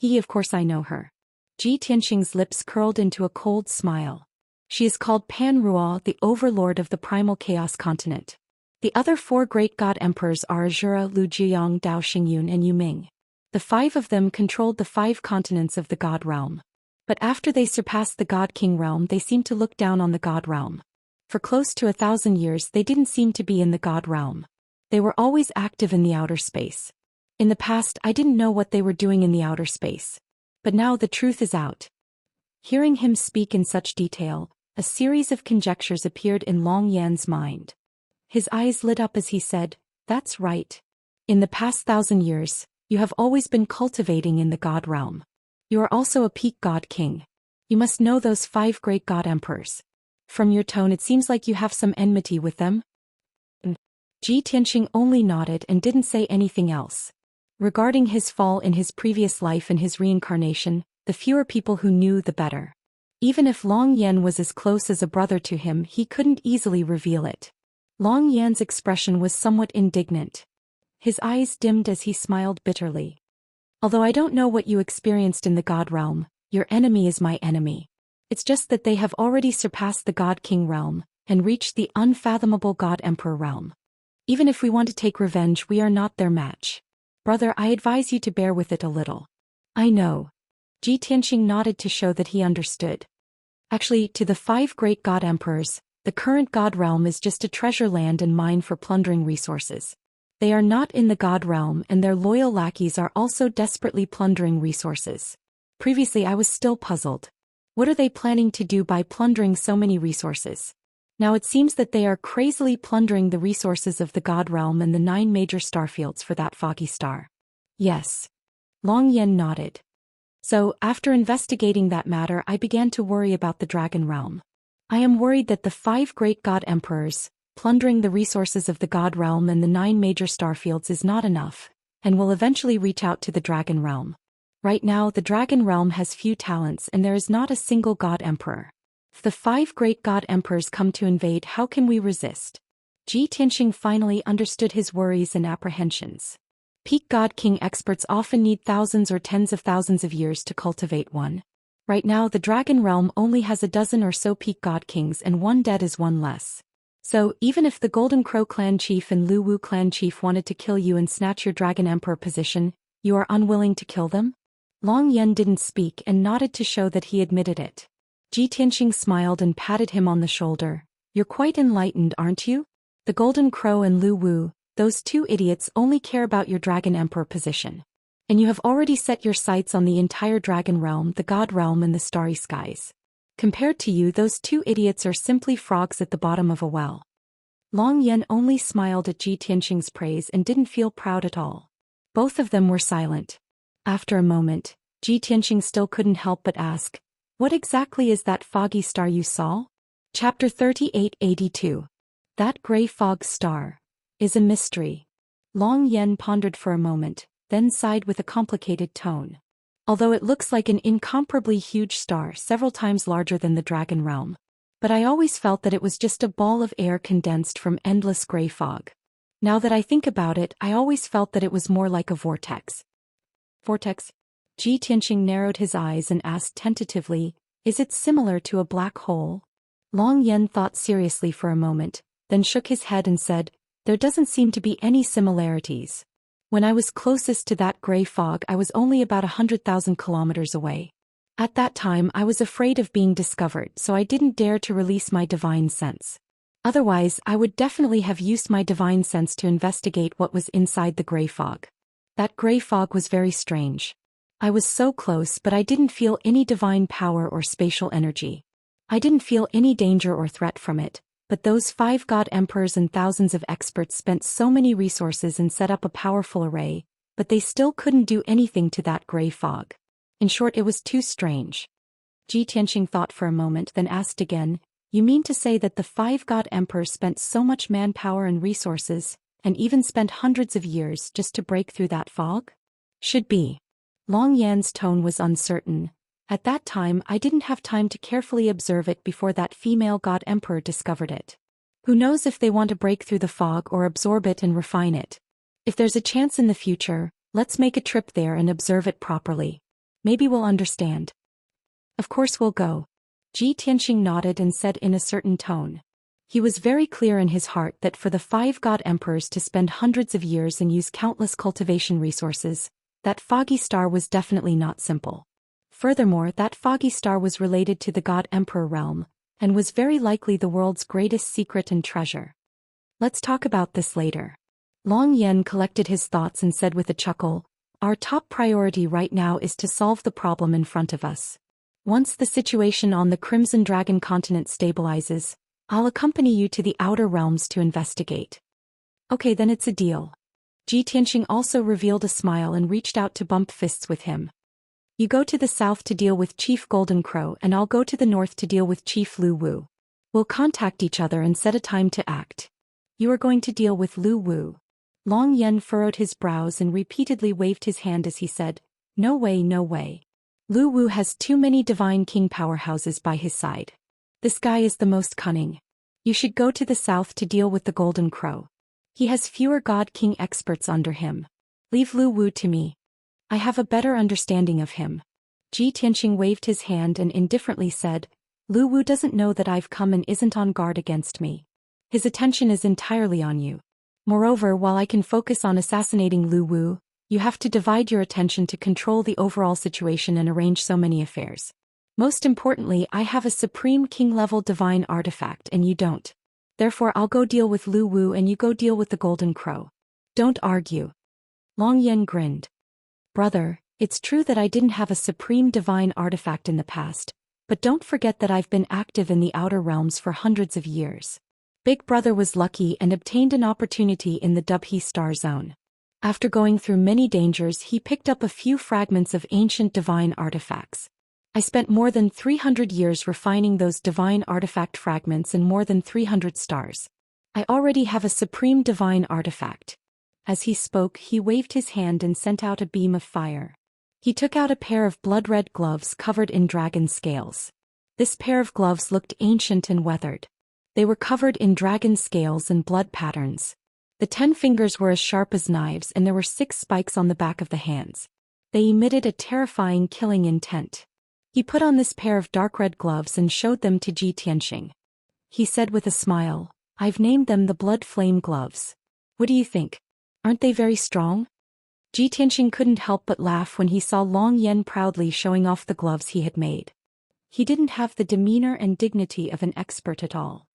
Of course I know her." Ji Tianxing's lips curled into a cold smile. "She is called Pan Ruo, the overlord of the primal chaos continent. The other 4 great God Emperors are Azura, Lu Jiang, Dao Xingyun, and Yu Ming. The 5 of them controlled the 5 continents of the God realm. But after they surpassed the God King realm, they seemed to look down on the God realm. For close to 1,000 years they didn't seem to be in the God realm. They were always active in the outer space. In the past I didn't know what they were doing in the outer space. But now the truth is out." Hearing him speak in such detail, a series of conjectures appeared in Long Yan's mind. His eyes lit up as he said, "That's right. In the past 1,000 years, you have always been cultivating in the God realm. You are also a peak God King. You must know those 5 great God Emperors. From your tone it seems like you have some enmity with them." Ji Tianxing only nodded and didn't say anything else. Regarding his fall in his previous life and his reincarnation, the fewer people who knew, the better. Even if Long Yan was as close as a brother to him, he couldn't easily reveal it. Long Yan's expression was somewhat indignant. His eyes dimmed as he smiled bitterly. "Although I don't know what you experienced in the God realm, your enemy is my enemy. It's just that they have already surpassed the God King realm, and reached the unfathomable God Emperor realm. Even if we want to take revenge, we are not their match. Brother, I advise you to bear with it a little." "I know." Ji Tianxing nodded to show that he understood. Actually, to the 5 great God Emperors, the current God realm is just a treasure land and mine for plundering resources. They are not in the God realm, and their loyal lackeys are also desperately plundering resources. Previously I was still puzzled. What are they planning to do by plundering so many resources? Now it seems that they are crazily plundering the resources of the God realm and the 9 major starfields for that foggy star. "Yes." Long Yan nodded. "So, after investigating that matter, I began to worry about the Dragon realm. I am worried that the 5 great god emperors, plundering the resources of the god realm and the 9 major starfields is not enough, and will eventually reach out to the dragon realm. Right now the dragon realm has few talents and there is not a single god emperor. If the 5 great god emperors come to invade, how can we resist? Ji Tianxing finally understood his worries and apprehensions. Peak god king experts often need thousands or tens of thousands of years to cultivate one. Right now the dragon realm only has a dozen or so peak god kings and one dead is one less. So, even if the Golden Crow clan chief and Lu Wu clan chief wanted to kill you and snatch your dragon emperor position, you are unwilling to kill them? Long Yan didn't speak and nodded to show that he admitted it. Ji Tianxing smiled and patted him on the shoulder. You're quite enlightened, aren't you? The Golden Crow and Lu Wu, those 2 idiots only care about your dragon emperor position. And you have already set your sights on the entire dragon realm, the god realm and the starry skies. Compared to you, those 2 idiots are simply frogs at the bottom of a well. Long Yan only smiled at Ji Tianxing's praise and didn't feel proud at all. Both of them were silent. After a moment, Ji Tianxing still couldn't help but ask, what exactly is that foggy star you saw? Chapter 3882. That gray fog star is a mystery. Long Yan pondered for a moment, then sighed with a complicated tone. Although it looks like an incomparably huge star several times larger than the dragon realm. But I always felt that it was just a ball of air condensed from endless gray fog. Now that I think about it, I always felt that it was more like a vortex. Vortex? Ji Tianxing narrowed his eyes and asked tentatively, is it similar to a black hole? Long Yan thought seriously for a moment, then shook his head and said, there doesn't seem to be any similarities. When I was closest to that gray fog, I was only about 100,000 kilometers away. At that time I was afraid of being discovered, so I didn't dare to release my divine sense. Otherwise, I would definitely have used my divine sense to investigate what was inside the gray fog. That gray fog was very strange. I was so close, but I didn't feel any divine power or spatial energy. I didn't feel any danger or threat from it, but those 5 god emperors and thousands of experts spent so many resources and set up a powerful array, but they still couldn't do anything to that gray fog. In short, it was too strange. Ji Tianxing thought for a moment, then asked again, you mean to say that the 5 god emperors spent so much manpower and resources, and even spent hundreds of years just to break through that fog? Should be. Long Yan's tone was uncertain. At that time I didn't have time to carefully observe it before that female god emperor discovered it. Who knows if they want to break through the fog or absorb it and refine it. If there's a chance in the future, let's make a trip there and observe it properly. Maybe we'll understand. Of course we'll go. Ji Tianxing nodded and said in a certain tone. He was very clear in his heart that for the 5 god emperors to spend hundreds of years and use countless cultivation resources, that foggy star was definitely not simple. Furthermore, that foggy star was related to the god emperor realm, and was very likely the world's greatest secret and treasure. Let's talk about this later. Long Yan collected his thoughts and said with a chuckle, our top priority right now is to solve the problem in front of us. Once the situation on the Crimson Dragon continent stabilizes, I'll accompany you to the outer realms to investigate. Okay, then it's a deal. Ji Tianxing also revealed a smile and reached out to bump fists with him. You go to the south to deal with Chief Golden Crow and I'll go to the north to deal with Chief Lu Wu. We'll contact each other and set a time to act. You are going to deal with Lu Wu. Long Yan furrowed his brows and repeatedly waved his hand as he said, no way, no way. Lu Wu has too many divine king powerhouses by his side. This guy is the most cunning. You should go to the south to deal with the Golden Crow. He has fewer god king experts under him. Leave Lu Wu to me. I have a better understanding of him. Ji Tianxing waved his hand and indifferently said, Lu Wu doesn't know that I've come and isn't on guard against me. His attention is entirely on you. Moreover, while I can focus on assassinating Lu Wu, you have to divide your attention to control the overall situation and arrange so many affairs. Most importantly, I have a supreme king-level divine artifact and you don't. Therefore I'll go deal with Lu Wu and you go deal with the Golden Crow. Don't argue. Long Yan grinned. Brother, it's true that I didn't have a supreme divine artifact in the past, but don't forget that I've been active in the outer realms for hundreds of years. Big Brother was lucky and obtained an opportunity in the Dubhe Star Zone. After going through many dangers, he picked up a few fragments of ancient divine artifacts. I spent more than 300 years refining those divine artifact fragments and more than 300 stars. I already have a supreme divine artifact. As he spoke, he waved his hand and sent out a beam of fire. He took out a pair of blood-red gloves covered in dragon scales. This pair of gloves looked ancient and weathered. They were covered in dragon scales and blood patterns. The 10 fingers were as sharp as knives and there were 6 spikes on the back of the hands. They emitted a terrifying killing intent. He put on this pair of dark red gloves and showed them to Zhi Tianxing. He said with a smile, "I've named them the Blood Flame Gloves. What do you think? Aren't they very strong?" Zhi Tianxing couldn't help but laugh when he saw Long Yan proudly showing off the gloves he had made. He didn't have the demeanor and dignity of an expert at all.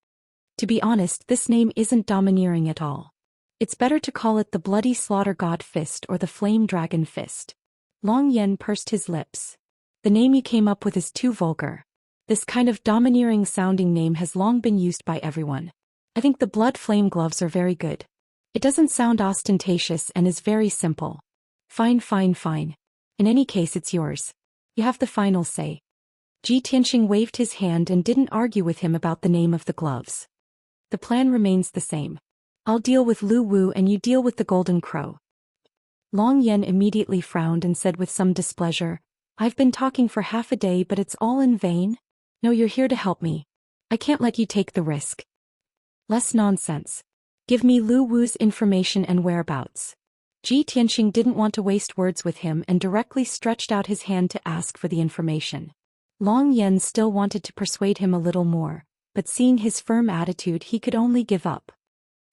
To be honest, this name isn't domineering at all. It's better to call it the Bloody Slaughter God Fist or the Flame Dragon Fist. Long Yan pursed his lips. The name you came up with is too vulgar. This kind of domineering-sounding name has long been used by everyone. I think the Blood Flame Gloves are very good. It doesn't sound ostentatious and is very simple. Fine. In any case, it's yours. You have the final say. Zhi Tianxing waved his hand and didn't argue with him about the name of the gloves. The plan remains the same. I'll deal with Lu Wu and you deal with the Golden Crow. Long Yan immediately frowned and said with some displeasure, "I've been talking for half a day but it's all in vain? No, you're here to help me. I can't let you take the risk." "Less nonsense. Give me Lu Wu's information and whereabouts." Zhi Tianxing didn't want to waste words with him and directly stretched out his hand to ask for the information. Long Yan still wanted to persuade him a little more, but seeing his firm attitude he could only give up.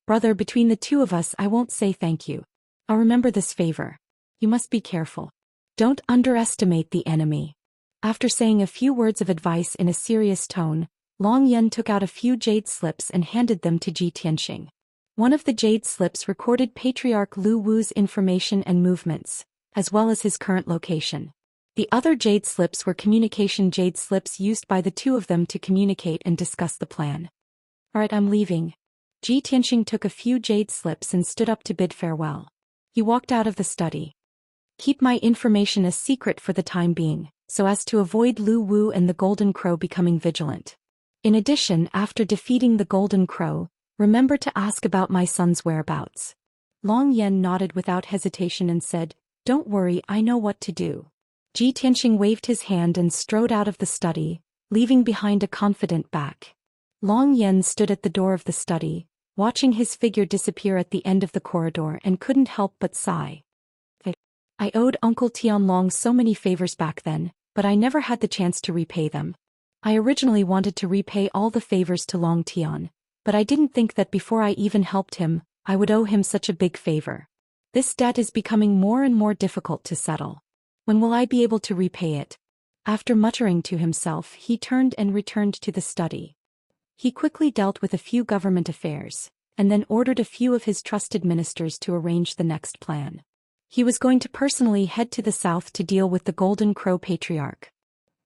"Brother, between the two of us I won't say thank you. I'll remember this favor. You must be careful. Don't underestimate the enemy." After saying a few words of advice in a serious tone, Long Yan took out a few jade slips and handed them to Zhi Tianxing. One of the jade slips recorded Patriarch Lu Wu's information and movements, as well as his current location. The other jade slips were communication jade slips used by the two of them to communicate and discuss the plan. "Alright, I'm leaving." Zhi Tianxing took a few jade slips and stood up to bid farewell. He walked out of the study. "Keep my information a secret for the time being, so as to avoid Lu Wu and the Golden Crow becoming vigilant. In addition, after defeating the Golden Crow, remember to ask about my son's whereabouts." Long Yan nodded without hesitation and said, "Don't worry, I know what to do." Zhi Tianxing waved his hand and strode out of the study, leaving behind a confident back. Long Yan stood at the door of the study, watching his figure disappear at the end of the corridor and couldn't help but sigh. "I owed Uncle Tianlong so many favors back then, but I never had the chance to repay them. I originally wanted to repay all the favors to Long Tian, but I didn't think that before I even helped him, I would owe him such a big favor. This debt is becoming more and more difficult to settle. When will I be able to repay it?" After muttering to himself, he turned and returned to the study. He quickly dealt with a few government affairs, and then ordered a few of his trusted ministers to arrange the next plan. He was going to personally head to the south to deal with the Golden Crow Patriarch.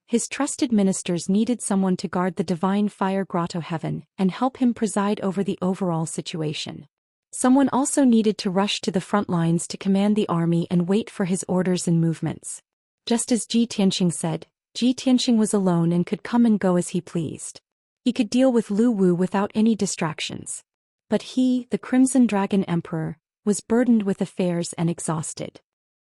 His trusted ministers needed someone to guard the divine fire grotto heaven and help him preside over the overall situation. Someone also needed to rush to the front lines to command the army and wait for his orders and movements. Just as Zhi Tianxing said, Zhi Tianxing was alone and could come and go as he pleased. He could deal with Lu Wu without any distractions. But he, the Crimson Dragon Emperor, was burdened with affairs and exhausted.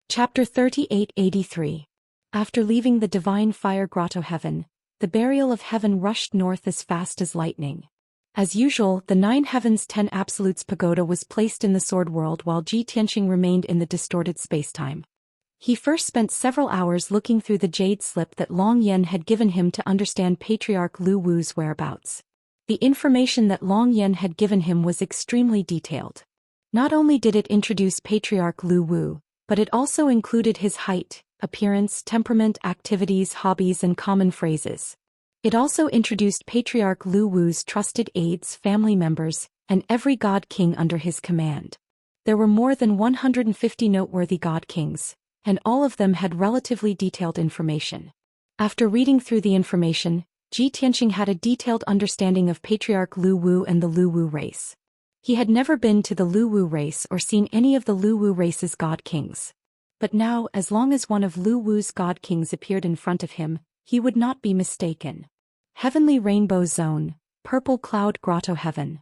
Chapter 3883. After leaving the divine fire grotto heaven, the burial of heaven rushed north as fast as lightning. As usual, the 9 Heavens 10 Absolutes pagoda was placed in the Sword World while Zhi Tianxing remained in the distorted spacetime. He first spent several hours looking through the jade slip that Long Yan had given him to understand Patriarch Lu Wu's whereabouts. The information that Long Yan had given him was extremely detailed. Not only did it introduce Patriarch Lu Wu, but it also included his height, appearance, temperament, activities, hobbies, and common phrases. It also introduced Patriarch Lu Wu's trusted aides, family members, and every god king under his command. There were more than 150 noteworthy god kings, and all of them had relatively detailed information. After reading through the information, Zhi Tianxing had a detailed understanding of Patriarch Lu Wu and the Lu Wu race. He had never been to the Lu Wu race or seen any of the Lu Wu race's god kings. But now, as long as one of Lu Wu's god kings appeared in front of him, He would not be mistaken. Heavenly Rainbow Zone, Purple Cloud Grotto Heaven.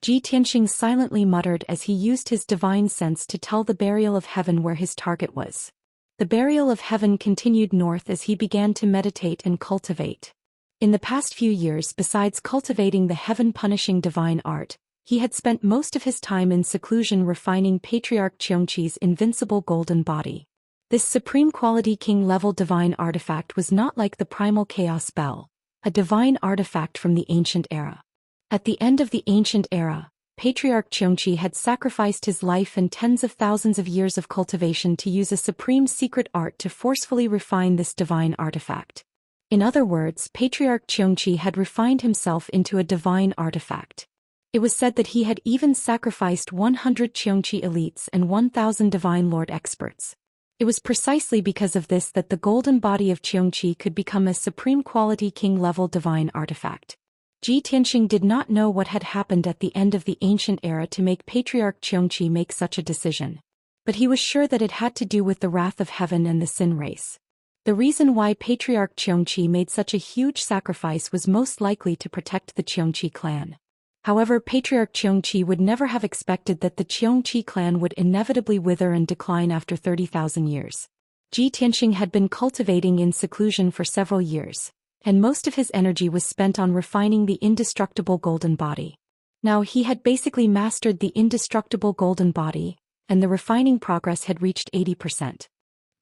Ji Tianxing silently muttered as he used his divine sense to tell the Burial of Heaven where his target was. The Burial of Heaven continued north as he began to meditate and cultivate. In the past few years, besides cultivating the heaven-punishing divine art, he had spent most of his time in seclusion refining Patriarch Xianxia's invincible golden body. This supreme quality king-level divine artifact was not like the primal chaos bell, a divine artifact from the ancient era. At the end of the ancient era, Patriarch Xianxia had sacrificed his life and tens of thousands of years of cultivation to use a supreme secret art to forcefully refine this divine artifact. In other words, Patriarch Xianxia had refined himself into a divine artifact. It was said that he had even sacrificed 100 Xianxia elites and 1,000 divine lord experts. It was precisely because of this that the golden body of Xianxia could become a supreme quality king-level divine artifact. Ji Tianxing did not know what had happened at the end of the ancient era to make Patriarch Xianxia make such a decision. But he was sure that it had to do with the wrath of heaven and the sin race. The reason why Patriarch Xianxia made such a huge sacrifice was most likely to protect the Xianxia clan. However, Patriarch Xianxia would never have expected that the Xianxia clan would inevitably wither and decline after 30,000 years. Ji Tianxing had been cultivating in seclusion for several years, and most of his energy was spent on refining the indestructible golden body. Now he had basically mastered the indestructible golden body, and the refining progress had reached 80%.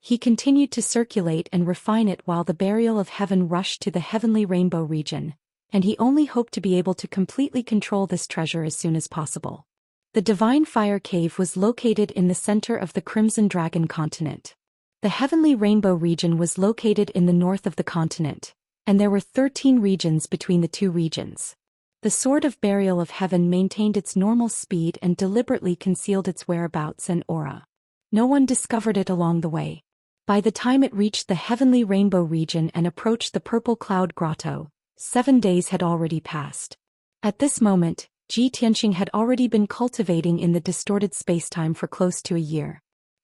He continued to circulate and refine it while the Burial of Heaven rushed to the Heavenly Rainbow region, and he only hoped to be able to completely control this treasure as soon as possible. The Divine Fire Cave was located in the center of the Crimson Dragon continent. The Heavenly Rainbow region was located in the north of the continent, and there were 13 regions between the two regions. The Sword of Burial of Heaven maintained its normal speed and deliberately concealed its whereabouts and aura. No one discovered it along the way. By the time it reached the Heavenly Rainbow region and approached the Purple Cloud Grotto, 7 days had already passed. At this moment, Ji Tianxing had already been cultivating in the distorted spacetime for close to a year.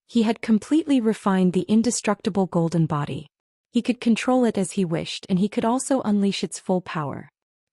He had completely refined the indestructible golden body. He could control it as he wished, and he could also unleash its full power.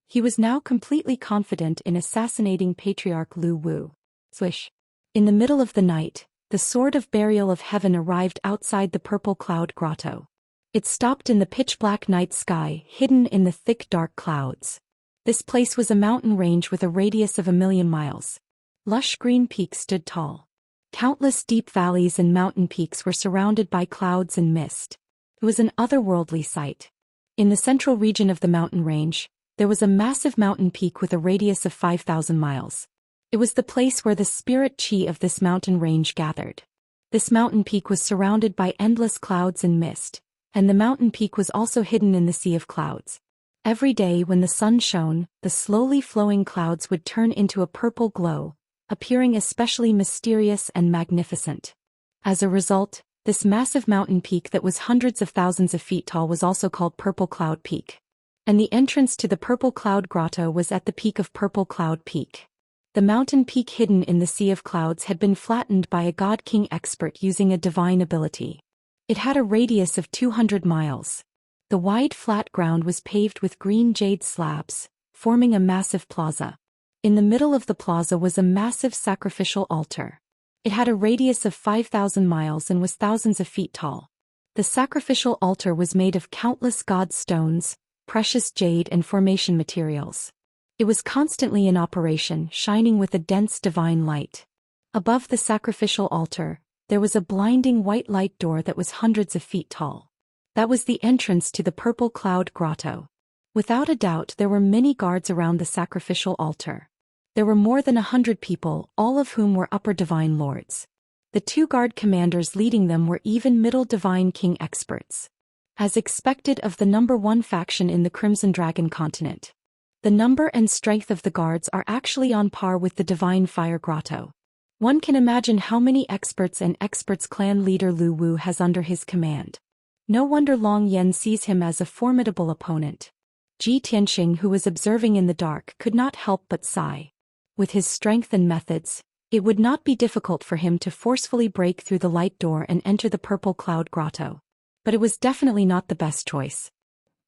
He was now completely confident in assassinating Patriarch Lu Wu. Swish. In the middle of the night, the Sword of Burial of Heaven arrived outside the Purple Cloud Grotto. It stopped in the pitch-black night sky, hidden in the thick dark clouds. This place was a mountain range with a radius of 1,000,000 miles. Lush green peaks stood tall. Countless deep valleys and mountain peaks were surrounded by clouds and mist. It was an otherworldly sight. In the central region of the mountain range, there was a massive mountain peak with a radius of 5,000 miles. It was the place where the spirit chi of this mountain range gathered. This mountain peak was surrounded by endless clouds and mist, and the mountain peak was also hidden in the sea of clouds. Every day when the sun shone, the slowly flowing clouds would turn into a purple glow, appearing especially mysterious and magnificent. As a result, this massive mountain peak that was hundreds of thousands of feet tall was also called Purple Cloud Peak. And the entrance to the Purple Cloud Grotto was at the peak of Purple Cloud Peak. The mountain peak hidden in the sea of clouds had been flattened by a God King expert using a divine ability. It had a radius of 200 miles. The wide flat ground was paved with green jade slabs, forming a massive plaza. In the middle of the plaza was a massive sacrificial altar. It had a radius of 5,000 miles and was thousands of feet tall. The sacrificial altar was made of countless god stones, precious jade and formation materials. It was constantly in operation, shining with a dense divine light. Above the sacrificial altar, there was a blinding white light door that was hundreds of feet tall. That was the entrance to the Purple Cloud Grotto. Without a doubt, there were many guards around the sacrificial altar. There were more than 100 people, all of whom were upper divine lords. The 2 guard commanders leading them were even middle divine king experts. As expected of the #1 faction in the Crimson Dragon continent. The number and strength of the guards are actually on par with the Divine Fire Grotto. One can imagine how many experts and experts clan leader Lu Wu has under his command. No wonder Long Yan sees him as a formidable opponent. Ji Tianxing, who was observing in the dark, could not help but sigh. With his strength and methods, it would not be difficult for him to forcefully break through the light door and enter the Purple Cloud Grotto. But it was definitely not the best choice.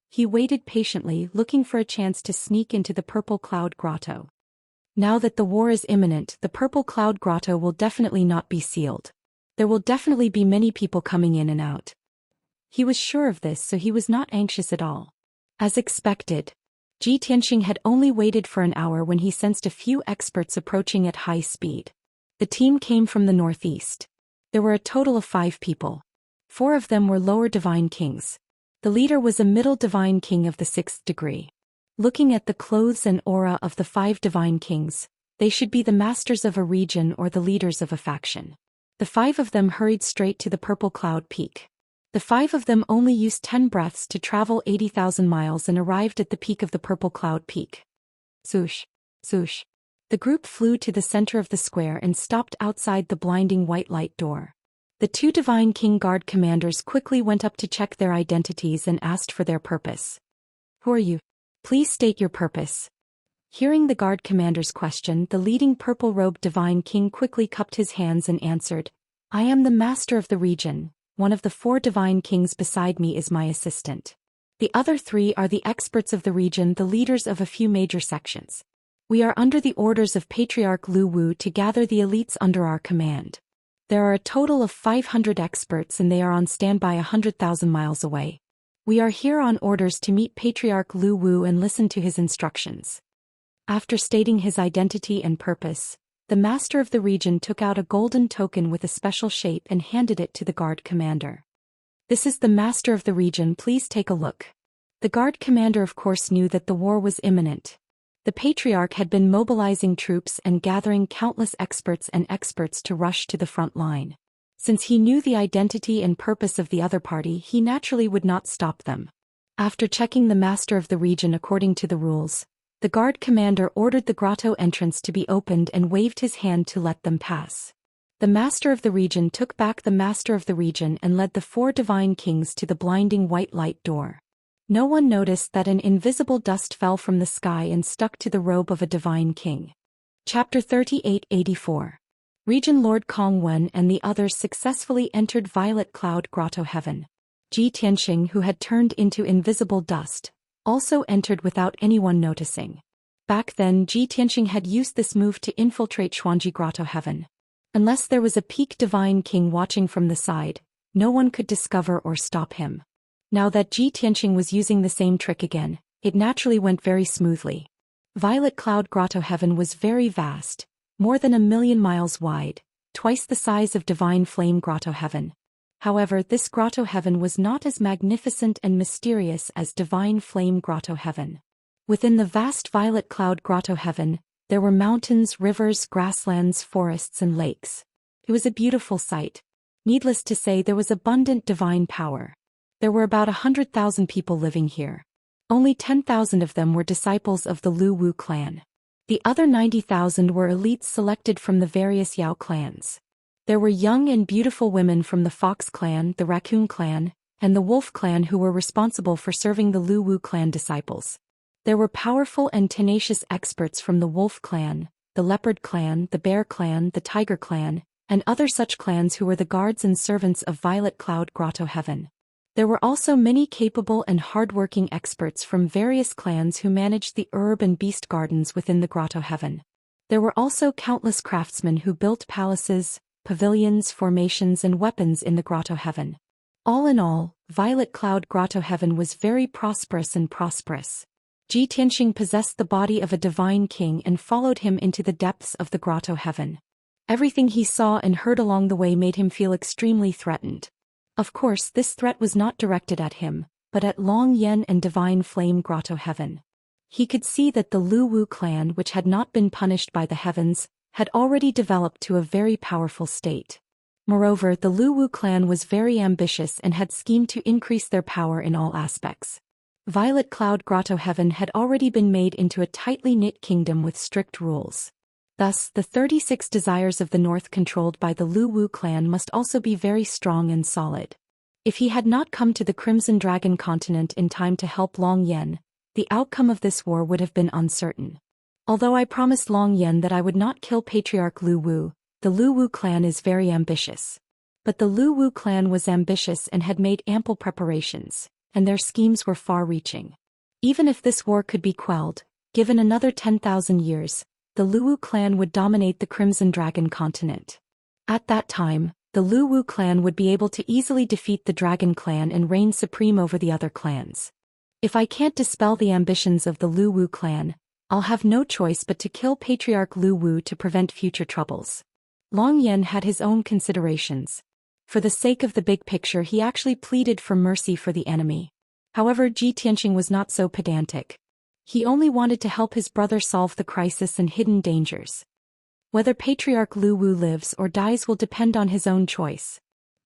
He waited patiently, looking for a chance to sneak into the Purple Cloud Grotto. Now that the war is imminent, the Purple Cloud Grotto will definitely not be sealed. There will definitely be many people coming in and out. He was sure of this, so he was not anxious at all. As expected, Ji Tianxing had only waited for an hour when he sensed a few experts approaching at high speed. The team came from the northeast. There were a total of 5 people. 4 of them were lower divine kings. The leader was a middle divine king of the 6th degree. Looking at the clothes and aura of the 5 divine kings, they should be the masters of a region or the leaders of a faction. The 5 of them hurried straight to the Purple Cloud Peak. The 5 of them only used 10 breaths to travel 80,000 miles and arrived at the peak of the Purple Cloud Peak. Swoosh, swoosh. The group flew to the center of the square and stopped outside the blinding white light door. The 2 Divine King Guard commanders quickly went up to check their identities and asked for their purpose. Who are you? Please state your purpose. Hearing the guard commander's question, the leading purple-robed Divine King quickly cupped his hands and answered, I am the master of the region. One of the 4 Divine Kings beside me is my assistant. The other 3 are the experts of the region, the leaders of a few major sections. We are under the orders of Patriarch Lu Wu to gather the elites under our command. There are a total of 500 experts and they are on standby 100,000 miles away. We are here on orders to meet Patriarch Lu Wu and listen to his instructions. After stating his identity and purpose, the master of the region took out a golden token with a special shape and handed it to the guard commander. This is the master of the region, please take a look. The guard commander of course knew that the war was imminent. The Patriarch had been mobilizing troops and gathering countless experts to rush to the front line. Since he knew the identity and purpose of the other party, he naturally would not stop them. After checking the master of the region according to the rules, the guard commander ordered the grotto entrance to be opened and waved his hand to let them pass. The master of the region took back the master of the region and led the 4 divine kings to the blinding white light door. No one noticed that an invisible dust fell from the sky and stuck to the robe of a divine king. Chapter 3884. Region Lord Kong Wen and the others successfully entered Violet Cloud Grotto Heaven. Ji Tianxing, who had turned into invisible dust, also entered without anyone noticing. Back then, Ji Tianxing had used this move to infiltrate Xuanji Grotto Heaven. Unless there was a peak divine king watching from the side, no one could discover or stop him. Now that Ji Tianxing was using the same trick again, it naturally went very smoothly. Violet Cloud Grotto Heaven was very vast, more than 1,000,000 miles wide, twice the size of Divine Flame Grotto Heaven. However, this Grotto Heaven was not as magnificent and mysterious as Divine Flame Grotto Heaven. Within the vast Violet Cloud Grotto Heaven, there were mountains, rivers, grasslands, forests, and lakes. It was a beautiful sight. Needless to say, there was abundant divine power. There were about 100,000 people living here. Only 10,000 of them were disciples of the Lu Wu clan. The other 90,000 were elites selected from the various Yao clans. There were young and beautiful women from the Fox clan, the Raccoon clan, and the Wolf clan who were responsible for serving the Lu Wu clan disciples. There were powerful and tenacious experts from the Wolf clan, the Leopard clan, the Bear clan, the Tiger clan, and other such clans who were the guards and servants of Violet Cloud Grotto Heaven. There were also many capable and hard-working experts from various clans who managed the herb and beast gardens within the Grotto Heaven. There were also countless craftsmen who built palaces, pavilions, formations and weapons in the Grotto Heaven. All in all, Violet Cloud Grotto Heaven was very prosperous. Ji Tianxing possessed the body of a divine king and followed him into the depths of the Grotto Heaven. Everything he saw and heard along the way made him feel extremely threatened. Of course, this threat was not directed at him, but at Long Yen and Divine Flame Grotto Heaven. He could see that the Lu Wu clan, which had not been punished by the heavens, had already developed to a very powerful state. Moreover, the Lu Wu clan was very ambitious and had schemed to increase their power in all aspects. Violet Cloud Grotto Heaven had already been made into a tightly knit kingdom with strict rules. Thus, the 36 desires of the north controlled by the Lu Wu clan must also be very strong and solid. If he had not come to the Crimson Dragon continent in time to help Long Yen, the outcome of this war would have been uncertain. Although I promised Long Yen that I would not kill Patriarch Lu Wu, the Lu Wu clan is very ambitious. But the Lu Wu clan was ambitious and had made ample preparations. and their schemes were far-reaching. Even if this war could be quelled, given another 10,000 years, the Luwu clan would dominate the Crimson Dragon continent. At that time, the Luwu clan would be able to easily defeat the Dragon clan and reign supreme over the other clans. If I can't dispel the ambitions of the Luwu clan, I'll have no choice but to kill Patriarch Luwu to prevent future troubles. Long Yan had his own considerations. For the sake of the big picture, he actually pleaded for mercy for the enemy. However, Ji Tianxing was not so pedantic. He only wanted to help his brother solve the crisis and hidden dangers. Whether Patriarch Luwu lives or dies will depend on his own choice.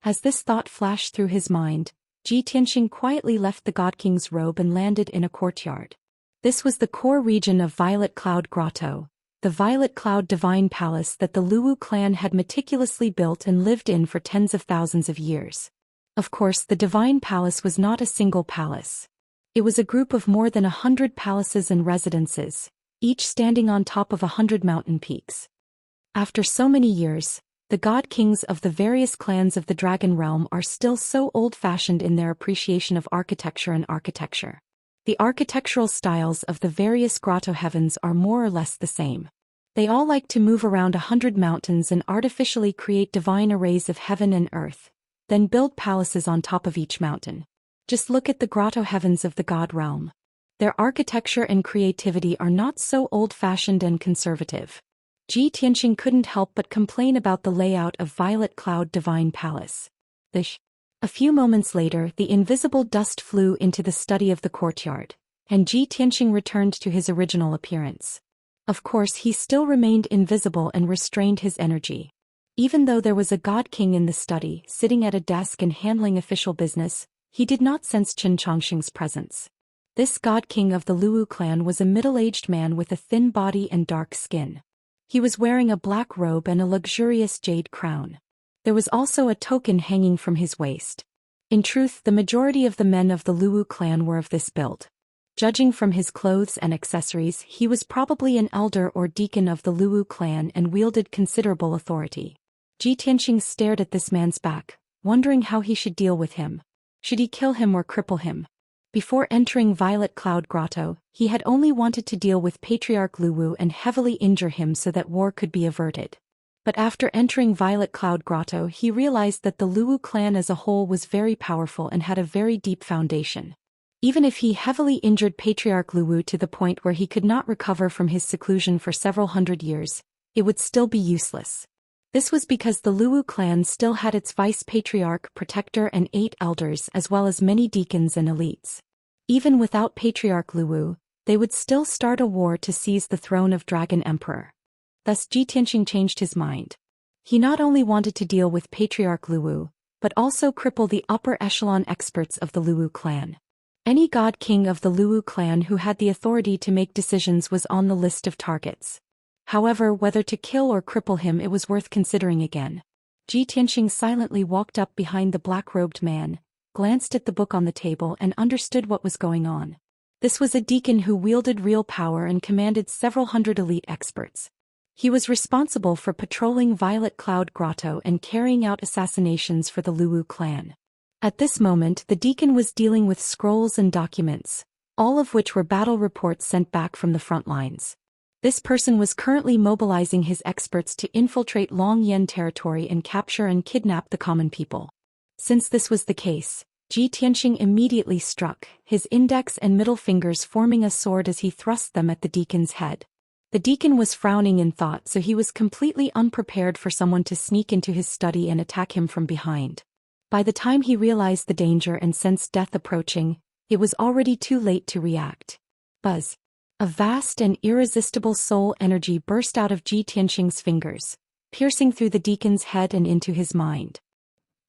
As this thought flashed through his mind, Ji Tianxing quietly left the God King's robe and landed in a courtyard. This was the core region of Violet Cloud Grotto, the Violet Cloud Divine Palace that the Luwu clan had meticulously built and lived in for tens of thousands of years. Of course, the Divine Palace was not a single palace. It was a group of more than 100 palaces and residences, each standing on top of 100 mountain peaks. After so many years, the God Kings of the various clans of the Dragon Realm are still so old-fashioned in their appreciation of architecture and architecture. The architectural styles of the various grotto heavens are more or less the same. They all like to move around 100 mountains and artificially create divine arrays of heaven and earth, then build palaces on top of each mountain. Just look at the grotto heavens of the God Realm. Their architecture and creativity are not so old-fashioned and conservative. Ji Tianxing couldn't help but complain about the layout of Violet Cloud Divine Palace. A few moments later, the invisible dust flew into the study of the courtyard, and Ji Tianxing returned to his original appearance. Of course, he still remained invisible and restrained his energy. Even though there was a God King in the study, sitting at a desk and handling official business, he did not sense Qin Chongqing's presence. This God King of the Luwu clan was a middle-aged man with a thin body and dark skin. He was wearing a black robe and a luxurious jade crown. There was also a token hanging from his waist. In truth, the majority of the men of the Luwu clan were of this build. Judging from his clothes and accessories, he was probably an elder or deacon of the Luwu clan and wielded considerable authority. Ji Tianxing stared at this man's back, wondering how he should deal with him. Should he kill him or cripple him? Before entering Violet Cloud Grotto, he had only wanted to deal with Patriarch Luwu and heavily injure him so that war could be averted. But after entering Violet Cloud Grotto, he realized that the Luwu clan as a whole was very powerful and had a very deep foundation. Even if he heavily injured Patriarch Luwu to the point where he could not recover from his seclusion for several hundred years, it would still be useless. This was because the Luwu clan still had its vice-patriarch, protector and 8 elders as well as many deacons and elites. Even without Patriarch Luwu, they would still start a war to seize the throne of Dragon Emperor. Thus Ji Tianxing changed his mind. He not only wanted to deal with Patriarch Luwu, but also cripple the upper echelon experts of the Luwu clan. Any God King of the Luwu clan who had the authority to make decisions was on the list of targets. However, whether to kill or cripple him, it was worth considering again. Ji Tianxing silently walked up behind the black-robed man, glanced at the book on the table and understood what was going on. This was a deacon who wielded real power and commanded several hundred elite experts. He was responsible for patrolling Violet Cloud Grotto and carrying out assassinations for the Luwu clan. At this moment, the deacon was dealing with scrolls and documents, all of which were battle reports sent back from the front lines. This person was currently mobilizing his experts to infiltrate Long Yan territory and capture and kidnap the common people. Since this was the case, Ji Tianxing immediately struck, his index and middle fingers forming a sword as he thrust them at the deacon's head. The deacon was frowning in thought, so he was completely unprepared for someone to sneak into his study and attack him from behind. By the time he realized the danger and sensed death approaching, it was already too late to react. Buzz. A vast and irresistible soul energy burst out of Ji Tianxing's fingers, piercing through the deacon's head and into his mind.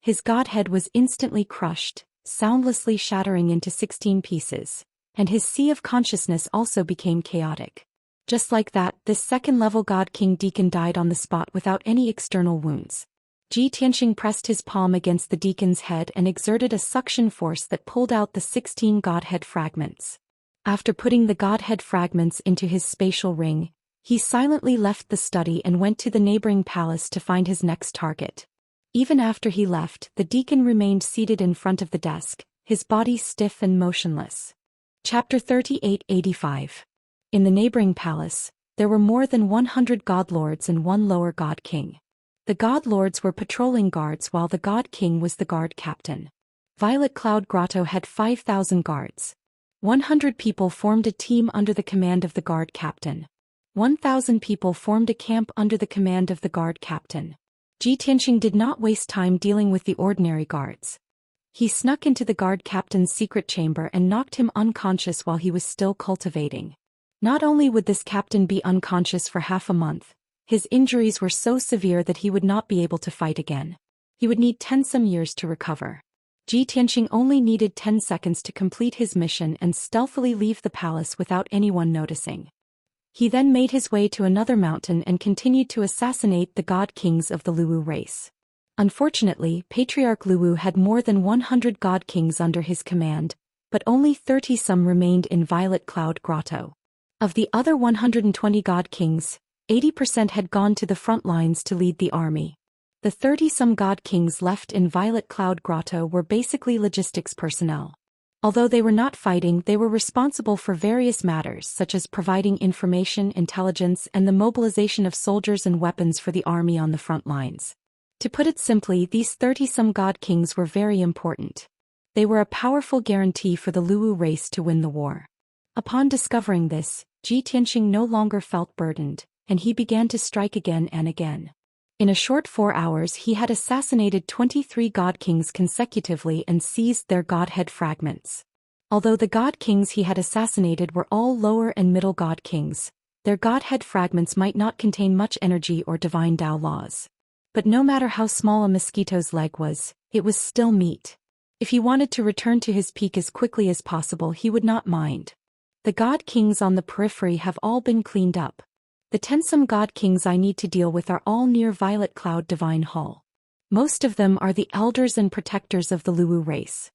His godhead was instantly crushed, soundlessly shattering into 16 pieces, and his sea of consciousness also became chaotic. Just like that, this second-level God King deacon died on the spot without any external wounds. Ji Tianxing pressed his palm against the deacon's head and exerted a suction force that pulled out the 16 godhead fragments. After putting the godhead fragments into his spatial ring, he silently left the study and went to the neighboring palace to find his next target. Even after he left, the deacon remained seated in front of the desk, his body stiff and motionless. Chapter 3885. In the neighboring palace, there were more than 100 god lords and one lower god king. The god lords were patrolling guards while the god king was the guard captain. Violet Cloud Grotto had 5,000 guards. 100 people formed a team under the command of the guard captain. 1,000 people formed a camp under the command of the guard captain. Ji Tianxing did not waste time dealing with the ordinary guards. He snuck into the guard captain's secret chamber and knocked him unconscious while he was still cultivating. Not only would this captain be unconscious for half a month, his injuries were so severe that he would not be able to fight again. He would need 10 some years to recover. Ji Tianxing only needed 10 seconds to complete his mission and stealthily leave the palace without anyone noticing. He then made his way to another mountain and continued to assassinate the god kings of the Luwu race. Unfortunately, Patriarch Luwu had more than 100 god kings under his command, but only 30 some remained in Violet Cloud Grotto. Of the other 120 god kings, 80% had gone to the front lines to lead the army. The 30 some god kings left in Violet Cloud Grotto were basically logistics personnel. Although they were not fighting, they were responsible for various matters such as providing information, intelligence, and the mobilization of soldiers and weapons for the army on the front lines. To put it simply, these 30 some god kings were very important. They were a powerful guarantee for the Luwu race to win the war. Upon discovering this, Ji Tianxing no longer felt burdened, and he began to strike again and again. In a short 4 hours he had assassinated 23 god kings consecutively and seized their godhead fragments. Although the god kings he had assassinated were all lower and middle god kings, their godhead fragments might not contain much energy or divine Tao laws. But no matter how small a mosquito's leg was, it was still meat. If he wanted to return to his peak as quickly as possible, he would not mind. The god kings on the periphery have all been cleaned up. The 10 some god kings I need to deal with are all near Violet Cloud Divine Hall. Most of them are the elders and protectors of the Luwu race.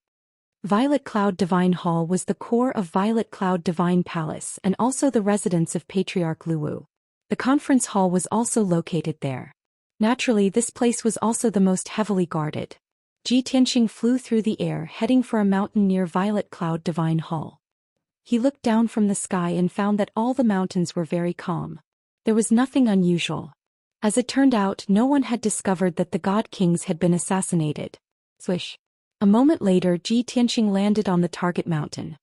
Violet Cloud Divine Hall was the core of Violet Cloud Divine Palace and also the residence of Patriarch Luwu. The conference hall was also located there. Naturally, this place was also the most heavily guarded. Ji Tianxing flew through the air heading for a mountain near Violet Cloud Divine Hall. He looked down from the sky and found that all the mountains were very calm. There was nothing unusual. As it turned out, no one had discovered that the god kings had been assassinated. Swish. A moment later, Ji Tianxing landed on the target mountain.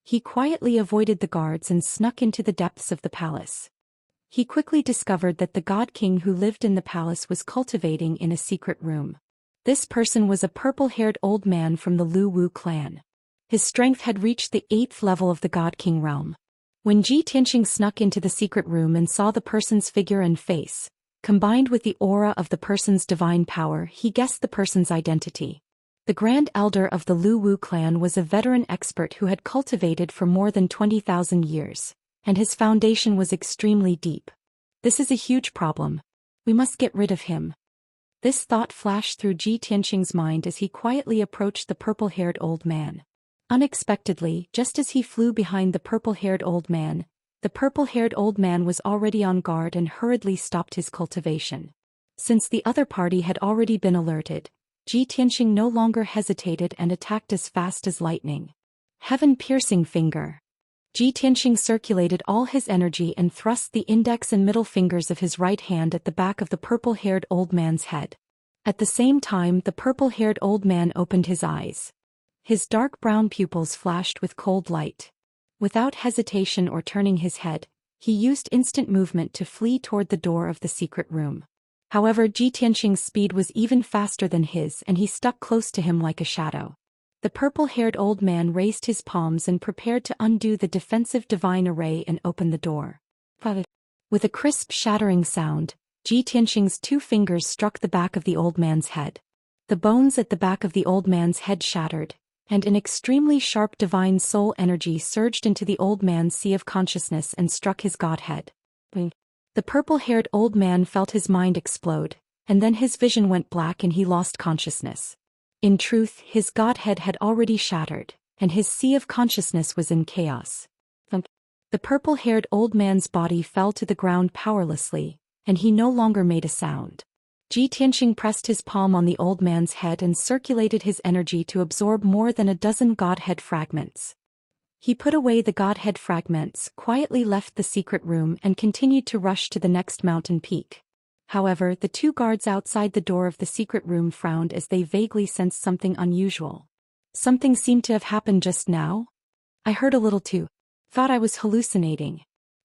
He quietly avoided the guards and snuck into the depths of the palace. He quickly discovered that the god king who lived in the palace was cultivating in a secret room. This person was a purple-haired old man from the Luwu clan. His strength had reached the 8th level of the god king realm. When Ji Tianxing snuck into the secret room and saw the person's figure and face, combined with the aura of the person's divine power, he guessed the person's identity. The Grand Elder of the Luwu clan was a veteran expert who had cultivated for more than 20,000 years, and his foundation was extremely deep. This is a huge problem. We must get rid of him. This thought flashed through Ji Tianxing's mind as he quietly approached the purple-haired old man. Unexpectedly, just as he flew behind the purple-haired old man, the purple-haired old man was already on guard and hurriedly stopped his cultivation. Since the other party had already been alerted, Ji Tianxing no longer hesitated and attacked as fast as lightning. Heaven-piercing finger. Ji Tianxing circulated all his energy and thrust the index and middle fingers of his right hand at the back of the purple-haired old man's head. At the same time, the purple-haired old man opened his eyes. His dark brown pupils flashed with cold light. Without hesitation or turning his head, he used instant movement to flee toward the door of the secret room. However, Ji Tianxing's speed was even faster than his and he stuck close to him like a shadow. The purple-haired old man raised his palms and prepared to undo the defensive divine array and open the door. With a crisp shattering sound, Ji Tianxing's 2 fingers struck the back of the old man's head. The bones at the back of the old man's head shattered, and an extremely sharp divine soul energy surged into the old man's sea of consciousness and struck his godhead. The purple-haired old man felt his mind explode, and then his vision went black and he lost consciousness. In truth, his godhead had already shattered, and his sea of consciousness was in chaos. The purple-haired old man's body fell to the ground powerlessly, and he no longer made a sound. Ji Tianxing pressed his palm on the old man's head and circulated his energy to absorb more than a dozen godhead fragments. He put away the godhead fragments, quietly left the secret room and continued to rush to the next mountain peak. However, the two guards outside the door of the secret room frowned as they vaguely sensed something unusual. Something seemed to have happened just now? I heard a little too. Thought I was hallucinating.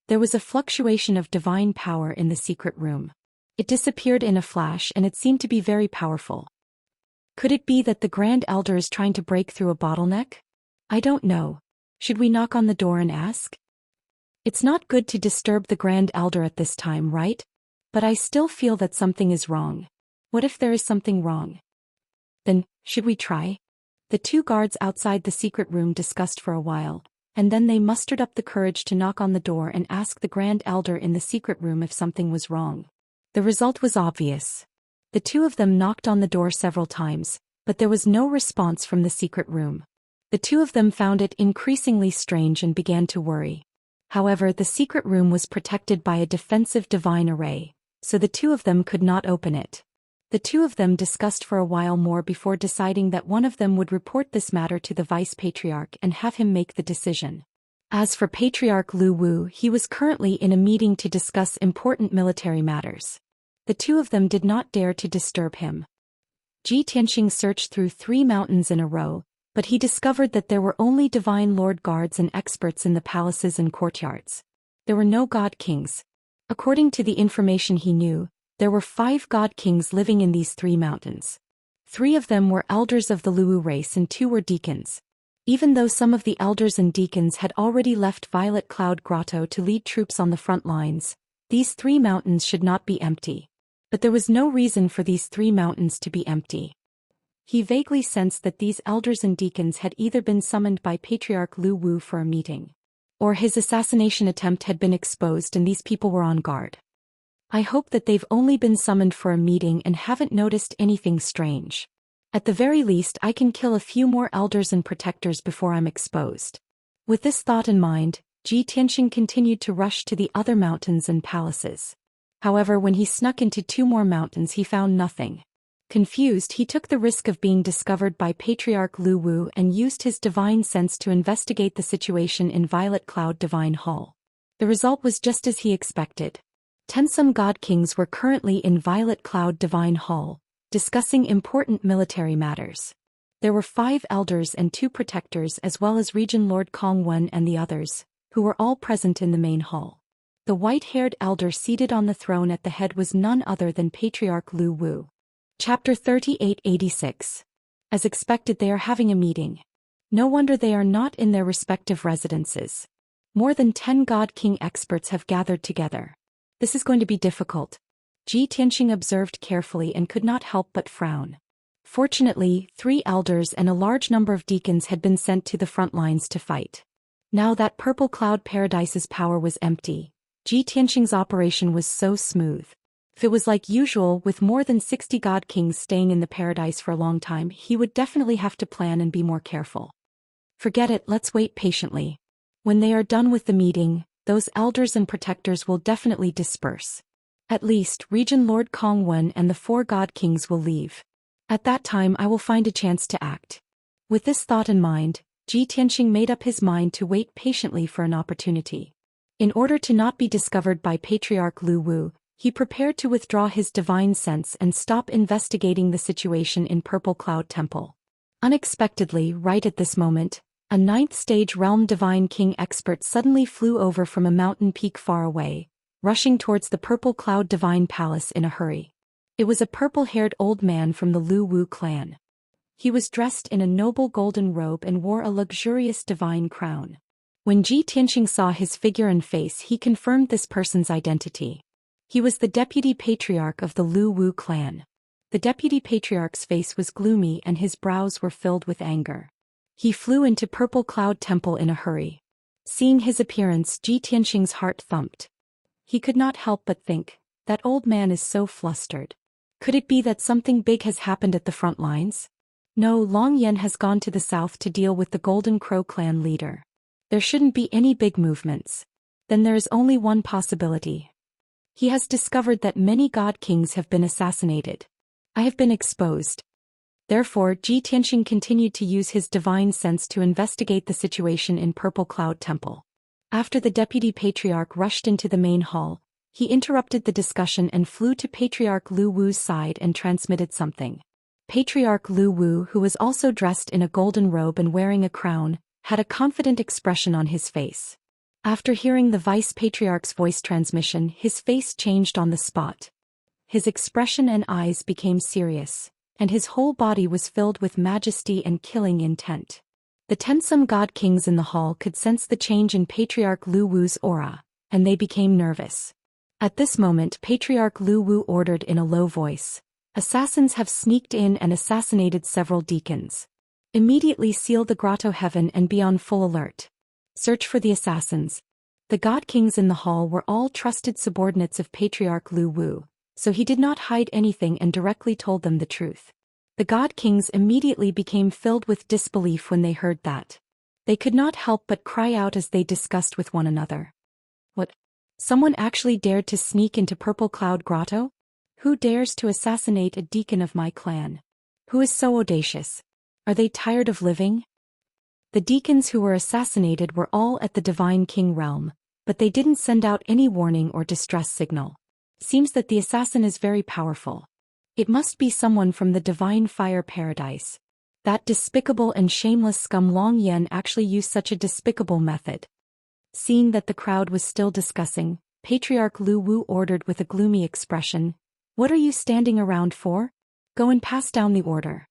There was a fluctuation of divine power in the secret room. It disappeared in a flash and it seemed to be very powerful. Could it be that the Grand Elder is trying to break through a bottleneck? I don't know. Should we knock on the door and ask? It's not good to disturb the Grand Elder at this time, right? But I still feel that something is wrong. What if there is something wrong? Then, should we try? The two guards outside the secret room discussed for a while, and then they mustered up the courage to knock on the door and ask the Grand Elder in the secret room if something was wrong. The result was obvious. The two of them knocked on the door several times, but there was no response from the secret room. The two of them found it increasingly strange and began to worry. However, the secret room was protected by a defensive divine array, so the two of them could not open it. The two of them discussed for a while more before deciding that one of them would report this matter to the vice-patriarch and have him make the decision. As for Patriarch Lu Wu, he was currently in a meeting to discuss important military matters. The two of them did not dare to disturb him. Ji Tianxing searched through 3 mountains in a row, but he discovered that there were only divine lord guards and experts in the palaces and courtyards. There were no god kings. According to the information he knew, there were 5 god kings living in these 3 mountains. 3 of them were elders of the Luwu race and 2 were deacons. Even though some of the elders and deacons had already left Violet Cloud Grotto to lead troops on the front lines, these 3 mountains should not be empty. But there was no reason for these 3 mountains to be empty. He vaguely sensed that these elders and deacons had either been summoned by Patriarch Lu Wu for a meeting, or his assassination attempt had been exposed and these people were on guard. I hope that they've only been summoned for a meeting and haven't noticed anything strange. At the very least, I can kill a few more elders and protectors before I'm exposed. With this thought in mind, Ji Tianxing continued to rush to the other mountains and palaces. However, when he snuck into 2 more mountains, he found nothing. Confused, he took the risk of being discovered by Patriarch Lu Wu and used his divine sense to investigate the situation in Violet Cloud Divine Hall. The result was just as he expected. 10 some god kings were currently in Violet Cloud Divine Hall, discussing important military matters. There were 5 elders and 2 protectors as well as Region Lord Kong Wen and the others, who were all present in the main hall. The white-haired elder seated on the throne at the head was none other than Patriarch Lu Wu. Chapter 3886. As expected, they are having a meeting. No wonder they are not in their respective residences. More than 10 God King experts have gathered together. This is going to be difficult. Ji Tianxing observed carefully and could not help but frown. Fortunately, 3 elders and a large number of deacons had been sent to the front lines to fight. Now that Purple Cloud Paradise's power was empty, Ji Tianxing's operation was so smooth. If it was like usual with more than 60 god kings staying in the paradise for a long time, he would definitely have to plan and be more careful. Forget it, let's wait patiently. When they are done with the meeting, those elders and protectors will definitely disperse. At least, Region Lord Kong Wen and the 4 god kings will leave. At that time I will find a chance to act. With this thought in mind, Ji Tianxing made up his mind to wait patiently for an opportunity. In order to not be discovered by Patriarch Lu Wu, he prepared to withdraw his divine sense and stop investigating the situation in Purple Cloud Temple. Unexpectedly, right at this moment, a 9th stage Realm Divine King expert suddenly flew over from a mountain peak far away, rushing towards the Purple Cloud Divine Palace in a hurry. It was a purple-haired old man from the Lu Wu clan. He was dressed in a noble golden robe and wore a luxurious divine crown. When Ji Tianxing saw his figure and face, he confirmed this person's identity. He was the deputy patriarch of the Lu Wu clan. The deputy patriarch's face was gloomy and his brows were filled with anger. He flew into Purple Cloud Temple in a hurry. Seeing his appearance, Ji Tianxing's heart thumped. He could not help but think, that old man is so flustered. Could it be that something big has happened at the front lines? No, Long Yen has gone to the south to deal with the Golden Crow clan leader. There shouldn't be any big movements. Then there is only one possibility. He has discovered that many god kings have been assassinated. I have been exposed. Therefore, Ji Tianxing continued to use his divine sense to investigate the situation in Purple Cloud Temple. After the deputy patriarch rushed into the main hall, he interrupted the discussion and flew to Patriarch Lu Wu's side and transmitted something. Patriarch Lu Wu, who was also dressed in a golden robe and wearing a crown, had a confident expression on his face. After hearing the vice patriarch's voice transmission, his face changed on the spot. His expression and eyes became serious, and his whole body was filled with majesty and killing intent. The tensome god kings in the hall could sense the change in Patriarch Lu Wu's aura, and they became nervous. At this moment, Patriarch Lu Wu ordered in a low voice, "Assassins have sneaked in and assassinated several deacons. Immediately seal the grotto heaven and be on full alert. Search for the assassins." The god kings in the hall were all trusted subordinates of Patriarch Lu Wu, so he did not hide anything and directly told them the truth. The god kings immediately became filled with disbelief when they heard that. They could not help but cry out as they discussed with one another. What? Someone actually dared to sneak into Purple Cloud Grotto? Who dares to assassinate a deacon of my clan? Who is so audacious? Are they tired of living? The deacons who were assassinated were all at the Divine King realm, but they didn't send out any warning or distress signal. Seems that the assassin is very powerful. It must be someone from the Divine Fire Paradise. That despicable and shameless scum Long Yen actually used such a despicable method. Seeing that the crowd was still discussing, Patriarch Lu Wu ordered with a gloomy expression, "What are you standing around for? Go and pass down the order."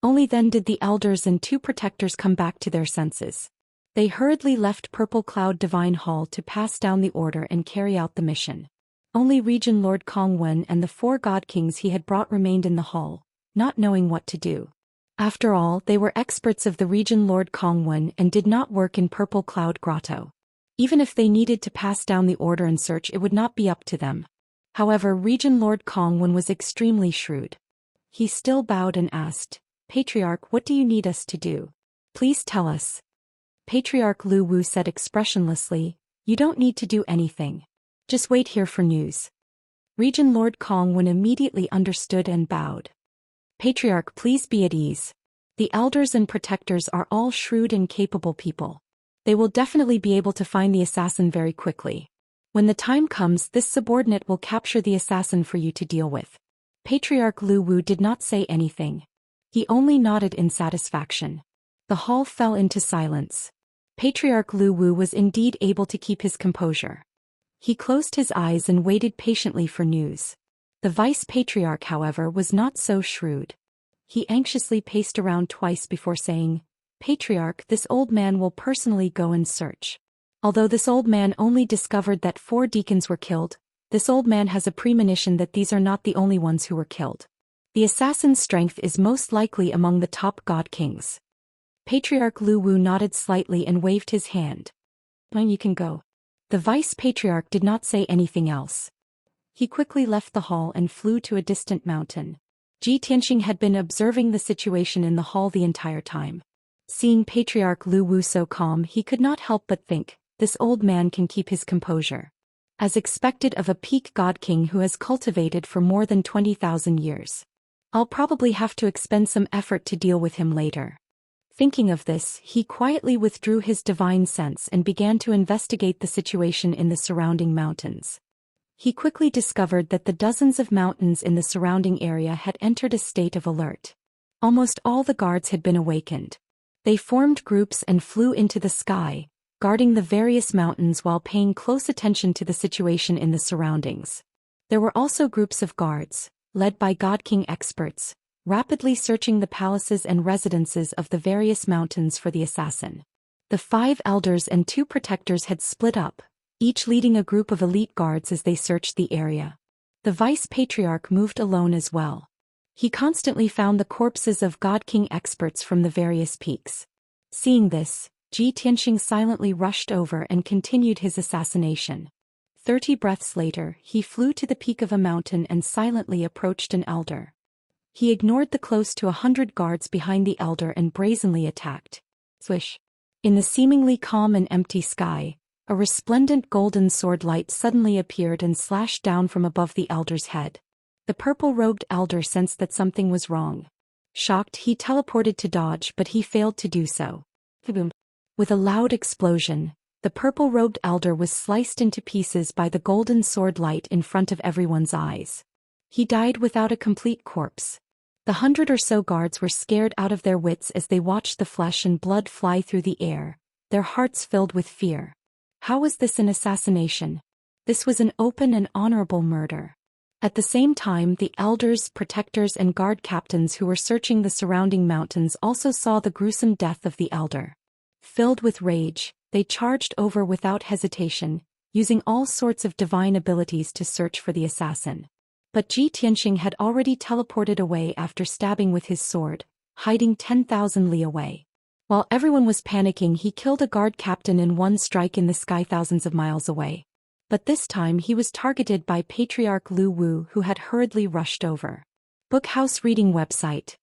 Only then did the elders and 2 protectors come back to their senses. They hurriedly left Purple Cloud Divine Hall to pass down the order and carry out the mission. Only Regent Lord Kongwen and the 4 god kings he had brought remained in the hall, not knowing what to do. After all, they were experts of the Regent Lord Kongwen and did not work in Purple Cloud Grotto. Even if they needed to pass down the order and search, it would not be up to them. However, Regent Lord Kongwen was extremely shrewd. He still bowed and asked, "Patriarch, what do you need us to do? Please tell us." Patriarch Lu Wu said expressionlessly, "You don't need to do anything. Just wait here for news." Regent Lord Kongwen immediately understood and bowed. "Patriarch, please be at ease. The elders and protectors are all shrewd and capable people. They will definitely be able to find the assassin very quickly. When the time comes, this subordinate will capture the assassin for you to deal with." Patriarch Lu Wu did not say anything. He only nodded in satisfaction. The hall fell into silence. Patriarch Lu Wu was indeed able to keep his composure. He closed his eyes and waited patiently for news. The vice patriarch, however, was not so shrewd. He anxiously paced around twice before saying, "Patriarch, this old man will personally go and search. Although this old man only discovered that 4 deacons were killed, this old man has a premonition that these are not the only ones who were killed. The assassin's strength is most likely among the top god kings." Patriarch Lu Wu nodded slightly and waved his hand. "When you can go." The vice patriarch did not say anything else. He quickly left the hall and flew to a distant mountain. Ji Tianxing had been observing the situation in the hall the entire time. Seeing Patriarch Lu Wu so calm, he could not help but think, this old man can keep his composure. As expected of a peak god king who has cultivated for more than 20,000 years. I'll probably have to expend some effort to deal with him later. Thinking of this, he quietly withdrew his divine sense and began to investigate the situation in the surrounding mountains. He quickly discovered that the dozens of mountains in the surrounding area had entered a state of alert. Almost all the guards had been awakened. They formed groups and flew into the sky, guarding the various mountains while paying close attention to the situation in the surroundings. There were also groups of guards, led by God King experts, rapidly searching the palaces and residences of the various mountains for the assassin. The 5 elders and 2 protectors had split up, each leading a group of elite guards as they searched the area. The vice patriarch moved alone as well. He constantly found the corpses of God King experts from the various peaks. Seeing this, Ji Tianxing silently rushed over and continued his assassination. 30 breaths later, he flew to the peak of a mountain and silently approached an elder. He ignored the close to 100 guards behind the elder and brazenly attacked. Swish! In the seemingly calm and empty sky, A resplendent golden sword light suddenly appeared and slashed down from above the elder's head. The purple-robed elder sensed that something was wrong. Shocked, he teleported to dodge, but he failed to do so. Boom! With a loud explosion, the purple-robed elder was sliced into pieces by the golden sword light in front of everyone's eyes. He died without a complete corpse. The 100 or so guards were scared out of their wits as they watched the flesh and blood fly through the air, their hearts filled with fear. How was this an assassination? This was an open and honorable murder. At the same time, the elders, protectors and guard captains who were searching the surrounding mountains also saw the gruesome death of the elder. Filled with rage, they charged over without hesitation, using all sorts of divine abilities to search for the assassin. But Xianxia had already teleported away after stabbing with his sword, hiding 10,000 li away. While everyone was panicking, he killed a guard captain in one strike in the sky thousands of miles away. But this time he was targeted by Patriarch Lu Wu, who had hurriedly rushed over. Bookhouse Reading Website.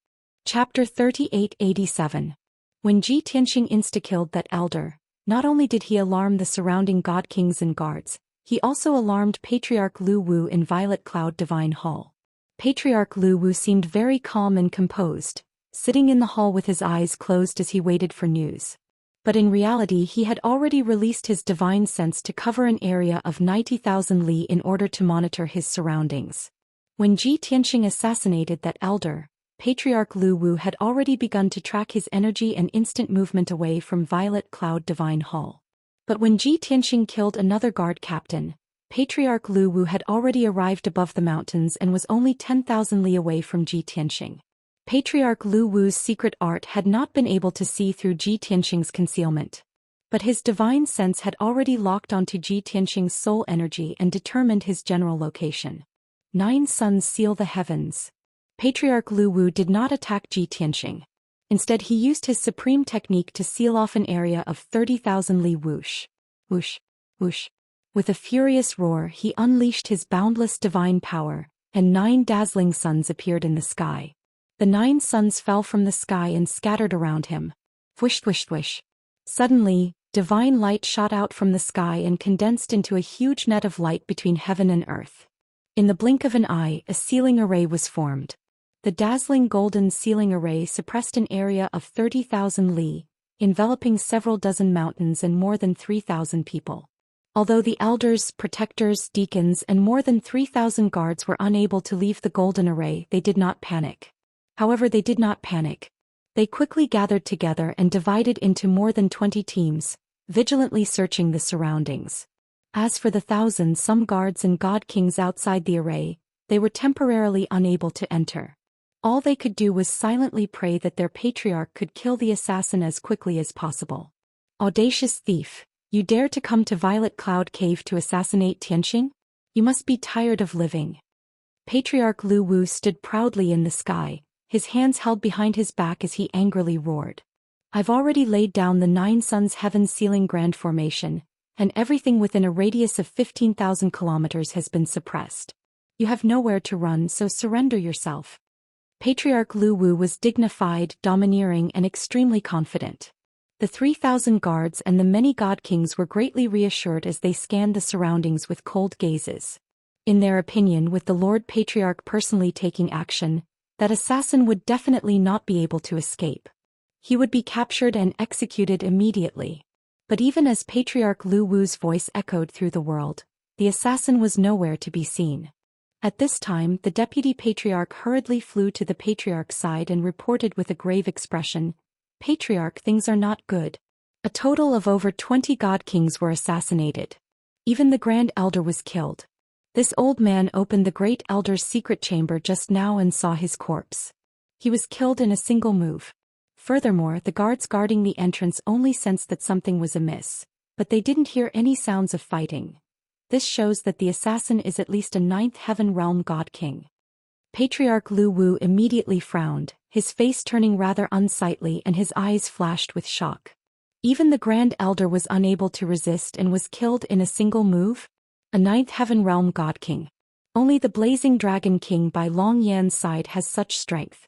Chapter 3887. When Xianxia insta-killed that elder, not only did he alarm the surrounding god kings and guards, he also alarmed Patriarch Lu Wu in Violet Cloud Divine Hall. Patriarch Lu Wu seemed very calm and composed, sitting in the hall with his eyes closed as he waited for news. But in reality he had already released his divine sense to cover an area of 90,000 li in order to monitor his surroundings. When Xianxia assassinated that elder, Patriarch Lu Wu had already begun to track his energy and instant movement away from Violet Cloud Divine Hall. But when Xianxia killed another guard captain, Patriarch Lu Wu had already arrived above the mountains and was only 10,000 li away from Xianxia. Patriarch Lu Wu's secret art had not been able to see through Xianxia's concealment. But his divine sense had already locked onto Xianxia's soul energy and determined his general location. 9 suns seal the heavens. Patriarch Lu Wu did not attack Xianxia. Instead he used his supreme technique to seal off an area of 30,000 li. Whoosh! Whoosh! Whoosh! With a furious roar he unleashed his boundless divine power, and 9 dazzling suns appeared in the sky. The 9 suns fell from the sky and scattered around him. Whoosh whoosh whoosh. Suddenly, divine light shot out from the sky and condensed into a huge net of light between heaven and earth. In the blink of an eye, a sealing array was formed. The dazzling golden sealing array suppressed an area of 30,000 li, enveloping several dozen mountains and more than 3,000 people. Although the elders, protectors, deacons and more than 3,000 guards were unable to leave the golden array, they did not panic. However, they did not panic. They quickly gathered together and divided into more than 20 teams, vigilantly searching the surroundings. As for the some guards and god kings outside the array, they were temporarily unable to enter. All they could do was silently pray that their patriarch could kill the assassin as quickly as possible. Audacious thief, you dare to come to Violet Cloud Cave to assassinate Xianxia? You must be tired of living. Patriarch Lu Wu stood proudly in the sky, his hands held behind his back as he angrily roared. I've already laid down the 9 suns heaven sealing grand formation, and everything within a radius of 15,000 kilometers has been suppressed. You have nowhere to run, so surrender yourself. Patriarch Lu Wu was dignified, domineering and extremely confident. The 3,000 guards and the many god kings were greatly reassured as they scanned the surroundings with cold gazes. In their opinion, with the Lord Patriarch personally taking action, that assassin would definitely not be able to escape. He would be captured and executed immediately. But even as Patriarch Lu Wu's voice echoed through the world, the assassin was nowhere to be seen. At this time, the deputy patriarch hurriedly flew to the patriarch's side and reported with a grave expression, "Patriarch, things are not good. A total of over 20 god kings were assassinated. Even the Grand Elder was killed. This old man opened the Great Elder's secret chamber just now and saw his corpse. He was killed in a single move. Furthermore, the guards guarding the entrance only sensed that something was amiss, but they didn't hear any sounds of fighting. This shows that the assassin is at least a 9th heaven realm god king." Patriarch Lu Wu immediately frowned, his face turning rather unsightly and his eyes flashed with shock. Even the Grand Elder was unable to resist and was killed in a single move? A 9th heaven realm god king. Only the blazing dragon king by Long Yan's side has such strength.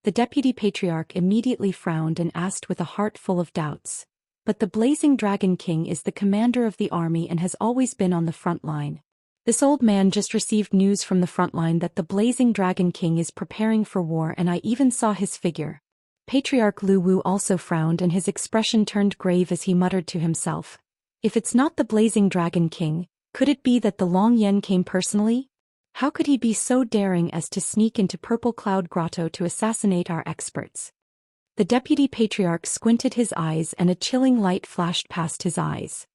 The deputy patriarch immediately frowned and asked with a heart full of doubts, But the Blazing Dragon King is the commander of the army and has always been on the front line. This old man just received news from the front line that the Blazing Dragon King is preparing for war, and I even saw his figure." Patriarch Lu Wu also frowned and his expression turned grave as he muttered to himself. "If it's not the Blazing Dragon King, could it be that the Long Yen came personally? How could he be so daring as to sneak into Purple Cloud Grotto to assassinate our experts?" The deputy patriarch squinted his eyes and a chilling light flashed past his eyes.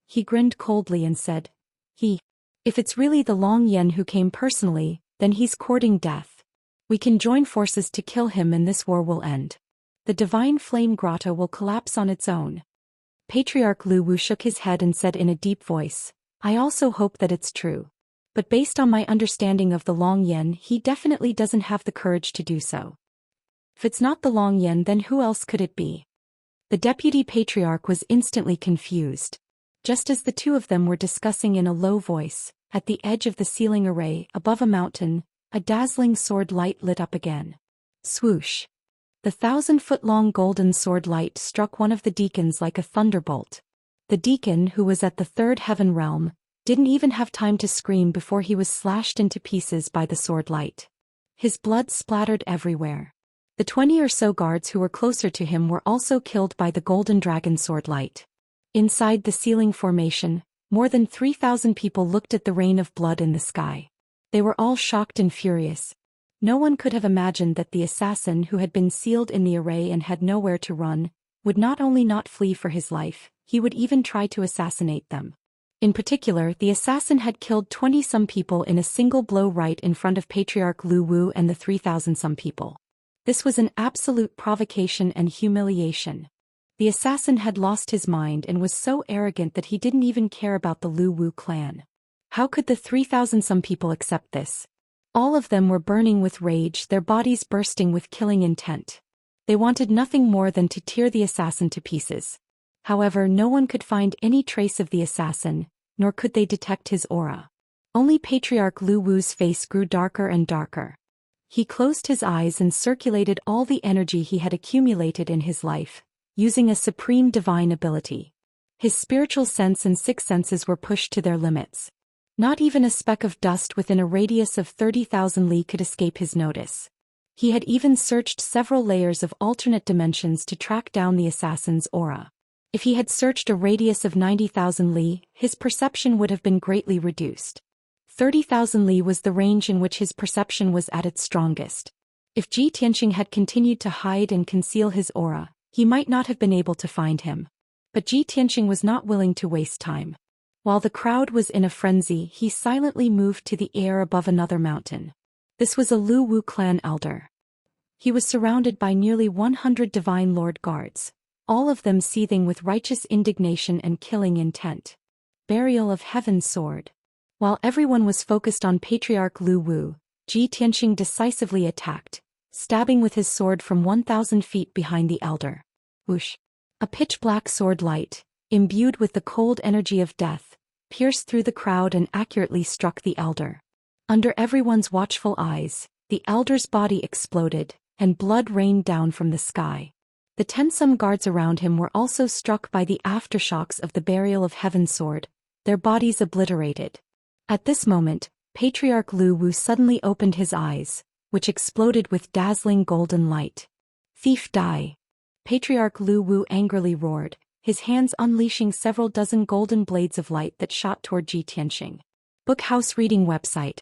He grinned coldly and said, If it's really the Long Yen who came personally, then he's courting death. We can join forces to kill him and this war will end. The Divine Flame Grotto will collapse on its own." Patriarch Lu Wu shook his head and said in a deep voice, "I also hope that it's true. But based on my understanding of the Long Yen, he definitely doesn't have the courage to do so. If it's not the Long Yen, then who else could it be?" The deputy patriarch was instantly confused. Just as the two of them were discussing in a low voice, at the edge of the ceiling array, above a mountain, a dazzling sword light lit up again. Swoosh! The 1,000-foot-long golden sword light struck one of the deacons like a thunderbolt. The deacon, who was at the third heaven realm, didn't even have time to scream before he was slashed into pieces by the sword light. His blood splattered everywhere. The 20 or so guards who were closer to him were also killed by the golden dragon sword light. Inside the ceiling formation, more than 3,000 people looked at the rain of blood in the sky. They were all shocked and furious. No one could have imagined that the assassin who had been sealed in the array and had nowhere to run, would not only not flee for his life, he would even try to assassinate them. In particular, the assassin had killed 20-some people in a single blow right in front of Patriarch Lu Wu and the 3,000-some people. This was an absolute provocation and humiliation. The assassin had lost his mind and was so arrogant that he didn't even care about the Lu Wu clan. How could the 3,000-some people accept this? All of them were burning with rage, their bodies bursting with killing intent. They wanted nothing more than to tear the assassin to pieces. However, no one could find any trace of the assassin, nor could they detect his aura. Only Patriarch Lu Wu's face grew darker and darker. He closed his eyes and circulated all the energy he had accumulated in his life, using a supreme divine ability. His spiritual sense and sixth senses were pushed to their limits. Not even a speck of dust within a radius of 30,000 li could escape his notice. He had even searched several layers of alternate dimensions to track down the assassin's aura. If he had searched a radius of 90,000 li, his perception would have been greatly reduced. 30,000 li was the range in which his perception was at its strongest. If Ji Tianxing had continued to hide and conceal his aura, he might not have been able to find him. But Ji Tianxing was not willing to waste time. While the crowd was in a frenzy, he silently moved to the air above another mountain. This was a Lu Wu clan elder. He was surrounded by nearly 100 Divine Lord guards, all of them seething with righteous indignation and killing intent. Burial of Heaven's Sword. While everyone was focused on Patriarch Lu Wu, Ji Tianxing decisively attacked, stabbing with his sword from 1,000 feet behind the elder. Whoosh! A pitch-black sword light, imbued with the cold energy of death, pierced through the crowd and accurately struck the elder. Under everyone's watchful eyes, the elder's body exploded, and blood rained down from the sky. The 10-some guards around him were also struck by the aftershocks of the burial of Heaven's Sword, their bodies obliterated. At this moment, Patriarch Lu Wu suddenly opened his eyes, which exploded with dazzling golden light. "Thief, die!" Patriarch Lu Wu angrily roared, his hands unleashing several dozen golden blades of light that shot toward Ji Tianxing. Bookhouse Reading Website.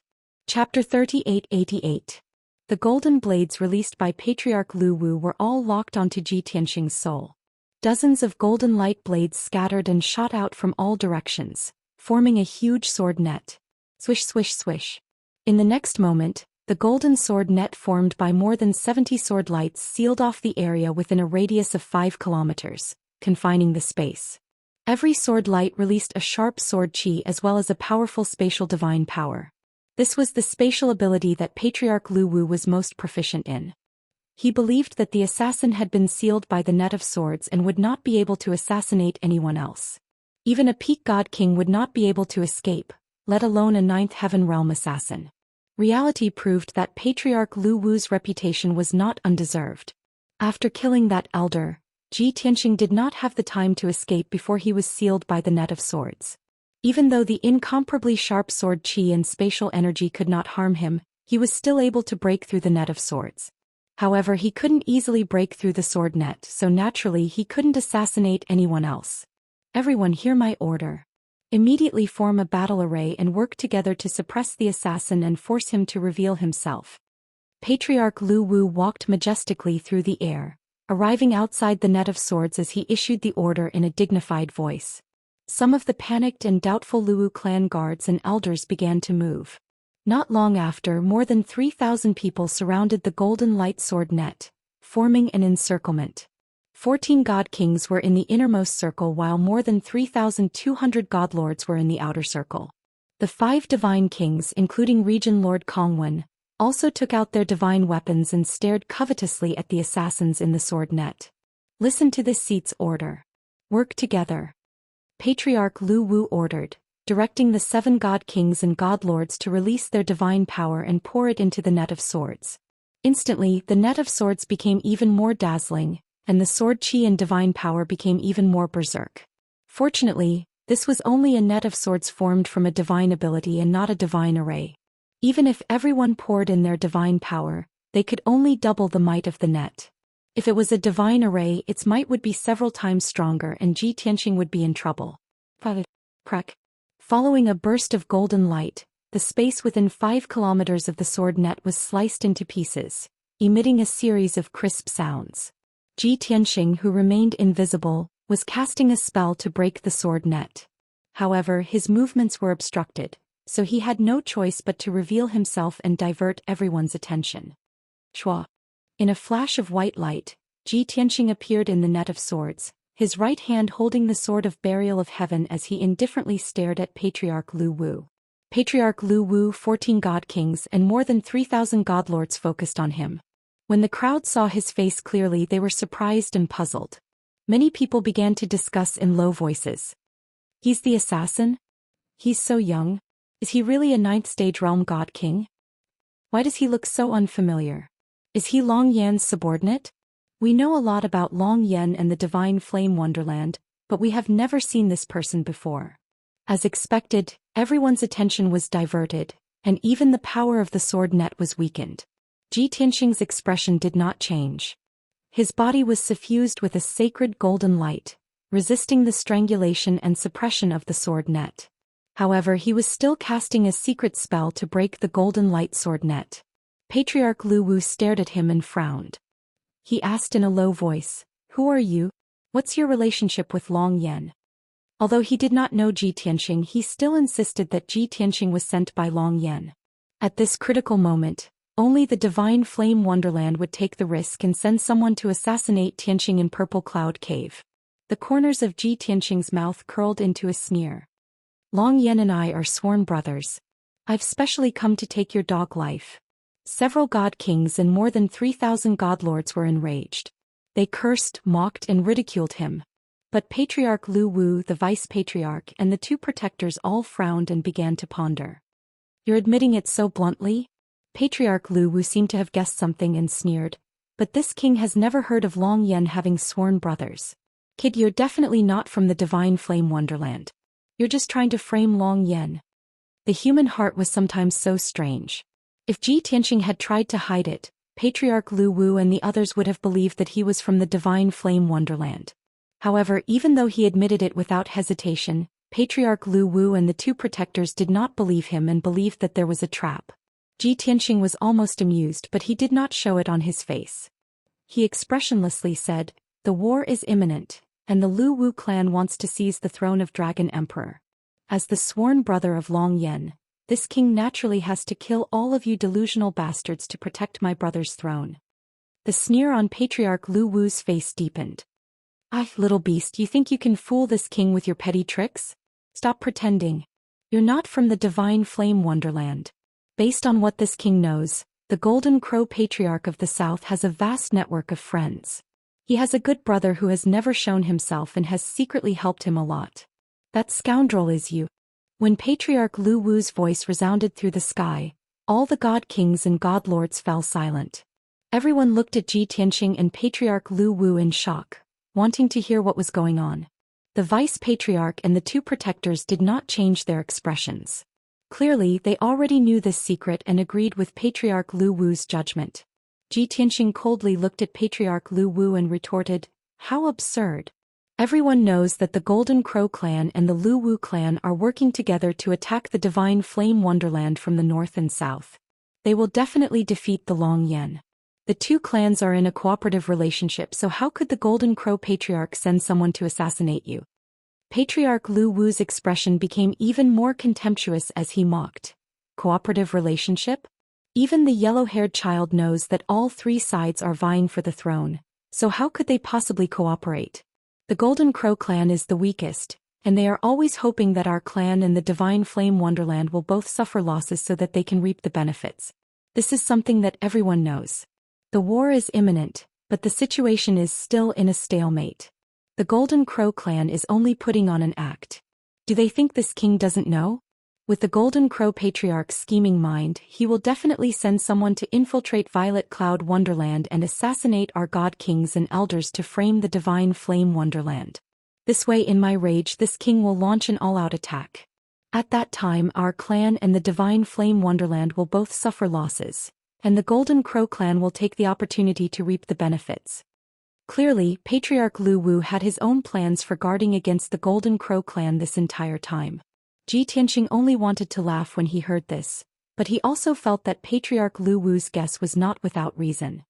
Chapter 3888. The golden blades released by Patriarch Lu Wu were all locked onto Ji Tianxing's soul. Dozens of golden light blades scattered and shot out from all directions, forming a huge sword net. Swish, swish, swish. In the next moment, the golden sword net formed by more than 70 sword lights sealed off the area within a radius of 5 kilometers, confining the space. Every sword light released a sharp sword chi as well as a powerful spatial divine power. This was the spatial ability that Patriarch Lu Wu was most proficient in. He believed that the assassin had been sealed by the net of swords and would not be able to assassinate anyone else. Even a peak god king would not be able to escape, let alone a 9th heaven realm assassin. Reality proved that Patriarch Lu Wu's reputation was not undeserved. After killing that elder, Ji Tianxing did not have the time to escape before he was sealed by the net of swords. Even though the incomparably sharp sword qi and spatial energy could not harm him, he was still able to break through the net of swords. However, he couldn't easily break through the sword net, so naturally he couldn't assassinate anyone else. Everyone hear my order. Immediately form a battle array and work together to suppress the assassin and force him to reveal himself. Patriarch Lu Wu walked majestically through the air, arriving outside the net of swords as he issued the order in a dignified voice. Some of the panicked and doubtful Luwu clan guards and elders began to move. Not long after, more than 3,000 people surrounded the golden light sword net, forming an encirclement. 14 god kings were in the innermost circle while more than 3,200 godlords were in the outer circle. The 5 divine kings, including Region Lord Kongwen, also took out their divine weapons and stared covetously at the assassins in the sword net. Listen to this seat's order. Work together. Patriarch Lu Wu ordered, directing the 7 god kings and godlords to release their divine power and pour it into the net of swords. Instantly, the net of swords became even more dazzling, and the sword qi and divine power became even more berserk. Fortunately, this was only a net of swords formed from a divine ability and not a divine array. Even if everyone poured in their divine power, they could only double the might of the net. If it was a divine array, its might would be several times stronger and Ji Tianxing would be in trouble. Crack. Following a burst of golden light, the space within 5 kilometers of the sword net was sliced into pieces, emitting a series of crisp sounds. Ji Tianxing, who remained invisible, was casting a spell to break the sword net. However, his movements were obstructed, so he had no choice but to reveal himself and divert everyone's attention. Chua. In a flash of white light, Ji Tianxing appeared in the net of swords, his right hand holding the sword of burial of heaven as he indifferently stared at Patriarch Lu Wu. Patriarch Lu Wu, 14 god kings and more than 3,000 godlords focused on him. When the crowd saw his face clearly, they were surprised and puzzled. Many people began to discuss in low voices. He's the assassin? He's so young. Is he really a 9th stage realm god king? Why does he look so unfamiliar? Is he Long Yan's subordinate? We know a lot about Long Yan and the divine flame wonderland, but we have never seen this person before. As expected, everyone's attention was diverted, and even the power of the sword net was weakened. Ji Tianxing's expression did not change. His body was suffused with a sacred golden light, resisting the strangulation and suppression of the sword net. However, he was still casting a secret spell to break the golden light sword net. Patriarch Lu Wu stared at him and frowned. He asked in a low voice, "Who are you? What's your relationship with Long Yan?" Although he did not know Ji Tianxing, he still insisted that Ji Tianxing was sent by Long Yan. At this critical moment, only the divine flame wonderland would take the risk and send someone to assassinate Tianxing in Purple Cloud Cave. The corners of Ji Tianxing's mouth curled into a sneer. Long Yan and I are sworn brothers. I've specially come to take your dog life. Several god kings and more than 3,000 godlords were enraged. They cursed, mocked, and ridiculed him. But Patriarch Lu Wu, the vice-patriarch, and the 2 protectors all frowned and began to ponder. You're admitting it so bluntly? Patriarch Lu Wu seemed to have guessed something and sneered. But this king has never heard of Long Yan having sworn brothers. Kid, you're definitely not from the divine flame wonderland. You're just trying to frame Long Yan. The human heart was sometimes so strange. If Ji Tianxing had tried to hide it, Patriarch Lu Wu and the others would have believed that he was from the divine flame wonderland. However, even though he admitted it without hesitation, Patriarch Lu Wu and the 2 protectors did not believe him and believed that there was a trap. Ji Tianxing was almost amused, but he did not show it on his face. He expressionlessly said, "The war is imminent, and the Lu Wu clan wants to seize the throne of Dragon Emperor. As the sworn brother of Long Yan, this king naturally has to kill all of you delusional bastards to protect my brother's throne." The sneer on Patriarch Lu Wu's face deepened. "Ah, little beast, you think you can fool this king with your petty tricks? Stop pretending. You're not from the divine flame wonderland. Based on what this king knows, the Golden Crow Patriarch of the South has a vast network of friends. He has a good brother who has never shown himself and has secretly helped him a lot. That scoundrel is you." When Patriarch Lu Wu's voice resounded through the sky, all the god kings and god lords fell silent. Everyone looked at Ji Tianxing and Patriarch Lu Wu in shock, wanting to hear what was going on. The vice-patriarch and the two protectors did not change their expressions. Clearly, they already knew this secret and agreed with Patriarch Lu Wu's judgment. Ji Tianxing coldly looked at Patriarch Lu Wu and retorted, "How absurd. Everyone knows that the Golden Crow clan and the Lu Wu clan are working together to attack the Divine Flame Wonderland from the north and south. They will definitely defeat the Long Yan. The two clans are in a cooperative relationship, so how could the Golden Crow Patriarch send someone to assassinate you?" Patriarch Lu Wu's expression became even more contemptuous as he mocked. Cooperative relationship? Even the yellow-haired child knows that all three sides are vying for the throne, so how could they possibly cooperate? The Golden Crow clan is the weakest, and they are always hoping that our clan and the Divine Flame Wonderland will both suffer losses so that they can reap the benefits. This is something that everyone knows. The war is imminent, but the situation is still in a stalemate. The Golden Crow clan is only putting on an act. Do they think this king doesn't know? With the Golden Crow Patriarch's scheming mind, he will definitely send someone to infiltrate Violet Cloud Wonderland and assassinate our god kings and elders to frame the Divine Flame Wonderland. This way, in my rage, this king will launch an all-out attack. At that time, our clan and the Divine Flame Wonderland will both suffer losses, and the Golden Crow clan will take the opportunity to reap the benefits. Clearly, Patriarch Lu Wu had his own plans for guarding against the Golden Crow clan this entire time. Ji Tianxing only wanted to laugh when he heard this, but he also felt that Patriarch Lu Wu's guess was not without reason.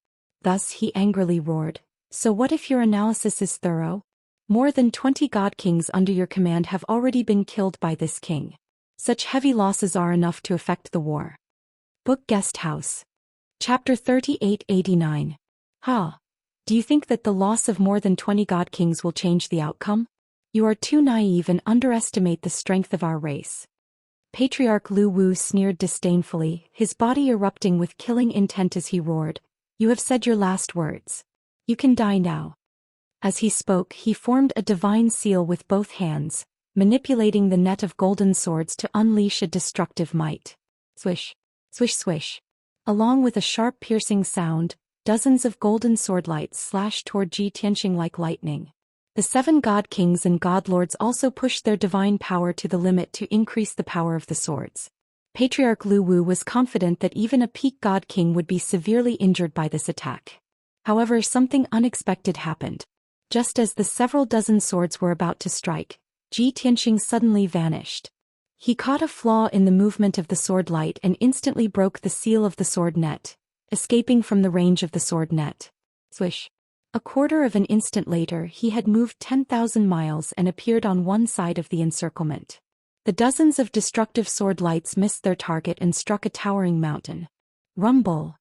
Thus he angrily roared, "So what if your analysis is thorough? More than 20 god kings under your command have already been killed by this king. Such heavy losses are enough to affect the war." Book Guest House. Chapter 3889. Ha! Do you think that the loss of more than 20 god kings will change the outcome? You are too naive and underestimate the strength of our race. Patriarch Lu Wu sneered disdainfully, his body erupting with killing intent as he roared, "You have said your last words. You can die now." As he spoke, he formed a divine seal with both hands, manipulating the net of golden swords to unleash a destructive might. Swish, swish, swish. Along with a sharp piercing sound, dozens of golden sword lights slashed toward Ji Tianxing like lightning. The 7 god kings and god lords also pushed their divine power to the limit to increase the power of the swords. Patriarch Lu Wu was confident that even a peak god king would be severely injured by this attack. However, something unexpected happened. Just as the several dozen swords were about to strike, Ji Tianxing suddenly vanished. He caught a flaw in the movement of the sword light and instantly broke the seal of the sword net, escaping from the range of the sword net. Swish. A quarter of an instant later, he had moved 10,000 miles and appeared on one side of the encirclement. The dozens of destructive sword lights missed their target and struck a towering mountain. Rumble.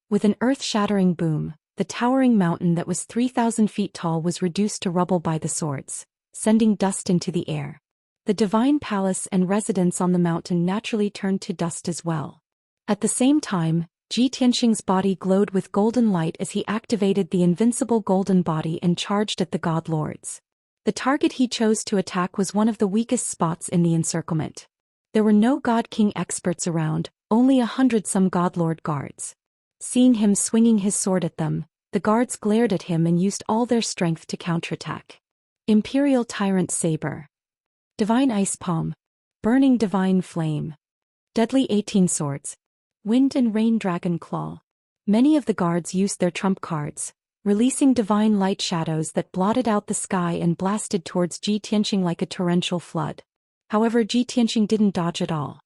With an earth-shattering boom, the towering mountain that was 3,000 feet tall was reduced to rubble by the swords, sending dust into the air. The divine palace and residence on the mountain naturally turned to dust as well. At the same time, Ji Tianxing's body glowed with golden light as he activated the invincible golden body and charged at the god lords. The target he chose to attack was one of the weakest spots in the encirclement. There were no god king experts around, only 100-some god lord guards. Seeing him swinging his sword at them, the guards glared at him and used all their strength to counterattack. Imperial Tyrant Saber. Divine Ice Palm. Burning Divine Flame. Deadly 18 Swords. Wind and Rain Dragon Claw. Many of the guards used their trump cards, releasing divine light shadows that blotted out the sky and blasted towards Ji Tianxing like a torrential flood. However, Ji Tianxing didn't dodge at all.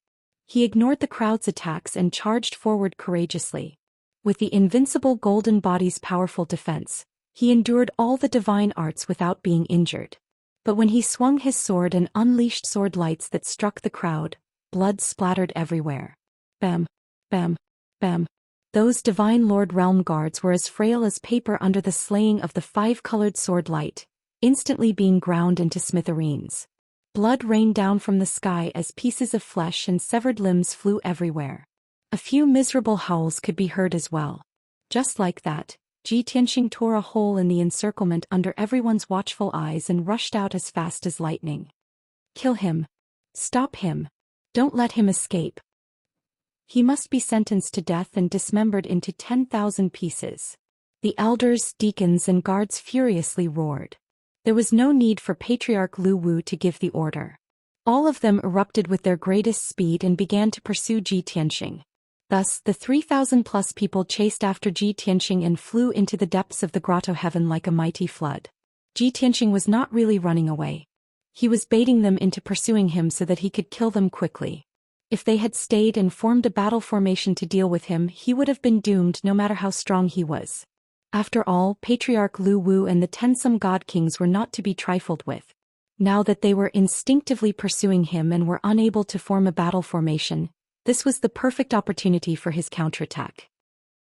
He ignored the crowd's attacks and charged forward courageously. With the invincible golden body's powerful defense, he endured all the divine arts without being injured. But when he swung his sword and unleashed sword lights that struck the crowd, blood splattered everywhere. Bam, bam, bam. Those divine Lord Realm guards were as frail as paper under the slaying of the 5-colored sword light, instantly being ground into smithereens. Blood rained down from the sky as pieces of flesh and severed limbs flew everywhere. A few miserable howls could be heard as well. Just like that, Ji Tianxing tore a hole in the encirclement under everyone's watchful eyes and rushed out as fast as lightning. Kill him. Stop him. Don't let him escape. He must be sentenced to death and dismembered into 10,000 pieces. The elders, deacons and guards furiously roared. There was no need for Patriarch Lu Wu to give the order. All of them erupted with their greatest speed and began to pursue Ji Tianxing. Thus, the 3,000+ people chased after Ji Tianxing and flew into the depths of the grotto heaven like a mighty flood. Ji Tianxing was not really running away. He was baiting them into pursuing him so that he could kill them quickly. If they had stayed and formed a battle formation to deal with him, he would have been doomed no matter how strong he was. After all, Patriarch Lu Wu and the 10-some god kings were not to be trifled with. Now that they were instinctively pursuing him and were unable to form a battle formation, this was the perfect opportunity for his counterattack.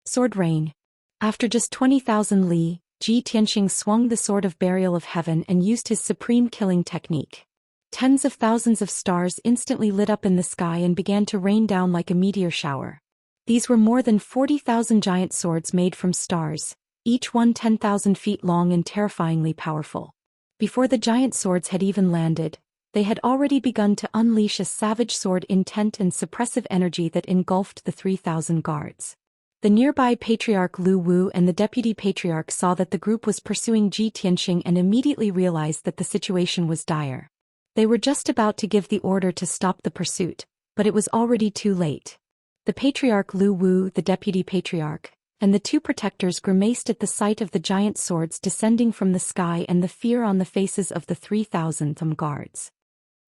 Sword Rain. After just 20,000 li, Ji Tianxing swung the Sword of Burial of Heaven and used his supreme killing technique. Tens of thousands of stars instantly lit up in the sky and began to rain down like a meteor shower. These were more than 40,000 giant swords made from stars, each one 10,000 feet long and terrifyingly powerful. Before the giant swords had even landed, they had already begun to unleash a savage sword intent and suppressive energy that engulfed the 3,000 guards. The nearby Patriarch Lu Wu and the Deputy Patriarch saw that the group was pursuing Ji Tianxing and immediately realized that the situation was dire. They were just about to give the order to stop the pursuit, but it was already too late. The Patriarch Lu Wu, the Deputy Patriarch, and the two protectors grimaced at the sight of the giant swords descending from the sky and the fear on the faces of the 3,000 guards.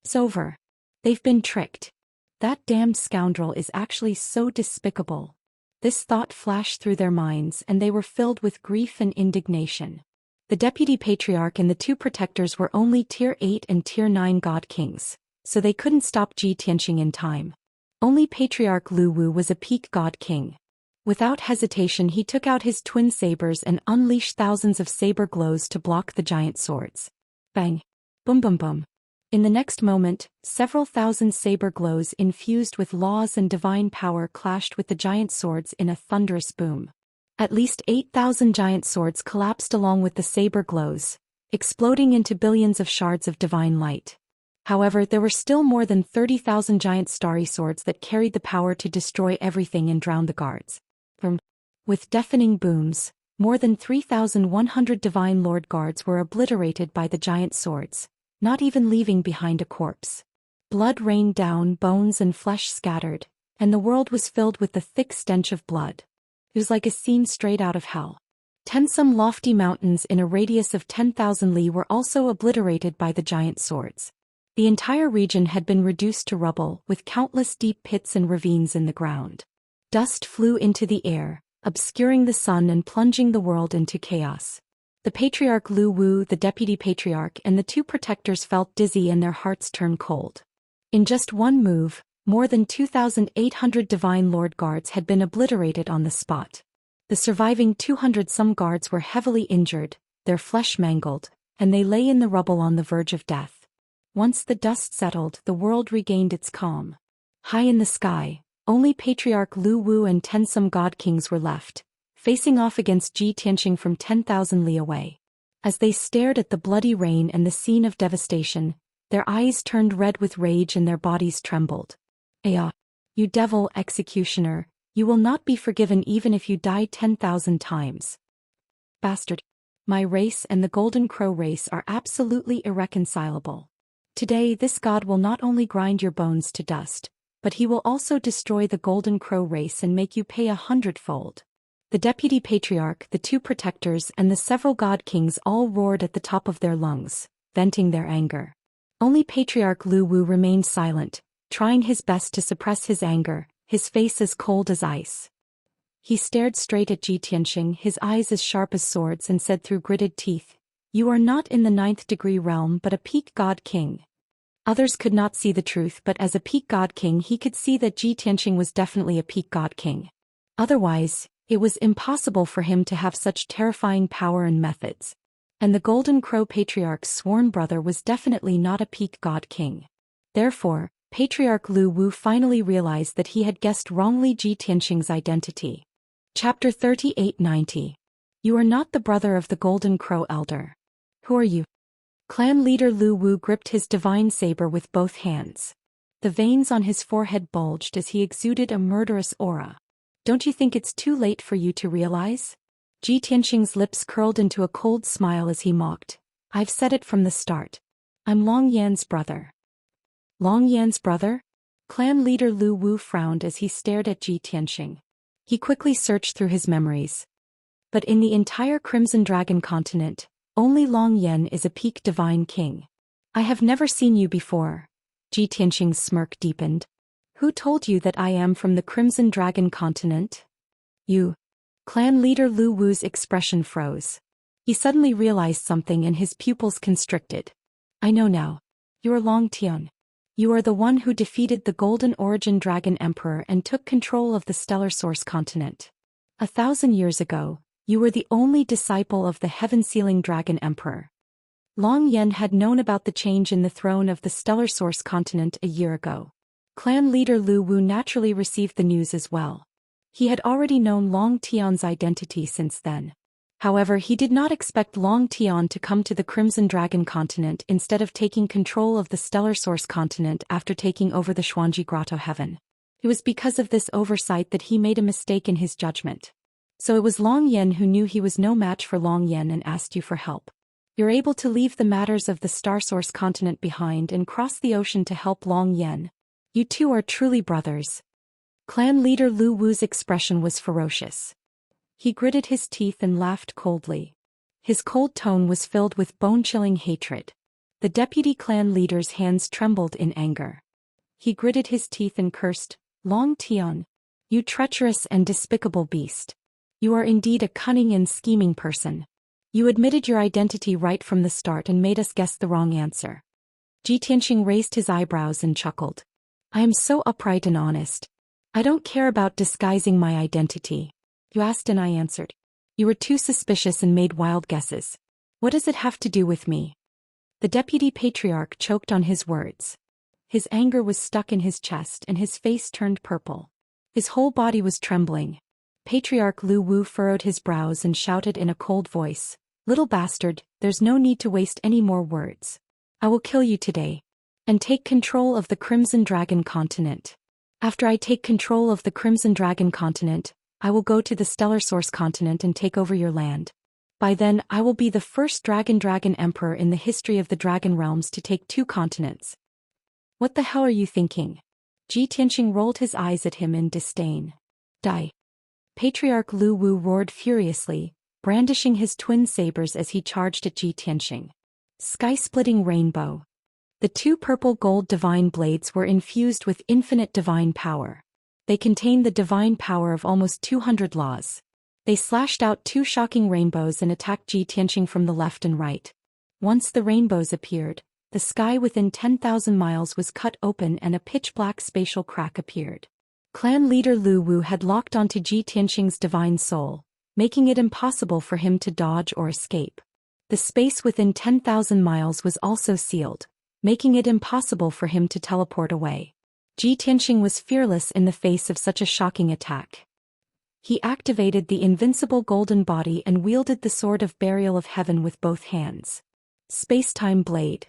It's over. They've been tricked. That damned scoundrel is actually so despicable. This thought flashed through their minds and they were filled with grief and indignation. The Deputy Patriarch and the two protectors were only Tier 8 and Tier 9 god kings, so they couldn't stop Ji Tianxing in time. Only Patriarch Lu Wu was a peak god king. Without hesitation he took out his twin sabers and unleashed thousands of saber glows to block the giant swords. Bang! Boom boom boom! In the next moment, several thousand saber glows infused with laws and divine power clashed with the giant swords in a thunderous boom. At least 8,000 giant swords collapsed along with the saber glows, exploding into billions of shards of divine light. However, there were still more than 30,000 giant starry swords that carried the power to destroy everything and drown the guards. With deafening booms, more than 3,100 divine lord guards were obliterated by the giant swords, not even leaving behind a corpse. Blood rained down, bones and flesh scattered, and the world was filled with the thick stench of blood. It was like a scene straight out of hell. 10-some lofty mountains in a radius of 10,000 li were also obliterated by the giant swords. The entire region had been reduced to rubble, with countless deep pits and ravines in the ground. Dust flew into the air, obscuring the sun and plunging the world into chaos. The Patriarch Lu Wu, the Deputy Patriarch, and the two protectors felt dizzy and their hearts turned cold. In just one move, more than 2,800 divine lord guards had been obliterated on the spot. The surviving 200-some guards were heavily injured, their flesh mangled, and they lay in the rubble on the verge of death. Once the dust settled, the world regained its calm. High in the sky, only Patriarch Lu Wu and 10-some god kings were left, facing off against Ji Tianxing from 10,000 li away. As they stared at the bloody rain and the scene of devastation, their eyes turned red with rage and their bodies trembled. "Ah, you devil executioner, you will not be forgiven even if you die 10,000 times. Bastard. My race and the Golden Crow race are absolutely irreconcilable. Today this god will not only grind your bones to dust, but he will also destroy the Golden Crow race and make you pay 100-fold. The Deputy Patriarch, the two protectors and the several god kings all roared at the top of their lungs, venting their anger. Only Patriarch Lu Wu remained silent, trying his best to suppress his anger, his face as cold as ice. He stared straight at Ji Tianxing, his eyes as sharp as swords, and said through gritted teeth, "You are not in the 9th degree realm but a peak god king." Others could not see the truth, but as a peak god king he could see that Ji Tianxing was definitely a peak god king. Otherwise, it was impossible for him to have such terrifying power and methods. And the Golden Crow Patriarch's sworn brother was definitely not a peak god king. Therefore, Patriarch Lu Wu finally realized that he had guessed wrongly Ji Tianxing's identity. Chapter 3890. You are not the brother of the Golden Crow Elder. Who are you? Clan leader Lu Wu gripped his divine saber with both hands. The veins on his forehead bulged as he exuded a murderous aura. Don't you think it's too late for you to realize? Ji Tianxing's lips curled into a cold smile as he mocked, I've said it from the start. I'm Long Yan's brother. Long Yan's brother? Clan leader Lu Wu frowned as he stared at Ji Tianxing. He quickly searched through his memories. But in the entire Crimson Dragon continent, only Long Yan is a peak divine king. I have never seen you before. Ji Tianxing's smirk deepened. Who told you that I am from the Crimson Dragon continent? You. Clan leader Lu Wu's expression froze. He suddenly realized something and his pupils constricted. I know now. You're Long Tian. You are the one who defeated the Golden Origin Dragon Emperor and took control of the Stellar Source continent. 1,000 years ago, you were the only disciple of the Heaven-Sealing Dragon Emperor. Long Yan had known about the change in the throne of the Stellar Source continent a year ago. Clan leader Lu Wu naturally received the news as well. He had already known Long Tian's identity since then. However, he did not expect Long Tian to come to the Crimson Dragon continent instead of taking control of the Stellar Source continent after taking over the Xuanji Grotto Heaven. It was because of this oversight that he made a mistake in his judgment. So it was Long Yan who knew he was no match for Long Yan and asked you for help. You're able to leave the matters of the Star Source continent behind and cross the ocean to help Long Yan. You two are truly brothers. Clan leader Lu Wu's expression was ferocious. He gritted his teeth and laughed coldly. His cold tone was filled with bone-chilling hatred. The deputy clan leader's hands trembled in anger. He gritted his teeth and cursed, Long Tian, you treacherous and despicable beast. You are indeed a cunning and scheming person. You admitted your identity right from the start and made us guess the wrong answer. Ji Tianxing raised his eyebrows and chuckled. I am so upright and honest. I don't care about disguising my identity. You asked and I answered. You were too suspicious and made wild guesses. What does it have to do with me? The deputy patriarch choked on his words. His anger was stuck in his chest and his face turned purple. His whole body was trembling. Patriarch Lu Wu furrowed his brows and shouted in a cold voice, Little bastard, there's no need to waste any more words. I will kill you today. And take control of the Crimson Dragon continent. After I take control of the Crimson Dragon continent, I will go to the Stellar Source continent and take over your land. By then, I will be the first Dragon Emperor in the history of the Dragon Realms to take 2 continents. What the hell are you thinking? Ji Tianxing rolled his eyes at him in disdain. Die. Patriarch Lu Wu roared furiously, brandishing his twin sabers as he charged at Ji Tianxing. Sky-splitting rainbow. The 2 purple gold divine blades were infused with infinite divine power. They contained the divine power of almost 200 laws. They slashed out 2 shocking rainbows and attacked Ji Tianxing from the left and right. Once the rainbows appeared, the sky within 10,000 miles was cut open and a pitch-black spatial crack appeared. Clan leader Lu Wu had locked onto Ji Tianxing's divine soul, making it impossible for him to dodge or escape. The space within 10,000 miles was also sealed, making it impossible for him to teleport away. Ji Tianxing was fearless in the face of such a shocking attack. He activated the invincible golden body and wielded the sword of burial of heaven with both hands. Space-time blade.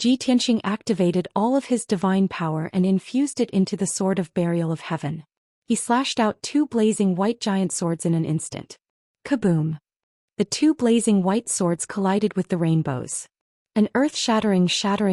Ji Tianxing activated all of his divine power and infused it into the sword of burial of heaven. He slashed out 2 blazing white giant swords in an instant. Kaboom! The 2 blazing white swords collided with the rainbows. An earth-shattering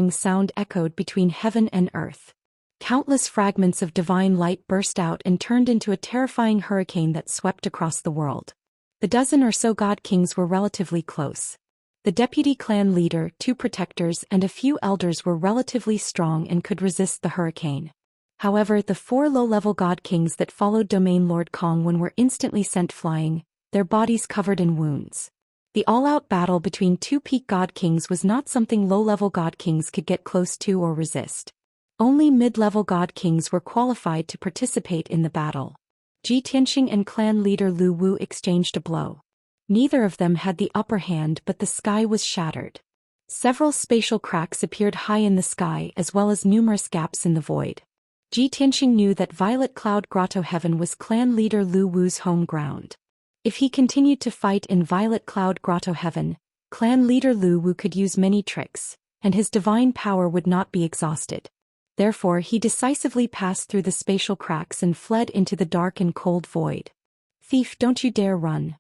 sound echoed between heaven and earth. Countless fragments of divine light burst out and turned into a terrifying hurricane that swept across the world. The dozen or so god kings were relatively close. The deputy clan leader, 2 protectors and a few elders were relatively strong and could resist the hurricane. However, the 4 low-level god kings that followed Domain Lord Kong were instantly sent flying, their bodies covered in wounds. The all-out battle between 2 peak god kings was not something low-level god kings could get close to or resist. Only mid-level god kings were qualified to participate in the battle. Ji Tianxing and clan leader Lu Wu exchanged a blow. Neither of them had the upper hand, but the sky was shattered. Several spatial cracks appeared high in the sky as well as numerous gaps in the void. Ji Tianxing knew that Violet Cloud Grotto Heaven was clan leader Lu Wu's home ground. If he continued to fight in Violet Cloud Grotto Heaven, clan leader Lu Wu could use many tricks, and his divine power would not be exhausted. Therefore, he decisively passed through the spatial cracks and fled into the dark and cold void. Thief, don't you dare run.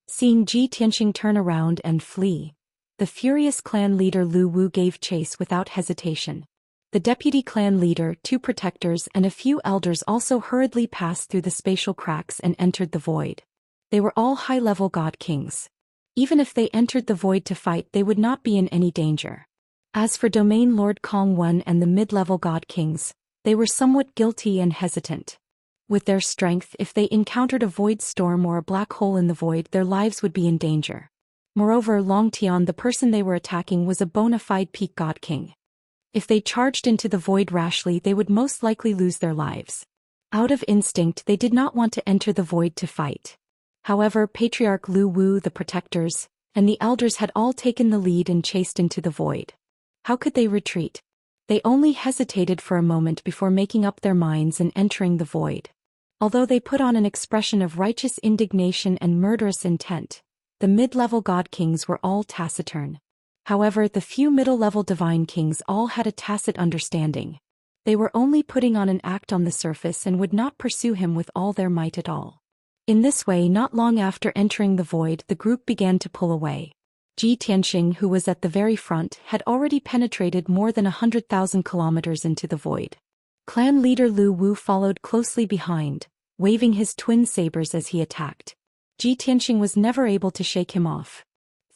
Seeing Ji Tianxing turn around and flee, the furious clan leader Lu Wu gave chase without hesitation. The deputy clan leader, 2 protectors and a few elders also hurriedly passed through the spatial cracks and entered the void. They were all high-level god kings. Even if they entered the void to fight, they would not be in any danger. As for Domain Lord Kong Wen and the mid-level god kings, they were somewhat guilty and hesitant. With their strength, if they encountered a void storm or a black hole in the void, their lives would be in danger. Moreover, Long Tian, the person they were attacking, was a bona fide peak god king. If they charged into the void rashly, they would most likely lose their lives. Out of instinct, they did not want to enter the void to fight. However, Patriarch Lu Wu, the protectors, and the elders had all taken the lead and chased into the void. How could they retreat? They only hesitated for a moment before making up their minds and entering the void. Although they put on an expression of righteous indignation and murderous intent, the mid-level god kings were all taciturn. However, the few middle-level divine kings all had a tacit understanding. They were only putting on an act on the surface and would not pursue him with all their might at all. In this way, not long after entering the void, the group began to pull away. Ji Tianxing, who was at the very front, had already penetrated more than 100,000 kilometers into the void. Clan leader Lu Wu followed closely behind, waving his twin sabers as he attacked. Ji Tianxing was never able to shake him off.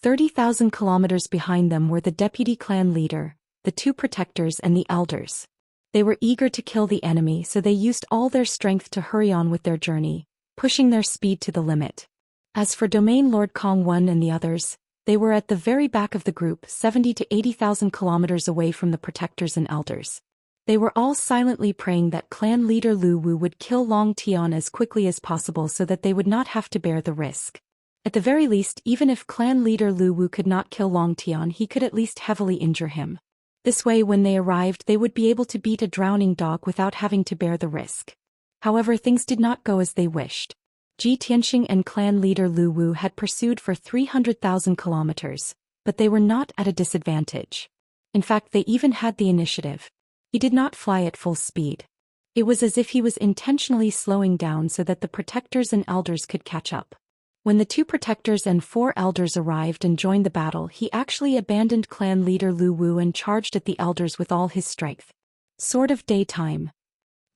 30,000 kilometers behind them were the deputy clan leader, the 2 protectors and the elders. They were eager to kill the enemy, so they used all their strength to hurry on with their journey, pushing their speed to the limit. As for Domain Lord Kong Wen and the others, they were at the very back of the group, 70 to 80,000 kilometers away from the protectors and elders. They were all silently praying that clan leader Lu Wu would kill Long Tian as quickly as possible so that they would not have to bear the risk. At the very least, even if clan leader Lu Wu could not kill Long Tian, he could at least heavily injure him. This way, when they arrived, they would be able to beat a drowning dog without having to bear the risk. However, things did not go as they wished. Ji Tianxing and clan leader Lu Wu had pursued for 300,000 kilometers, but they were not at a disadvantage. In fact, they even had the initiative. He did not fly at full speed. It was as if he was intentionally slowing down so that the protectors and elders could catch up. When the 2 protectors and 4 elders arrived and joined the battle, he actually abandoned clan leader Lu Wu and charged at the elders with all his strength. Sword of Daytime.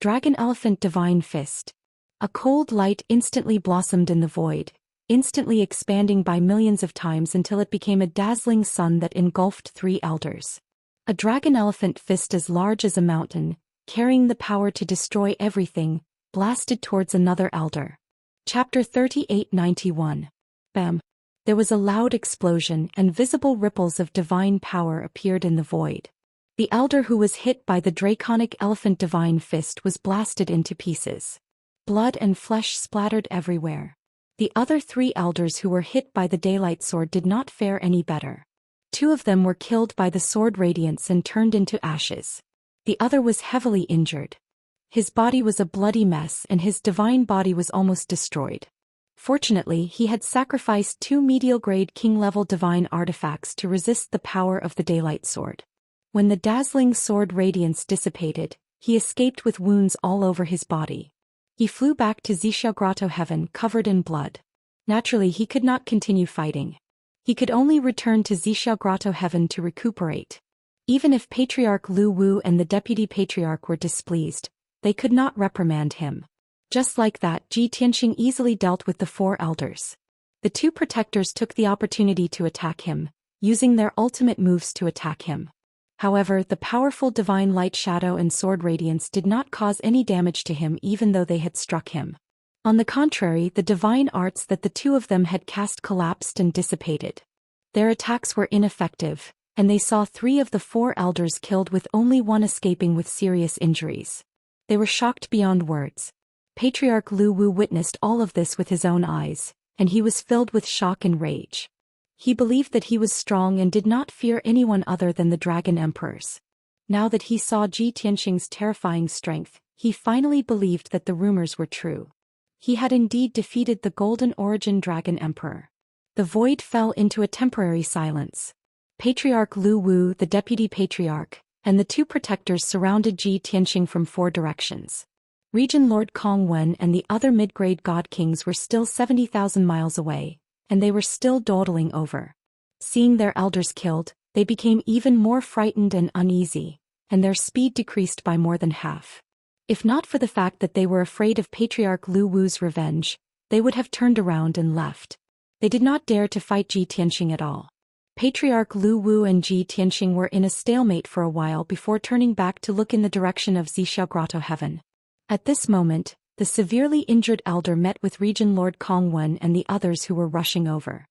Dragon Elephant Divine Fist. A cold light instantly blossomed in the void, instantly expanding by millions of times until it became a dazzling sun that engulfed 3 elders. A dragon elephant fist as large as a mountain, carrying the power to destroy everything, blasted towards another elder. Chapter 3891. Bam! There was a loud explosion and visible ripples of divine power appeared in the void. The elder who was hit by the draconic elephant divine fist was blasted into pieces. Blood and flesh splattered everywhere. The other 3 elders who were hit by the daylight sword did not fare any better. 2 of them were killed by the sword radiance and turned into ashes. The other was heavily injured. His body was a bloody mess and his divine body was almost destroyed. Fortunately, he had sacrificed 2 medial-grade king-level divine artifacts to resist the power of the daylight sword. When the dazzling sword radiance dissipated, he escaped with wounds all over his body. He flew back to Xianxia Grotto Heaven covered in blood. Naturally, he could not continue fighting. He could only return to Xianxia Grotto Heaven to recuperate. Even if Patriarch Lu Wu and the Deputy Patriarch were displeased, they could not reprimand him. Just like that, Ji Tianxing easily dealt with the 4 elders. The 2 protectors took the opportunity to attack him, using their ultimate moves to attack him. However, the powerful divine light shadow and sword radiance did not cause any damage to him even though they had struck him. On the contrary, the divine arts that the 2 of them had cast collapsed and dissipated. Their attacks were ineffective, and they saw 3 of the 4 elders killed with only 1 escaping with serious injuries. They were shocked beyond words. Patriarch Lu Wu witnessed all of this with his own eyes, and he was filled with shock and rage. He believed that he was strong and did not fear anyone other than the Dragon Emperors. Now that he saw Ji Tianxing's terrifying strength, he finally believed that the rumors were true. He had indeed defeated the Golden Origin Dragon Emperor. The void fell into a temporary silence. Patriarch Lu Wu, the Deputy Patriarch, and the 2 protectors surrounded Ji Tianxing from 4 directions. Region Lord Kong Wen and the other mid-grade god kings were still 70,000 miles away, and they were still dawdling over. Seeing their elders killed, they became even more frightened and uneasy, and their speed decreased by more than half. If not for the fact that they were afraid of Patriarch Lu Wu's revenge, they would have turned around and left. They did not dare to fight Ji Tianxing at all. Patriarch Lu Wu and Ji Tianxing were in a stalemate for a while before turning back to look in the direction of Xixiao Grotto Heaven. At this moment, the severely injured elder met with Region Lord Kongwen and the others who were rushing over.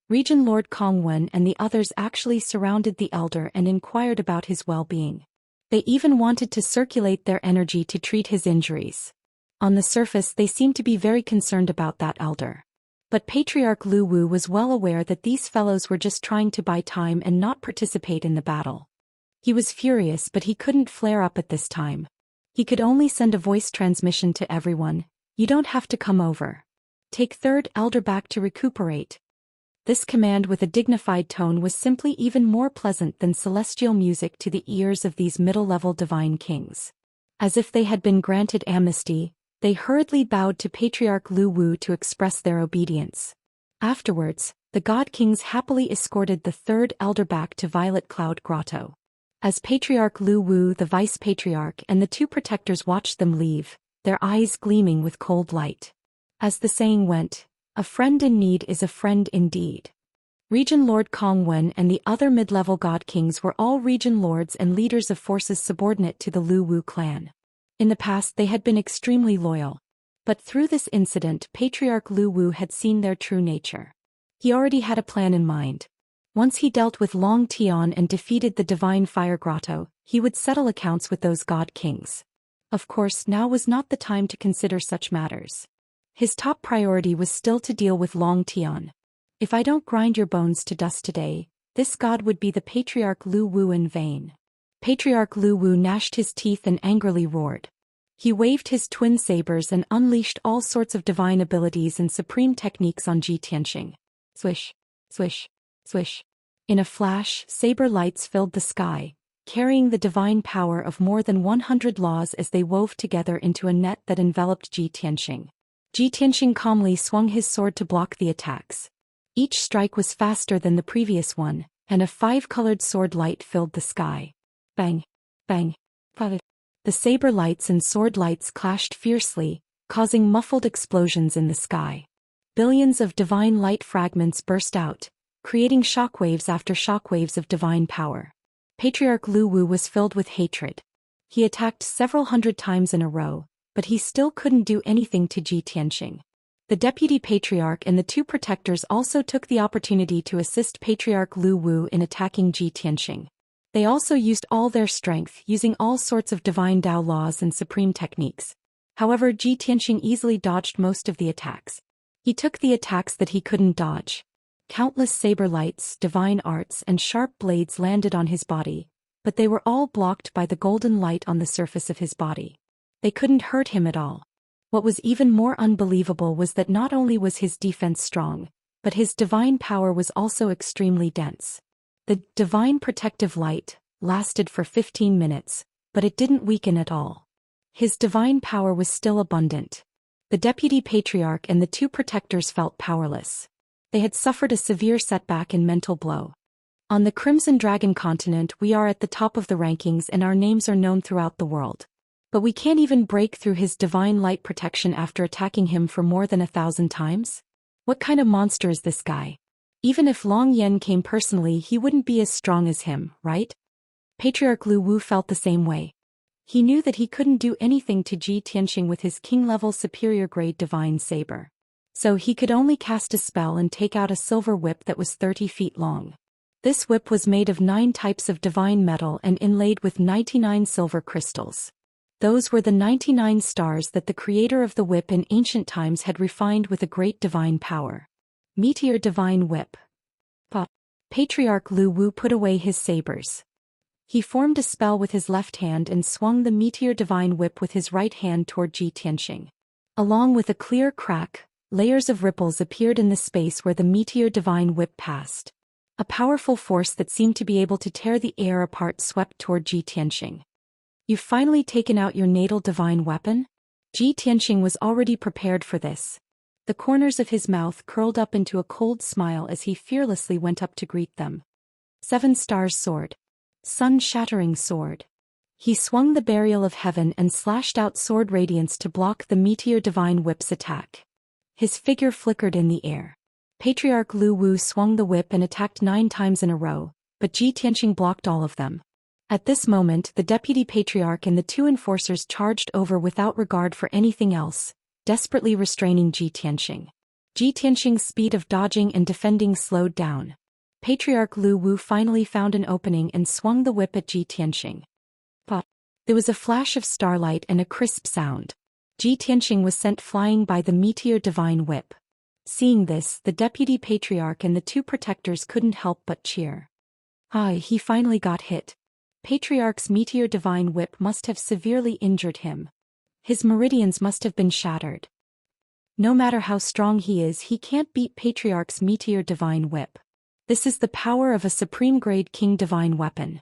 Region Lord Kongwen and the others actually surrounded the elder and inquired about his well-being. They even wanted to circulate their energy to treat his injuries. On the surface they seemed to be very concerned about that elder. But Patriarch Lu Wu was well aware that these fellows were just trying to buy time and not participate in the battle. He was furious, but he couldn't flare up at this time. He could only send a voice transmission to everyone. "You don't have to come over. Take third elder back to recuperate." This command with a dignified tone was simply even more pleasant than celestial music to the ears of these middle-level divine kings. As if they had been granted amnesty, they hurriedly bowed to Patriarch Lu Wu to express their obedience. Afterwards, the God Kings happily escorted the third elder back to Violet Cloud Grotto. As Patriarch Lu Wu, the Vice Patriarch, and the two protectors watched them leave, their eyes gleaming with cold light. As the saying went, "A friend in need is a friend indeed." Region Lord Kongwen and the other mid-level God Kings were all region lords and leaders of forces subordinate to the Lu Wu clan. In the past they had been extremely loyal. But through this incident Patriarch Lu Wu had seen their true nature. He already had a plan in mind. Once he dealt with Long Tian and defeated the Divine Fire Grotto, he would settle accounts with those God Kings. Of course, now was not the time to consider such matters. His top priority was still to deal with Long Tian. "If I don't grind your bones to dust today, this god would be the Patriarch Lu Wu in vain." Patriarch Lu Wu gnashed his teeth and angrily roared. He waved his twin sabers and unleashed all sorts of divine abilities and supreme techniques on Ji Tianxing. Swish, swish, swish. In a flash, saber lights filled the sky, carrying the divine power of more than 100 laws as they wove together into a net that enveloped Ji Tianxing. Ji Tianxing calmly swung his sword to block the attacks. Each strike was faster than the previous one, and a 5-colored sword light filled the sky. Bang, bang, bang. The saber lights and sword lights clashed fiercely, causing muffled explosions in the sky. Billions of divine light fragments burst out, creating shockwaves after shockwaves of divine power. Patriarch Lu Wu was filled with hatred. He attacked several hundred times in a row, but he still couldn't do anything to Ji Tianxing. The Deputy Patriarch and the two protectors also took the opportunity to assist Patriarch Lu Wu in attacking Ji Tianxing. They also used all their strength, using all sorts of divine Dao laws and supreme techniques. However, Ji Tianxing easily dodged most of the attacks. He took the attacks that he couldn't dodge. Countless saber lights, divine arts, and sharp blades landed on his body, but they were all blocked by the golden light on the surface of his body. They couldn't hurt him at all. What was even more unbelievable was that not only was his defense strong, but his divine power was also extremely dense. The divine protective light lasted for 15 minutes, but it didn't weaken at all. His divine power was still abundant. The Deputy Patriarch and the two protectors felt powerless. They had suffered a severe setback and mental blow. On the Crimson Dragon continent we are at the top of the rankings and our names are known throughout the world. But we can't even break through his divine light protection after attacking him for more than 1,000 times? What kind of monster is this guy? Even if Long Yen came personally, he wouldn't be as strong as him, right? Patriarch Lu Wu felt the same way. He knew that he couldn't do anything to Ji Tianxing with his king-level superior-grade divine saber. So he could only cast a spell and take out a silver whip that was 30 feet long. This whip was made of 9 types of divine metal and inlaid with 99 silver crystals. Those were the 99 stars that the creator of the whip in ancient times had refined with a great divine power. Meteor Divine Whip. Pop. Patriarch Lu Wu put away his sabers. He formed a spell with his left hand and swung the Meteor Divine Whip with his right hand toward Ji Tianxing. Along with a clear crack, layers of ripples appeared in the space where the Meteor Divine Whip passed. A powerful force that seemed to be able to tear the air apart swept toward Ji Tianxing. "You've finally taken out your natal divine weapon?" Ji Tianxing was already prepared for this. The corners of his mouth curled up into a cold smile as he fearlessly went up to greet them. 7 Stars Sword. Sun-shattering sword. He swung the Burial of Heaven and slashed out sword radiance to block the Meteor Divine Whip's attack. His figure flickered in the air. Patriarch Lu Wu swung the whip and attacked 9 times in a row, but Ji Tianxing blocked all of them. At this moment, the Deputy Patriarch and the 2 enforcers charged over without regard for anything else, desperately restraining Ji Tianxing. Ji Tianxing's speed of dodging and defending slowed down. Patriarch Lu Wu finally found an opening and swung the whip at Ji Tianxing. Pop! There was a flash of starlight and a crisp sound. Ji Tianxing was sent flying by the Meteor Divine Whip. Seeing this, the Deputy Patriarch and the 2 protectors couldn't help but cheer. He finally got hit. Patriarch's Meteor Divine Whip must have severely injured him. His meridians must have been shattered. No matter how strong he is, he can't beat Patriarch's Meteor Divine Whip. This is the power of a supreme-grade King Divine weapon.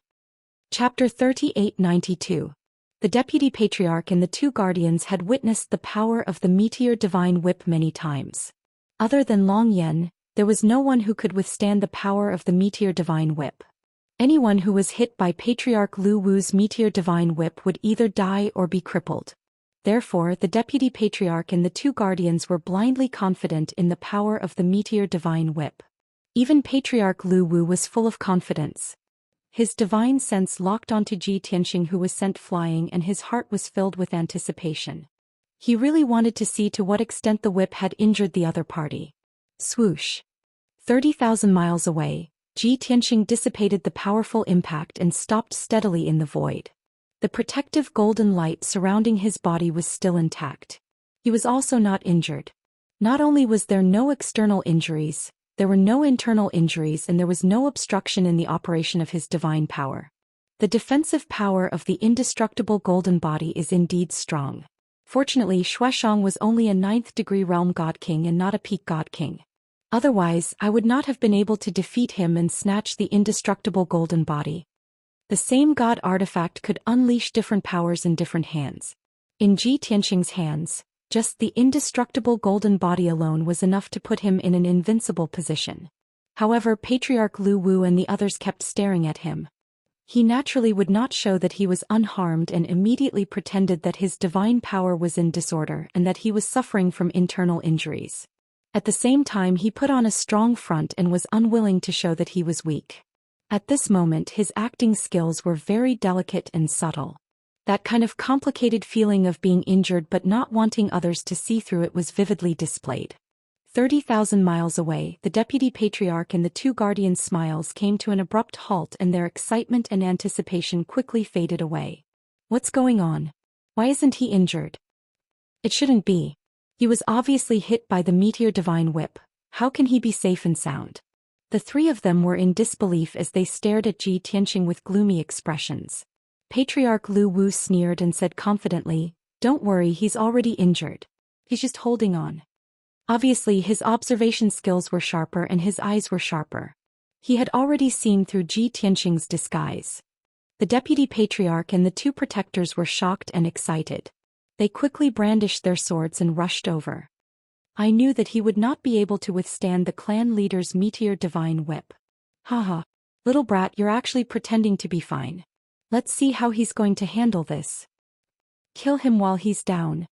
Chapter 3892. The Deputy Patriarch and the 2 guardians had witnessed the power of the Meteor Divine Whip many times. Other than Long Yan, there was no one who could withstand the power of the Meteor Divine Whip. Anyone who was hit by Patriarch Lu Wu's Meteor Divine Whip would either die or be crippled. Therefore, the Deputy Patriarch and the 2 guardians were blindly confident in the power of the Meteor Divine Whip. Even Patriarch Lu Wu was full of confidence. His divine sense locked onto Ji Tianxing, who was sent flying, and his heart was filled with anticipation. He really wanted to see to what extent the whip had injured the other party. Swoosh! 30,000 miles away, Ji Tianxing dissipated the powerful impact and stopped steadily in the void. The protective golden light surrounding his body was still intact. He was also not injured. Not only was there no external injuries, there were no internal injuries, and there was no obstruction in the operation of his divine power. The defensive power of the indestructible golden body is indeed strong. Fortunately, Shueshang was only a 9th-degree realm god king and not a peak god king. Otherwise, I would not have been able to defeat him and snatch the indestructible golden body. The same god artifact could unleash different powers in different hands. In Ji Tianxing's hands, just the indestructible golden body alone was enough to put him in an invincible position. However, Patriarch Lu Wu and the others kept staring at him. He naturally would not show that he was unharmed and immediately pretended that his divine power was in disorder and that he was suffering from internal injuries. At the same time, he put on a strong front and was unwilling to show that he was weak. At this moment, his acting skills were very delicate and subtle. That kind of complicated feeling of being injured but not wanting others to see through it was vividly displayed. 30,000 miles away, the Deputy Patriarch and the 2 guardians' smiles came to an abrupt halt, and their excitement and anticipation quickly faded away. What's going on? Why isn't he injured? It shouldn't be. He was obviously hit by the Meteor Divine Whip. How can he be safe and sound? The 3 of them were in disbelief as they stared at Ji Tianxing with gloomy expressions. Patriarch Lu Wu sneered and said confidently, "Don't worry, he's already injured. He's just holding on." Obviously, his observation skills were sharper and his eyes were sharper. He had already seen through Ji Tianxing's disguise. The Deputy Patriarch and the 2 protectors were shocked and excited. They quickly brandished their swords and rushed over. I knew that he would not be able to withstand the clan leader's Meteor Divine Whip. Haha. Little brat, you're actually pretending to be fine. Let's see how he's going to handle this. Kill him while he's down.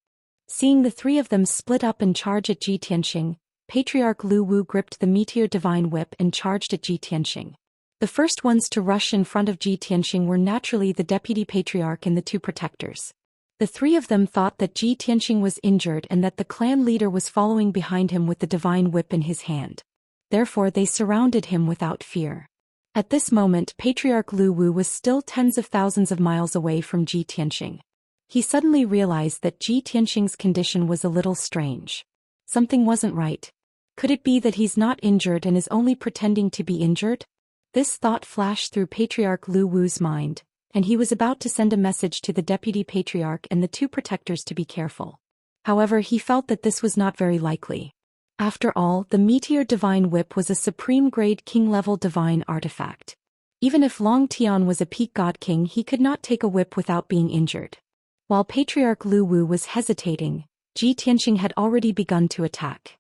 Seeing the 3 of them split up and charge at Ji Tianxing, Patriarch Lu Wu gripped the Meteor Divine Whip and charged at Ji Tianxing. The first ones to rush in front of Ji Tianxing were naturally the Deputy Patriarch and the 2 protectors. The 3 of them thought that Ji Tianxing was injured and that the clan leader was following behind him with the Divine Whip in his hand. Therefore, they surrounded him without fear. At this moment, Patriarch Lu Wu was still tens of thousands of miles away from Ji Tianxing. He suddenly realized that Ji Tianxing's condition was a little strange. Something wasn't right. Could it be that he's not injured and is only pretending to be injured? This thought flashed through Patriarch Lu Wu's mind, and he was about to send a message to the Deputy Patriarch and the 2 protectors to be careful. However, he felt that this was not very likely. After all, the Meteor Divine Whip was a supreme-grade king-level divine artifact. Even if Long Tian was a peak god king, he could not take a whip without being injured. While Patriarch Lu Wu was hesitating, Ji Tianxing had already begun to attack.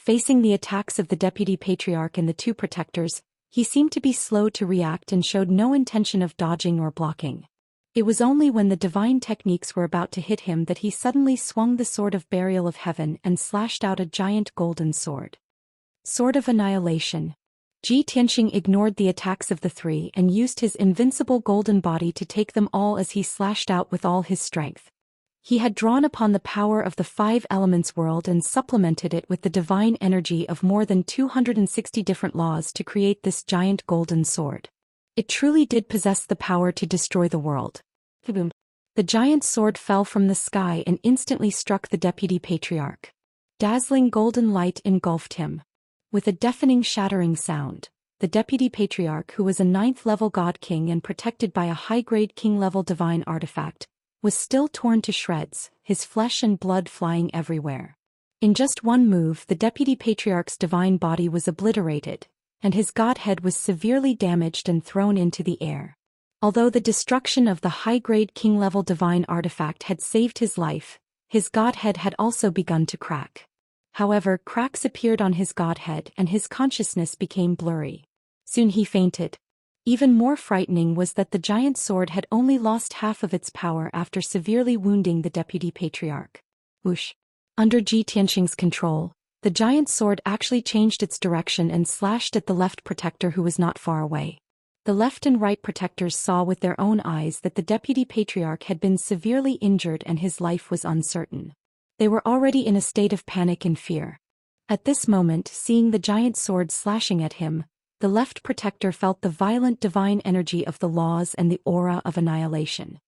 Facing the attacks of the Deputy Patriarch and the two protectors, he seemed to be slow to react and showed no intention of dodging or blocking. It was only when the divine techniques were about to hit him that he suddenly swung the Sword of Burial of Heaven and slashed out a giant golden sword. Sword of Annihilation. Ji Tianxing ignored the attacks of the three and used his invincible golden body to take them all as he slashed out with all his strength. He had drawn upon the power of the five elements world and supplemented it with the divine energy of more than 260 different laws to create this giant golden sword. It truly did possess the power to destroy the world. Boom. The giant sword fell from the sky and instantly struck the Deputy Patriarch. Dazzling golden light engulfed him. With a deafening shattering sound, the Deputy Patriarch, who was a 9th-level God King and protected by a high-grade King-level divine artifact, was still torn to shreds, his flesh and blood flying everywhere. In just one move, the Deputy Patriarch's divine body was obliterated, and his godhead was severely damaged and thrown into the air. Although the destruction of the high-grade King-level divine artifact had saved his life, his godhead had also begun to crack. However, cracks appeared on his godhead and his consciousness became blurry. Soon he fainted. Even more frightening was that the giant sword had only lost half of its power after severely wounding the Deputy Patriarch. Whoosh! Under Ji Tianxing's control, the giant sword actually changed its direction and slashed at the left protector who was not far away. The left and right protectors saw with their own eyes that the Deputy Patriarch had been severely injured and his life was uncertain. They were already in a state of panic and fear. At this moment, seeing the giant sword slashing at him, the left protector felt the violent divine energy of the laws and the aura of annihilation.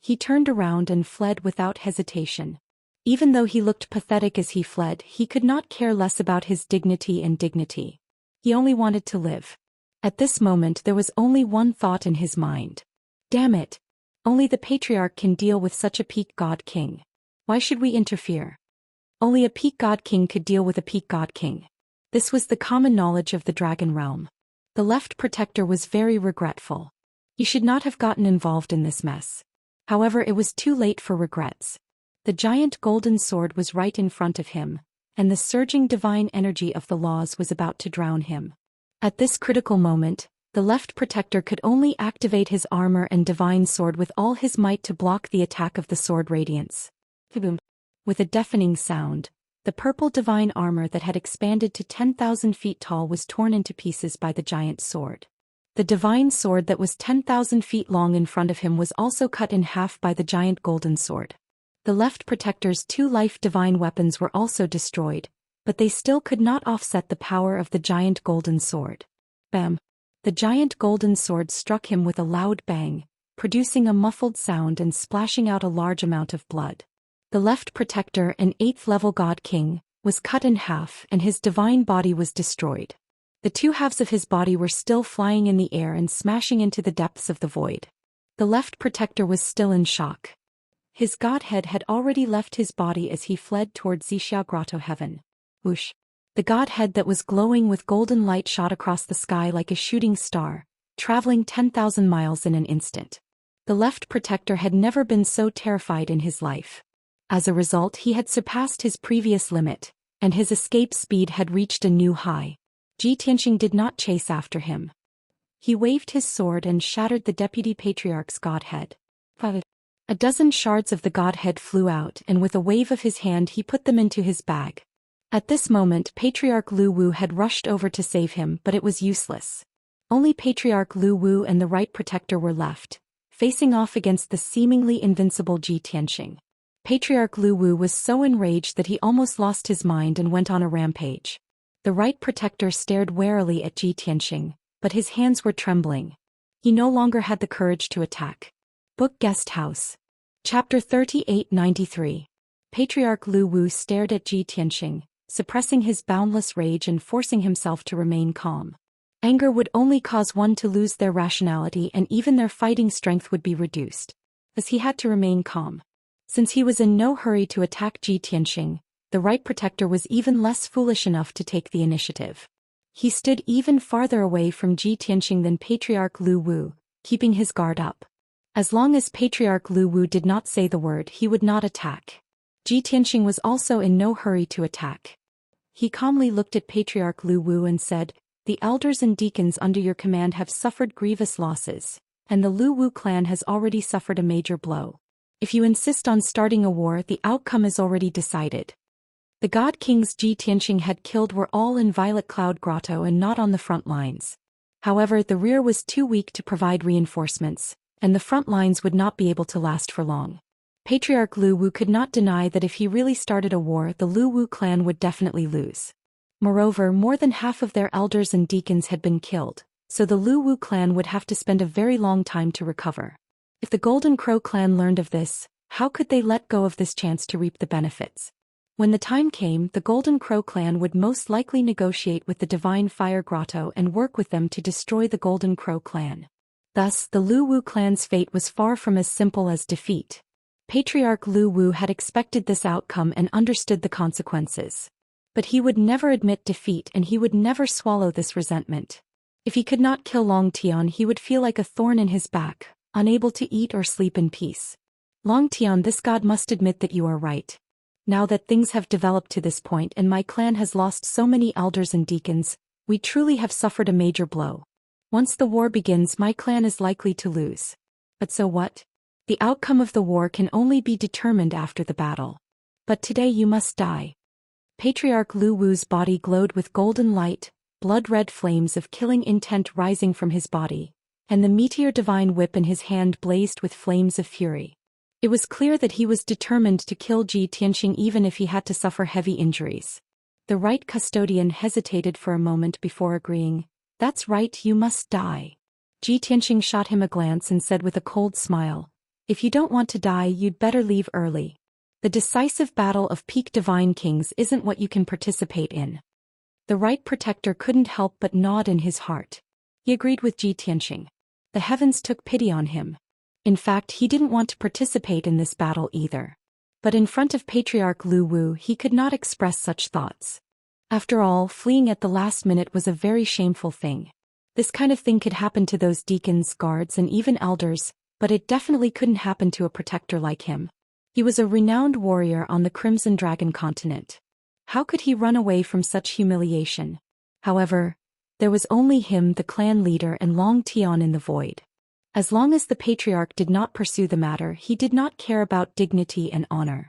He turned around and fled without hesitation. Even though he looked pathetic as he fled, he could not care less about his dignity and dignity. He only wanted to live. At this moment there was only one thought in his mind. Damn it! Only the Patriarch can deal with such a peak God King. Why should we interfere? Only a peak God King could deal with a peak God King. This was the common knowledge of the Dragon Realm. The left protector was very regretful. He should not have gotten involved in this mess. However, it was too late for regrets. The giant golden sword was right in front of him, and the surging divine energy of the laws was about to drown him. At this critical moment, the left protector could only activate his armor and divine sword with all his might to block the attack of the sword radiance. Boom! With a deafening sound, the purple divine armor that had expanded to 10,000 feet tall was torn into pieces by the giant sword. The divine sword that was 10,000 feet long in front of him was also cut in half by the giant golden sword. The left protector's 2 life divine weapons were also destroyed, but they still could not offset the power of the giant golden sword. Bam! The giant golden sword struck him with a loud bang, producing a muffled sound and splashing out a large amount of blood. The left protector, an 8th-level God King, was cut in half and his divine body was destroyed. The 2 halves of his body were still flying in the air and smashing into the depths of the void. The left protector was still in shock. His godhead had already left his body as he fled toward Xianxia Grotto Heaven. Whoosh! The godhead that was glowing with golden light shot across the sky like a shooting star, traveling 10,000 miles in an instant. The left protector had never been so terrified in his life. As a result, he had surpassed his previous limit, and his escape speed had reached a new high. Ji Tianxing did not chase after him. He waved his sword and shattered the Deputy Patriarch's godhead. A dozen shards of the godhead flew out, and with a wave of his hand he put them into his bag. At this moment Patriarch Lu Wu had rushed over to save him, but it was useless. Only Patriarch Lu Wu and the right protector were left, facing off against the seemingly invincible Ji Tianxing. Patriarch Lu Wu was so enraged that he almost lost his mind and went on a rampage. The right protector stared warily at Ji Tianxing, but his hands were trembling. He no longer had the courage to attack. Book Guest House. Chapter 3893. Patriarch Lu Wu stared at Ji Tianxing, suppressing his boundless rage and forcing himself to remain calm. Anger would only cause one to lose their rationality and even their fighting strength would be reduced. Thus he had to remain calm. Since he was in no hurry to attack Ji Tianxing, the right protector was even less foolish enough to take the initiative. He stood even farther away from Ji Tianxing than Patriarch Lu Wu, keeping his guard up. As long as Patriarch Lu Wu did not say the word, he would not attack. Ji Tianxing was also in no hurry to attack. he calmly looked at Patriarch Lu Wu and said, "The elders and deacons under your command have suffered grievous losses, and the Lu Wu clan has already suffered a major blow. If you insist on starting a war, the outcome is already decided." The god kings Ji Tianxing had killed were all in Violet Cloud Grotto and not on the front lines. However, the rear was too weak to provide reinforcements, and the front lines would not be able to last for long. Patriarch Lu Wu could not deny that if he really started a war, the Lu Wu clan would definitely lose. Moreover, more than half of their elders and deacons had been killed, so the Lu Wu clan would have to spend a very long time to recover. If the Golden Crow clan learned of this, how could they let go of this chance to reap the benefits? When the time came, the Golden Crow clan would most likely negotiate with the Divine Fire Grotto and work with them to destroy the Golden Crow clan. Thus, the Lu Wu clan's fate was far from as simple as defeat. Patriarch Lu Wu had expected this outcome and understood the consequences. But he would never admit defeat, and he would never swallow this resentment. If he could not kill Long Tian, he would feel like a thorn in his back, unable to eat or sleep in peace. "Long Tian, this god must admit that you are right. Now that things have developed to this point and my clan has lost so many elders and deacons, we truly have suffered a major blow. Once the war begins, my clan is likely to lose. But so what? The outcome of the war can only be determined after the battle. But today you must die." Patriarch Lu Wu's body glowed with golden light, blood-red flames of killing intent rising from his body, and the meteor divine whip in his hand blazed with flames of fury. It was clear that he was determined to kill Ji Tianxing even if he had to suffer heavy injuries. The right custodian hesitated for a moment before agreeing. "That's right, you must die." Ji Tianxing shot him a glance and said with a cold smile, "If you don't want to die, you'd better leave early. The decisive battle of peak divine kings isn't what you can participate in." The right protector couldn't help but nod in his heart. He agreed with Ji Tianxing. The heavens took pity on him. In fact, he didn't want to participate in this battle either. But in front of Patriarch Lu Wu, he could not express such thoughts. After all, fleeing at the last minute was a very shameful thing. This kind of thing could happen to those deacons, guards, and even elders, but it definitely couldn't happen to a protector like him. He was a renowned warrior on the Crimson Dragon continent. How could he run away from such humiliation? However, there was only him, the clan leader, and Long Tian in the void. As long as the patriarch did not pursue the matter, he did not care about dignity and honor.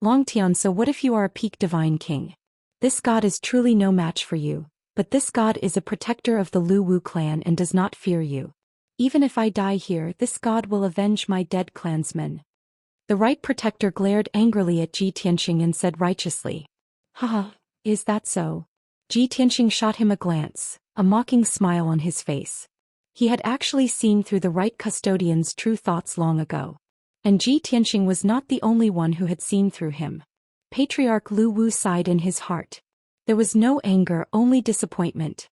"Long Tian, so what if you are a peak divine king? This god is truly no match for you, but this god is a protector of the Lu Wu clan and does not fear you. Even if I die here, this god will avenge my dead clansmen." The right protector glared angrily at Ji Tianxing and said righteously, "Haha, is that so?" Ji Tianxing shot him a glance, a mocking smile on his face. He had actually seen through the right custodian's true thoughts long ago. And Ji Tianxing was not the only one who had seen through him. Patriarch Lu Wu sighed in his heart. There was no anger, only disappointment.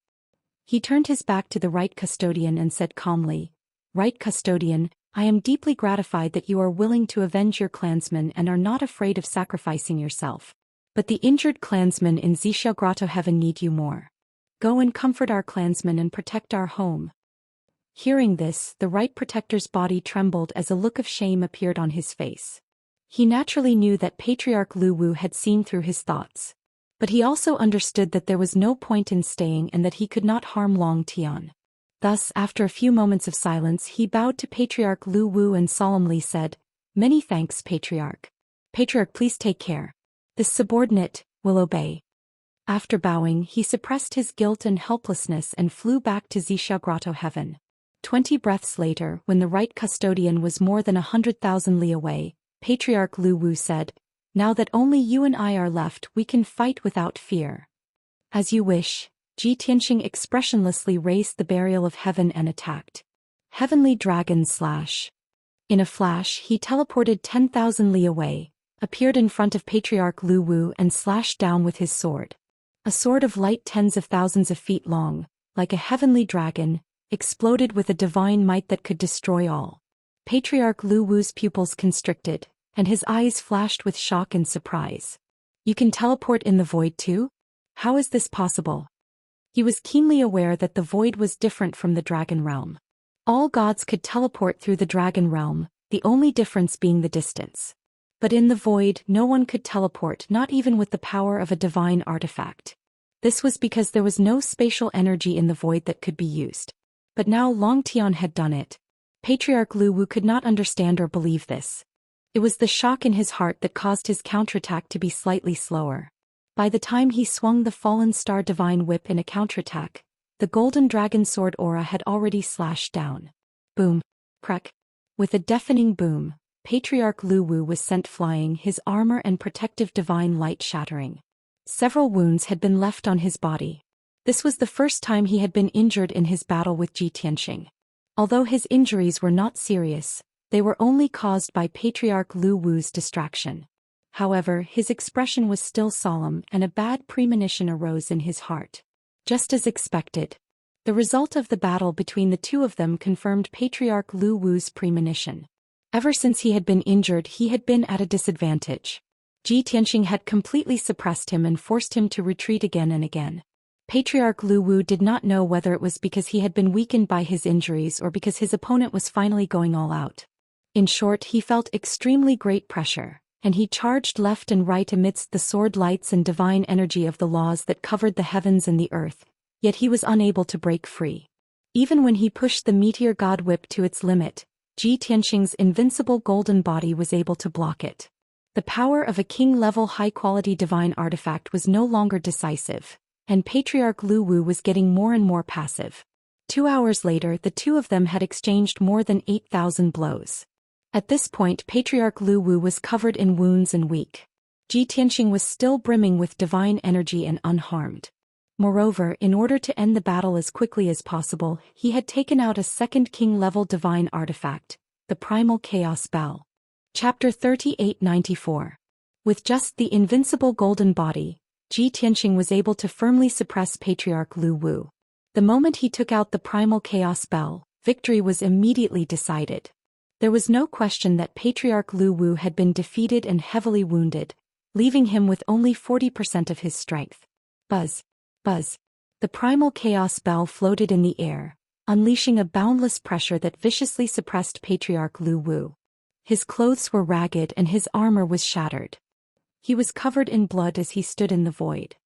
He turned his back to the right custodian and said calmly, "Right custodian, I am deeply gratified that you are willing to avenge your clansmen and are not afraid of sacrificing yourself. But the injured clansmen in Xianxia Grotto Heaven need you more. Go and comfort our clansmen and protect our home." Hearing this, the right protector's body trembled as a look of shame appeared on his face. He naturally knew that Patriarch Lu Wu had seen through his thoughts. But he also understood that there was no point in staying and that he could not harm Long Tian. Thus, after a few moments of silence, he bowed to Patriarch Lu Wu and solemnly said, "Many thanks, Patriarch. Patriarch, please take care. This subordinate will obey." After bowing, he suppressed his guilt and helplessness and flew back to Xianxia Grotto Heaven. 20 breaths later, when the right custodian was more than 100,000 li away, Patriarch Lu Wu said, "Now that only you and I are left, we can fight without fear." "As you wish." Ji Tianxing expressionlessly raised the barrier of heaven and attacked. Heavenly Dragon Slash. In a flash, he teleported 10,000 li away, appeared in front of Patriarch Lu Wu and slashed down with his sword. A sword of light tens of thousands of feet long, like a heavenly dragon, exploded with a divine might that could destroy all. Patriarch Lu Wu's pupils constricted, and his eyes flashed with shock and surprise. "You can teleport in the void too? How is this possible?" He was keenly aware that the void was different from the dragon realm. All gods could teleport through the dragon realm, the only difference being the distance. But in the void, no one could teleport, not even with the power of a divine artifact. This was because there was no spatial energy in the void that could be used. But now Long Tian had done it. Patriarch Lu Wu could not understand or believe this. It was the shock in his heart that caused his counterattack to be slightly slower. By the time he swung the Fallen Star Divine Whip in a counterattack, the Golden Dragon Sword aura had already slashed down. Boom. Crack. With a deafening boom, Patriarch Lu Wu was sent flying, his armor and protective divine light shattering. Several wounds had been left on his body. This was the first time he had been injured in his battle with Ji Tianxing. Although his injuries were not serious, they were only caused by Patriarch Lu Wu's distraction. However, his expression was still solemn and a bad premonition arose in his heart. Just as expected. The result of the battle between the two of them confirmed Patriarch Lu Wu's premonition. Ever since he had been injured, he had been at a disadvantage. Ji Tianxing had completely suppressed him and forced him to retreat again and again. Patriarch Lu Wu did not know whether it was because he had been weakened by his injuries or because his opponent was finally going all out. In short, he felt extremely great pressure, and he charged left and right amidst the sword lights and divine energy of the laws that covered the heavens and the earth, yet he was unable to break free. Even when he pushed the Meteor God Whip to its limit, Ji Tianxing's invincible golden body was able to block it. The power of a king-level high-quality divine artifact was no longer decisive, and Patriarch Lu Wu was getting more and more passive. 2 hours later, the two of them had exchanged more than 8,000 blows. At this point, Patriarch Lu Wu was covered in wounds and weak. Ji Tianxing was still brimming with divine energy and unharmed. Moreover, in order to end the battle as quickly as possible, he had taken out a second king-level divine artifact, the Primal Chaos Bell. Chapter 3894. With just the invincible golden body, Ji Tianxing was able to firmly suppress Patriarch Lu Wu. The moment he took out the Primal Chaos Bell, victory was immediately decided. There was no question that Patriarch Lu Wu had been defeated and heavily wounded, leaving him with only 40% of his strength. Buzz. Buzz. The Primal Chaos Bell floated in the air, unleashing a boundless pressure that viciously suppressed Patriarch Lu Wu. His clothes were ragged and his armor was shattered. He was covered in blood as he stood in the void.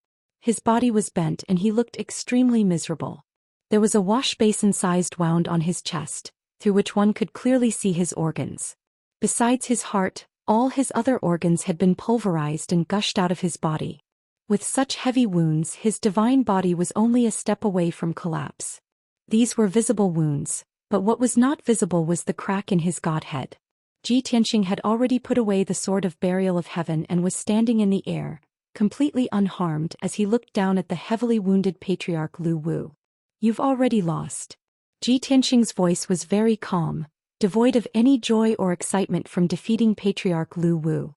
His body was bent and he looked extremely miserable. There was a wash basin-sized wound on his chest, through which one could clearly see his organs. Besides his heart, all his other organs had been pulverized and gushed out of his body. With such heavy wounds, his divine body was only a step away from collapse. These were visible wounds, but what was not visible was the crack in his godhead. Ji Tianxing had already put away the sword of burial of heaven and was standing in the air, completely unharmed as he looked down at the heavily wounded Patriarch Lu Wu. "You've already lost." Ji Tianxing's voice was very calm, devoid of any joy or excitement from defeating Patriarch Lu Wu.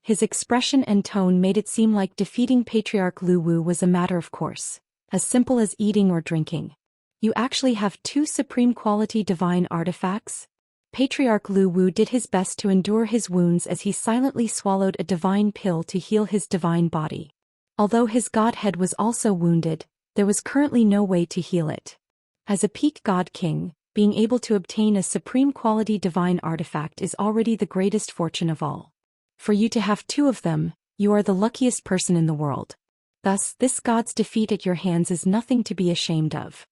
His expression and tone made it seem like defeating Patriarch Lu Wu was a matter of course, as simple as eating or drinking. "You actually have 2 supreme quality divine artifacts?" Patriarch Lu Wu did his best to endure his wounds as he silently swallowed a divine pill to heal his divine body. Although his godhead was also wounded, there was currently no way to heal it. As a peak god king, being able to obtain a supreme quality divine artifact is already the greatest fortune of all. For you to have 2 of them, you are the luckiest person in the world. Thus, this god's defeat at your hands is nothing to be ashamed of.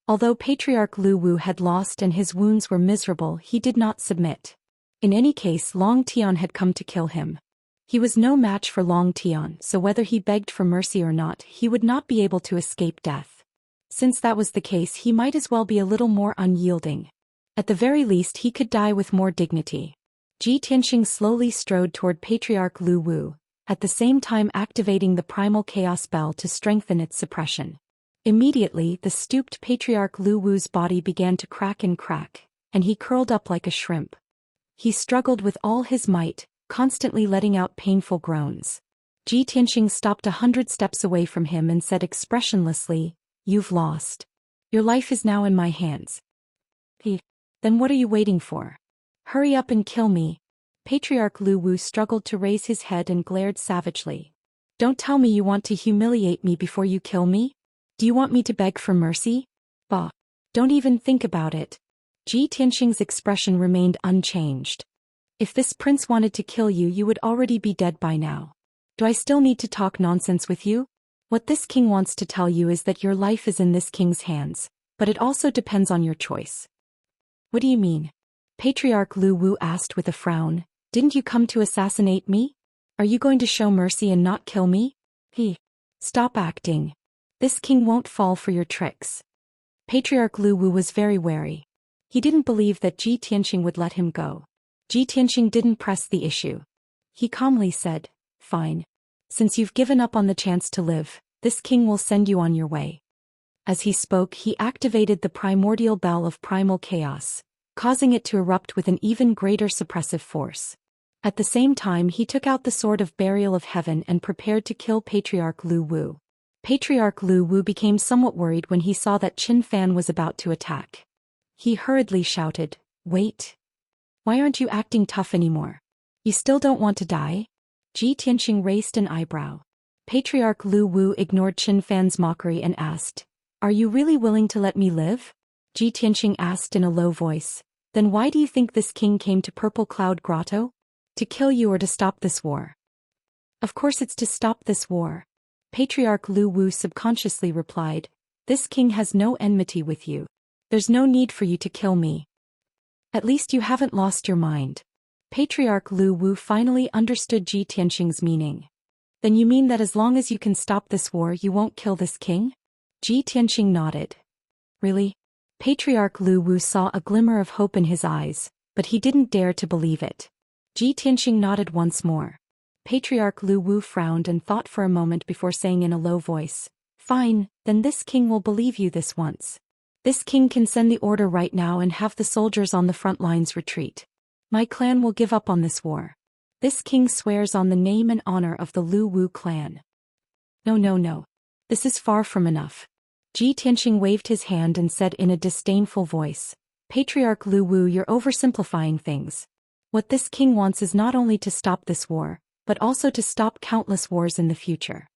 Although Patriarch Lu Wu had lost and his wounds were miserable, he did not submit. In any case, Long Tian had come to kill him. He was no match for Long Tian, so whether he begged for mercy or not, he would not be able to escape death. Since that was the case, he might as well be a little more unyielding. At the very least, he could die with more dignity. Ji Tianxing slowly strode toward Patriarch Lu Wu, at the same time activating the Primal Chaos Bell to strengthen its suppression. Immediately, the stooped Patriarch Lu Wu's body began to crack, and he curled up like a shrimp. He struggled with all his might, constantly letting out painful groans. Ji Tianxing stopped 100 steps away from him and said expressionlessly, "You've lost. Your life is now in my hands." "Then what are you waiting for? Hurry up and kill me." Patriarch Lu Wu struggled to raise his head and glared savagely. "Don't tell me you want to humiliate me before you kill me? Do you want me to beg for mercy? Bah. Don't even think about it." Ji Tianxing's expression remained unchanged. If this prince wanted to kill you, you would already be dead by now. Do I still need to talk nonsense with you? What this king wants to tell you is that your life is in this king's hands, but it also depends on your choice. What do you mean? Patriarch Lu Wu asked with a frown. Didn't you come to assassinate me? Are you going to show mercy and not kill me? Stop acting. This king won't fall for your tricks. Patriarch Lu Wu was very wary. He didn't believe that Ji Tianxing would let him go. Ji Tianxing didn't press the issue. He calmly said, "Fine. Since you've given up on the chance to live, this king will send you on your way." As he spoke, he activated the primordial bell of primal chaos, causing it to erupt with an even greater suppressive force. At the same time, he took out the sword of burial of heaven and prepared to kill Patriarch Lu Wu. Patriarch Lu Wu became somewhat worried when he saw that Qin Fan was about to attack. He hurriedly shouted, "Wait. Why aren't you acting tough anymore? You still don't want to die?" Ji Tianxing raised an eyebrow. Patriarch Lu Wu ignored Qin Fan's mockery and asked, "Are you really willing to let me live?" Ji Tianxing asked in a low voice, "Then why do you think this king came to Purple Cloud Grotto? To kill you or to stop this war?" "Of course it's to stop this war." Patriarch Lu Wu subconsciously replied, "This king has no enmity with you. There's no need for you to kill me. At least you haven't lost your mind." Patriarch Lu Wu finally understood Ji Tianxing's meaning. "Then you mean that as long as you can stop this war, you won't kill this king?" Ji Tianxing nodded. "Really?" Patriarch Lu Wu saw a glimmer of hope in his eyes, but he didn't dare to believe it. Ji Tianxing nodded once more. Patriarch Lu Wu frowned and thought for a moment before saying in a low voice, "Fine, then this king will believe you this once. This king can send the order right now and have the soldiers on the front lines retreat. My clan will give up on this war. This king swears on the name and honor of the Lu Wu clan." No. This is far from enough." Ji Tianxing waved his hand and said in a disdainful voice, "Patriarch Lu Wu, you're oversimplifying things. What this king wants is not only to stop this war, but also to stop countless wars in the future."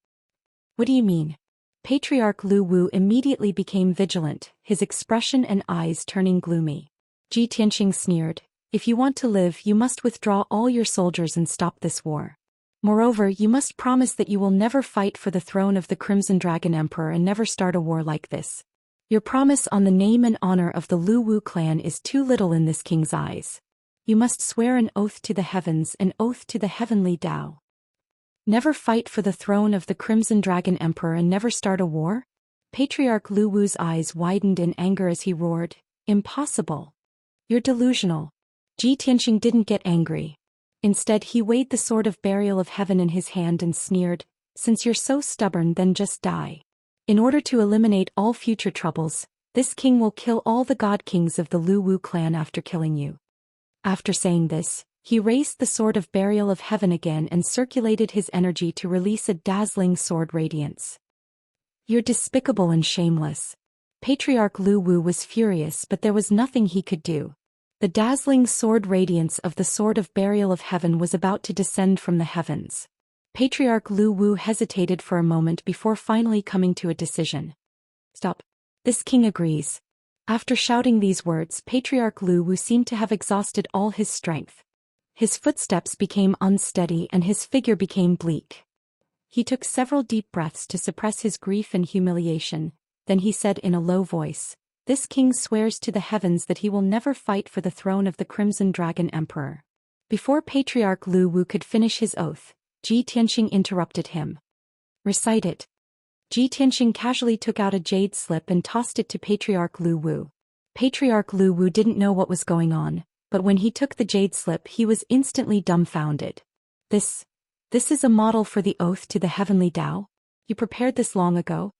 "What do you mean?" Patriarch Lu Wu immediately became vigilant, his expression and eyes turning gloomy. Ji Tianxing sneered, "If you want to live, you must withdraw all your soldiers and stop this war. Moreover, you must promise that you will never fight for the throne of the Crimson Dragon Emperor and never start a war like this. Your promise on the name and honor of the Lu Wu clan is too little in this king's eyes. You must swear an oath to the heavens, an oath to the heavenly Tao. Never fight for the throne of the Crimson Dragon Emperor and never start a war?" Patriarch Lu Wu's eyes widened in anger as he roared, "Impossible. You're delusional." Ji Tianxing didn't get angry. Instead, he weighed the sword of burial of heaven in his hand and sneered, "Since you're so stubborn, then just die. In order to eliminate all future troubles, this king will kill all the god kings of the Lu Wu clan after killing you." After saying this, he raised the sword of burial of heaven again and circulated his energy to release a dazzling sword radiance. "You're despicable and shameless." Patriarch Lu Wu was furious, but there was nothing he could do. The dazzling sword radiance of the sword of burial of heaven was about to descend from the heavens. Patriarch Lu Wu hesitated for a moment before finally coming to a decision. "Stop. This king agrees." After shouting these words, Patriarch Lu Wu seemed to have exhausted all his strength. His footsteps became unsteady and his figure became bleak. He took several deep breaths to suppress his grief and humiliation, then he said in a low voice, "This king swears to the heavens that he will never fight for the throne of the Crimson Dragon Emperor." Before Patriarch Lu Wu could finish his oath, Ji Tianxing interrupted him. "Recite it." Ji Tianxing casually took out a jade slip and tossed it to Patriarch Lu Wu. Patriarch Lu Wu didn't know what was going on, but when he took the jade slip he was instantly dumbfounded. This is a model for the oath to the heavenly Tao? You prepared this long ago?"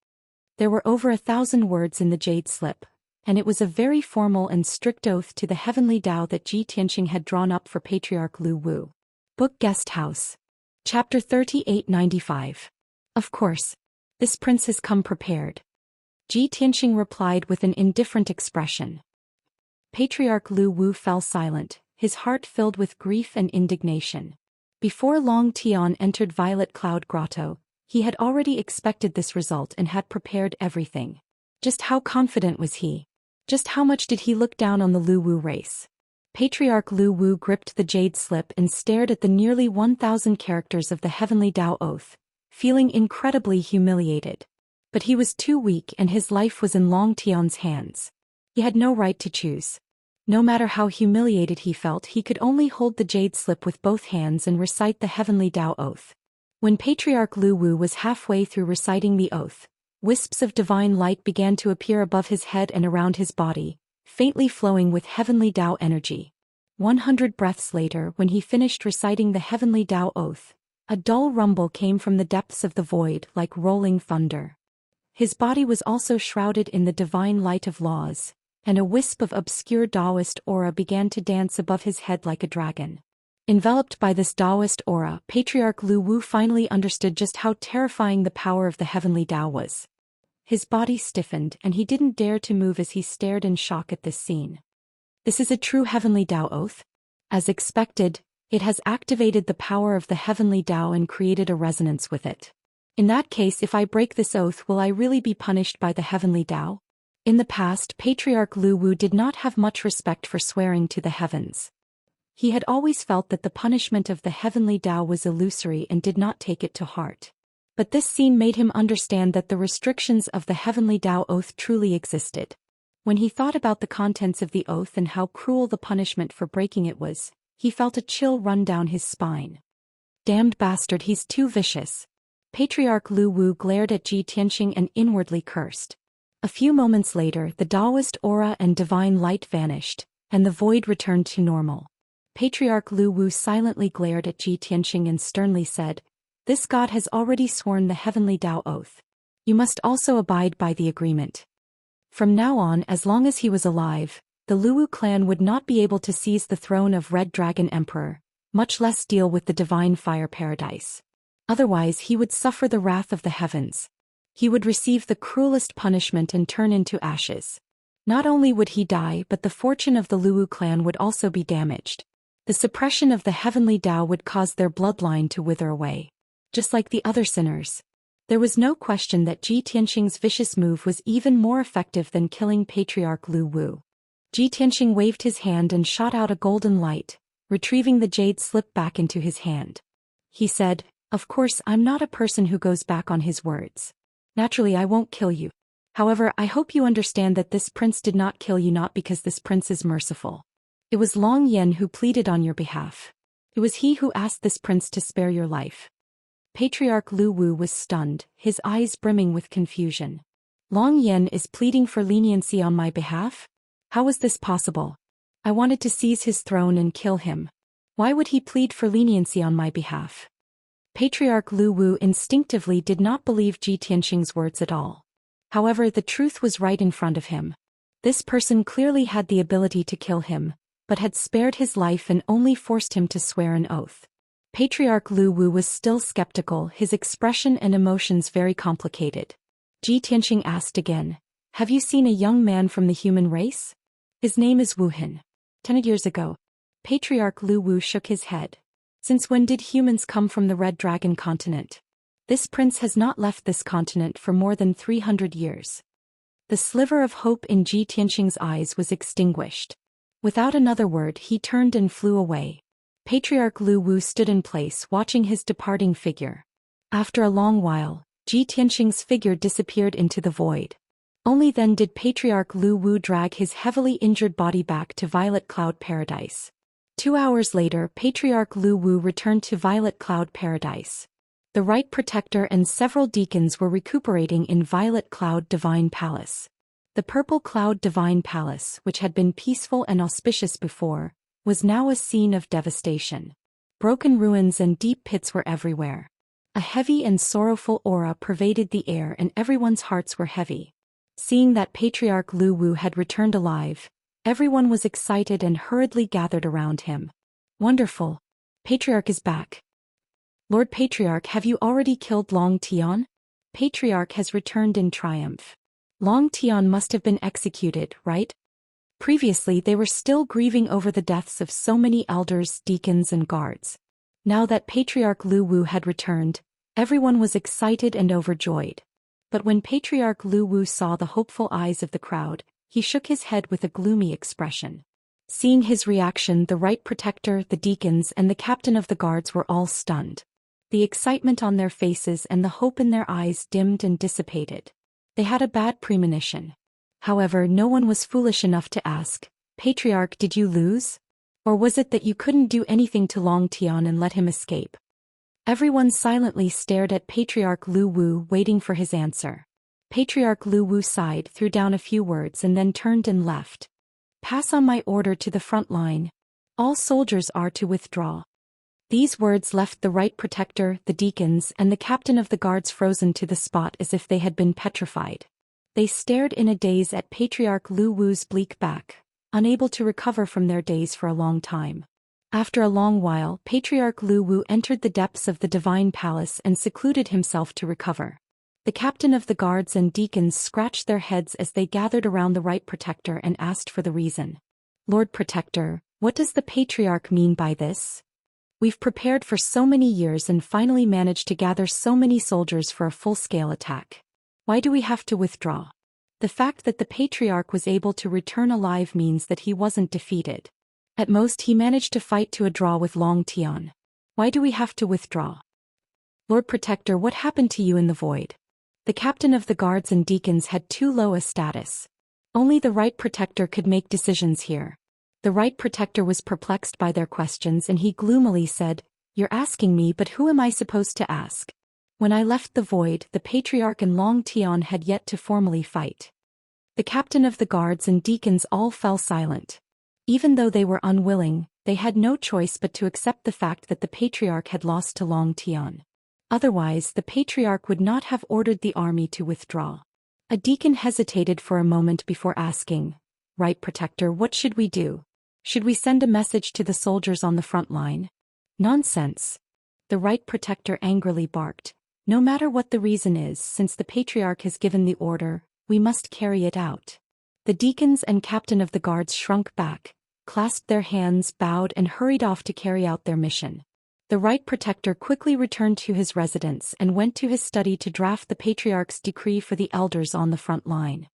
There were over 1,000 words in the jade slip, and it was a very formal and strict oath to the heavenly Tao that Ji Tianxing had drawn up for Patriarch Lu Wu. Book Guest House. Chapter 3895. "Of course. This prince has come prepared." Ji Tianxing replied with an indifferent expression. Patriarch Lu Wu fell silent, his heart filled with grief and indignation. Before long Tian entered Violet Cloud Grotto, he had already expected this result and had prepared everything. Just how confident was he? Just how much did he look down on the Lu Wu race? Patriarch Lu Wu gripped the jade slip and stared at the nearly 1,000 characters of the heavenly Dao oath, feeling incredibly humiliated. But he was too weak and his life was in Long Tian's hands. He had no right to choose. No matter how humiliated he felt, he could only hold the jade slip with both hands and recite the heavenly Dao oath. When Patriarch Lu Wu was halfway through reciting the oath, wisps of divine light began to appear above his head and around his body, faintly flowing with heavenly Dao energy. 100 breaths later, when he finished reciting the heavenly Dao oath, a dull rumble came from the depths of the void like rolling thunder. His body was also shrouded in the divine light of laws, and a wisp of obscure Daoist aura began to dance above his head like a dragon. Enveloped by this Daoist aura, Patriarch Lu Wu finally understood just how terrifying the power of the heavenly Dao was. His body stiffened and he didn't dare to move as he stared in shock at this scene. This is a true heavenly Dao oath? As expected, it has activated the power of the heavenly Dao and created a resonance with it. In that case, if I break this oath, will I really be punished by the heavenly Dao? In the past, Patriarch Lu Wu did not have much respect for swearing to the heavens. He had always felt that the punishment of the heavenly Dao was illusory and did not take it to heart. But this scene made him understand that the restrictions of the heavenly Dao oath truly existed. When he thought about the contents of the oath and how cruel the punishment for breaking it was, he felt a chill run down his spine. Damned bastard, he's too vicious. Patriarch Lu Wu glared at Ji Tianxing and inwardly cursed. A few moments later, the Daoist aura and divine light vanished, and the void returned to normal. Patriarch Lu Wu silently glared at Ji Tianxing and sternly said, "This god has already sworn the heavenly Dao oath. You must also abide by the agreement." From now on, as long as he was alive, the Lu Wu clan would not be able to seize the throne of Red Dragon Emperor, much less deal with the divine fire paradise. Otherwise he would suffer the wrath of the heavens. He would receive the cruelest punishment and turn into ashes. Not only would he die, but the fortune of the Lu Wu clan would also be damaged. The suppression of the heavenly Dao would cause their bloodline to wither away. Just like the other sinners. There was no question that Ji Tianxing's vicious move was even more effective than killing Patriarch Lu Wu. Ji Tianxing waved his hand and shot out a golden light, retrieving the jade slip back into his hand. He said, "Of course, I'm not a person who goes back on his words. Naturally, I won't kill you. However, I hope you understand that this prince did not kill you not because this prince is merciful. It was Long Yen who pleaded on your behalf. It was he who asked this prince to spare your life." Patriarch Lu Wu was stunned, his eyes brimming with confusion. Long Yen is pleading for leniency on my behalf? How was this possible? I wanted to seize his throne and kill him. Why would he plead for leniency on my behalf? Patriarch Lu Wu instinctively did not believe Ji Tianxing's words at all. However, the truth was right in front of him. This person clearly had the ability to kill him, but had spared his life and only forced him to swear an oath. Patriarch Lu Wu was still skeptical, his expression and emotions very complicated. Ji Tianxing asked again, "Have you seen a young man from the human race? His name is Wuhan." 10 years ago. Patriarch Lu Wu shook his head. Since when did humans come from the Red Dragon continent? This prince has not left this continent for more than 300 years. The sliver of hope in Ji Tianxing's eyes was extinguished. Without another word, he turned and flew away. Patriarch Lu Wu stood in place, watching his departing figure. After a long while, Ji Tianxing's figure disappeared into the void. Only then did Patriarch Lu Wu drag his heavily injured body back to Violet Cloud Paradise. 2 hours later, Patriarch Lu Wu returned to Violet Cloud Paradise. The Right Protector and several deacons were recuperating in Violet Cloud Divine Palace. The Purple Cloud Divine Palace, which had been peaceful and auspicious before, was now a scene of devastation. Broken ruins and deep pits were everywhere. A heavy and sorrowful aura pervaded the air and everyone's hearts were heavy. Seeing that Patriarch Lu Wu had returned alive, everyone was excited and hurriedly gathered around him. "Wonderful! Patriarch is back. Lord Patriarch, have you already killed Long Tian? Patriarch has returned in triumph. Long Tian must have been executed, right?" Previously they were still grieving over the deaths of so many elders, deacons and guards. Now that Patriarch Lu Wu had returned, everyone was excited and overjoyed. But when Patriarch Lu Wu saw the hopeful eyes of the crowd, he shook his head with a gloomy expression. Seeing his reaction, the Right Protector, the deacons, and the captain of the guards were all stunned. The excitement on their faces and the hope in their eyes dimmed and dissipated. They had a bad premonition. However, no one was foolish enough to ask, "Patriarch, did you lose? Or was it that you couldn't do anything to Long Tian and let him escape?" Everyone silently stared at Patriarch Lu Wu, waiting for his answer. Patriarch Lu Wu sighed, threw down a few words, and then turned and left. "Pass on my order to the front line. All soldiers are to withdraw." These words left the Right Protector, the deacons, and the captain of the guards frozen to the spot as if they had been petrified. They stared in a daze at Patriarch Lu Wu's bleak back, unable to recover from their daze for a long time. After a long while, Patriarch Lu Wu entered the depths of the divine palace and secluded himself to recover. The captain of the guards and deacons scratched their heads as they gathered around the Right Protector and asked for the reason. "Lord Protector, what does the Patriarch mean by this? We've prepared for so many years and finally managed to gather so many soldiers for a full-scale attack. Why do we have to withdraw? The fact that the Patriarch was able to return alive means that he wasn't defeated. At most he managed to fight to a draw with Long Tian. Why do we have to withdraw? Lord Protector, what happened to you in the void?" The captain of the guards and deacons had too low a status. Only the Right Protector could make decisions here. The Right Protector was perplexed by their questions and he gloomily said, "You're asking me, but who am I supposed to ask? When I left the void, the Patriarch and Long Tian had yet to formally fight." The captain of the guards and deacons all fell silent. Even though they were unwilling, they had no choice but to accept the fact that the Patriarch had lost to Long Tian. Otherwise, the Patriarch would not have ordered the army to withdraw. A deacon hesitated for a moment before asking, "Right Protector, what should we do? Should we send a message to the soldiers on the front line?" "Nonsense!" The Right Protector angrily barked. "No matter what the reason is, since the Patriarch has given the order, we must carry it out." The deacons and captain of the guards shrunk back, clasped their hands, bowed, and hurried off to carry out their mission. The Right Protector quickly returned to his residence and went to his study to draft the Patriarch's decree for the elders on the front line.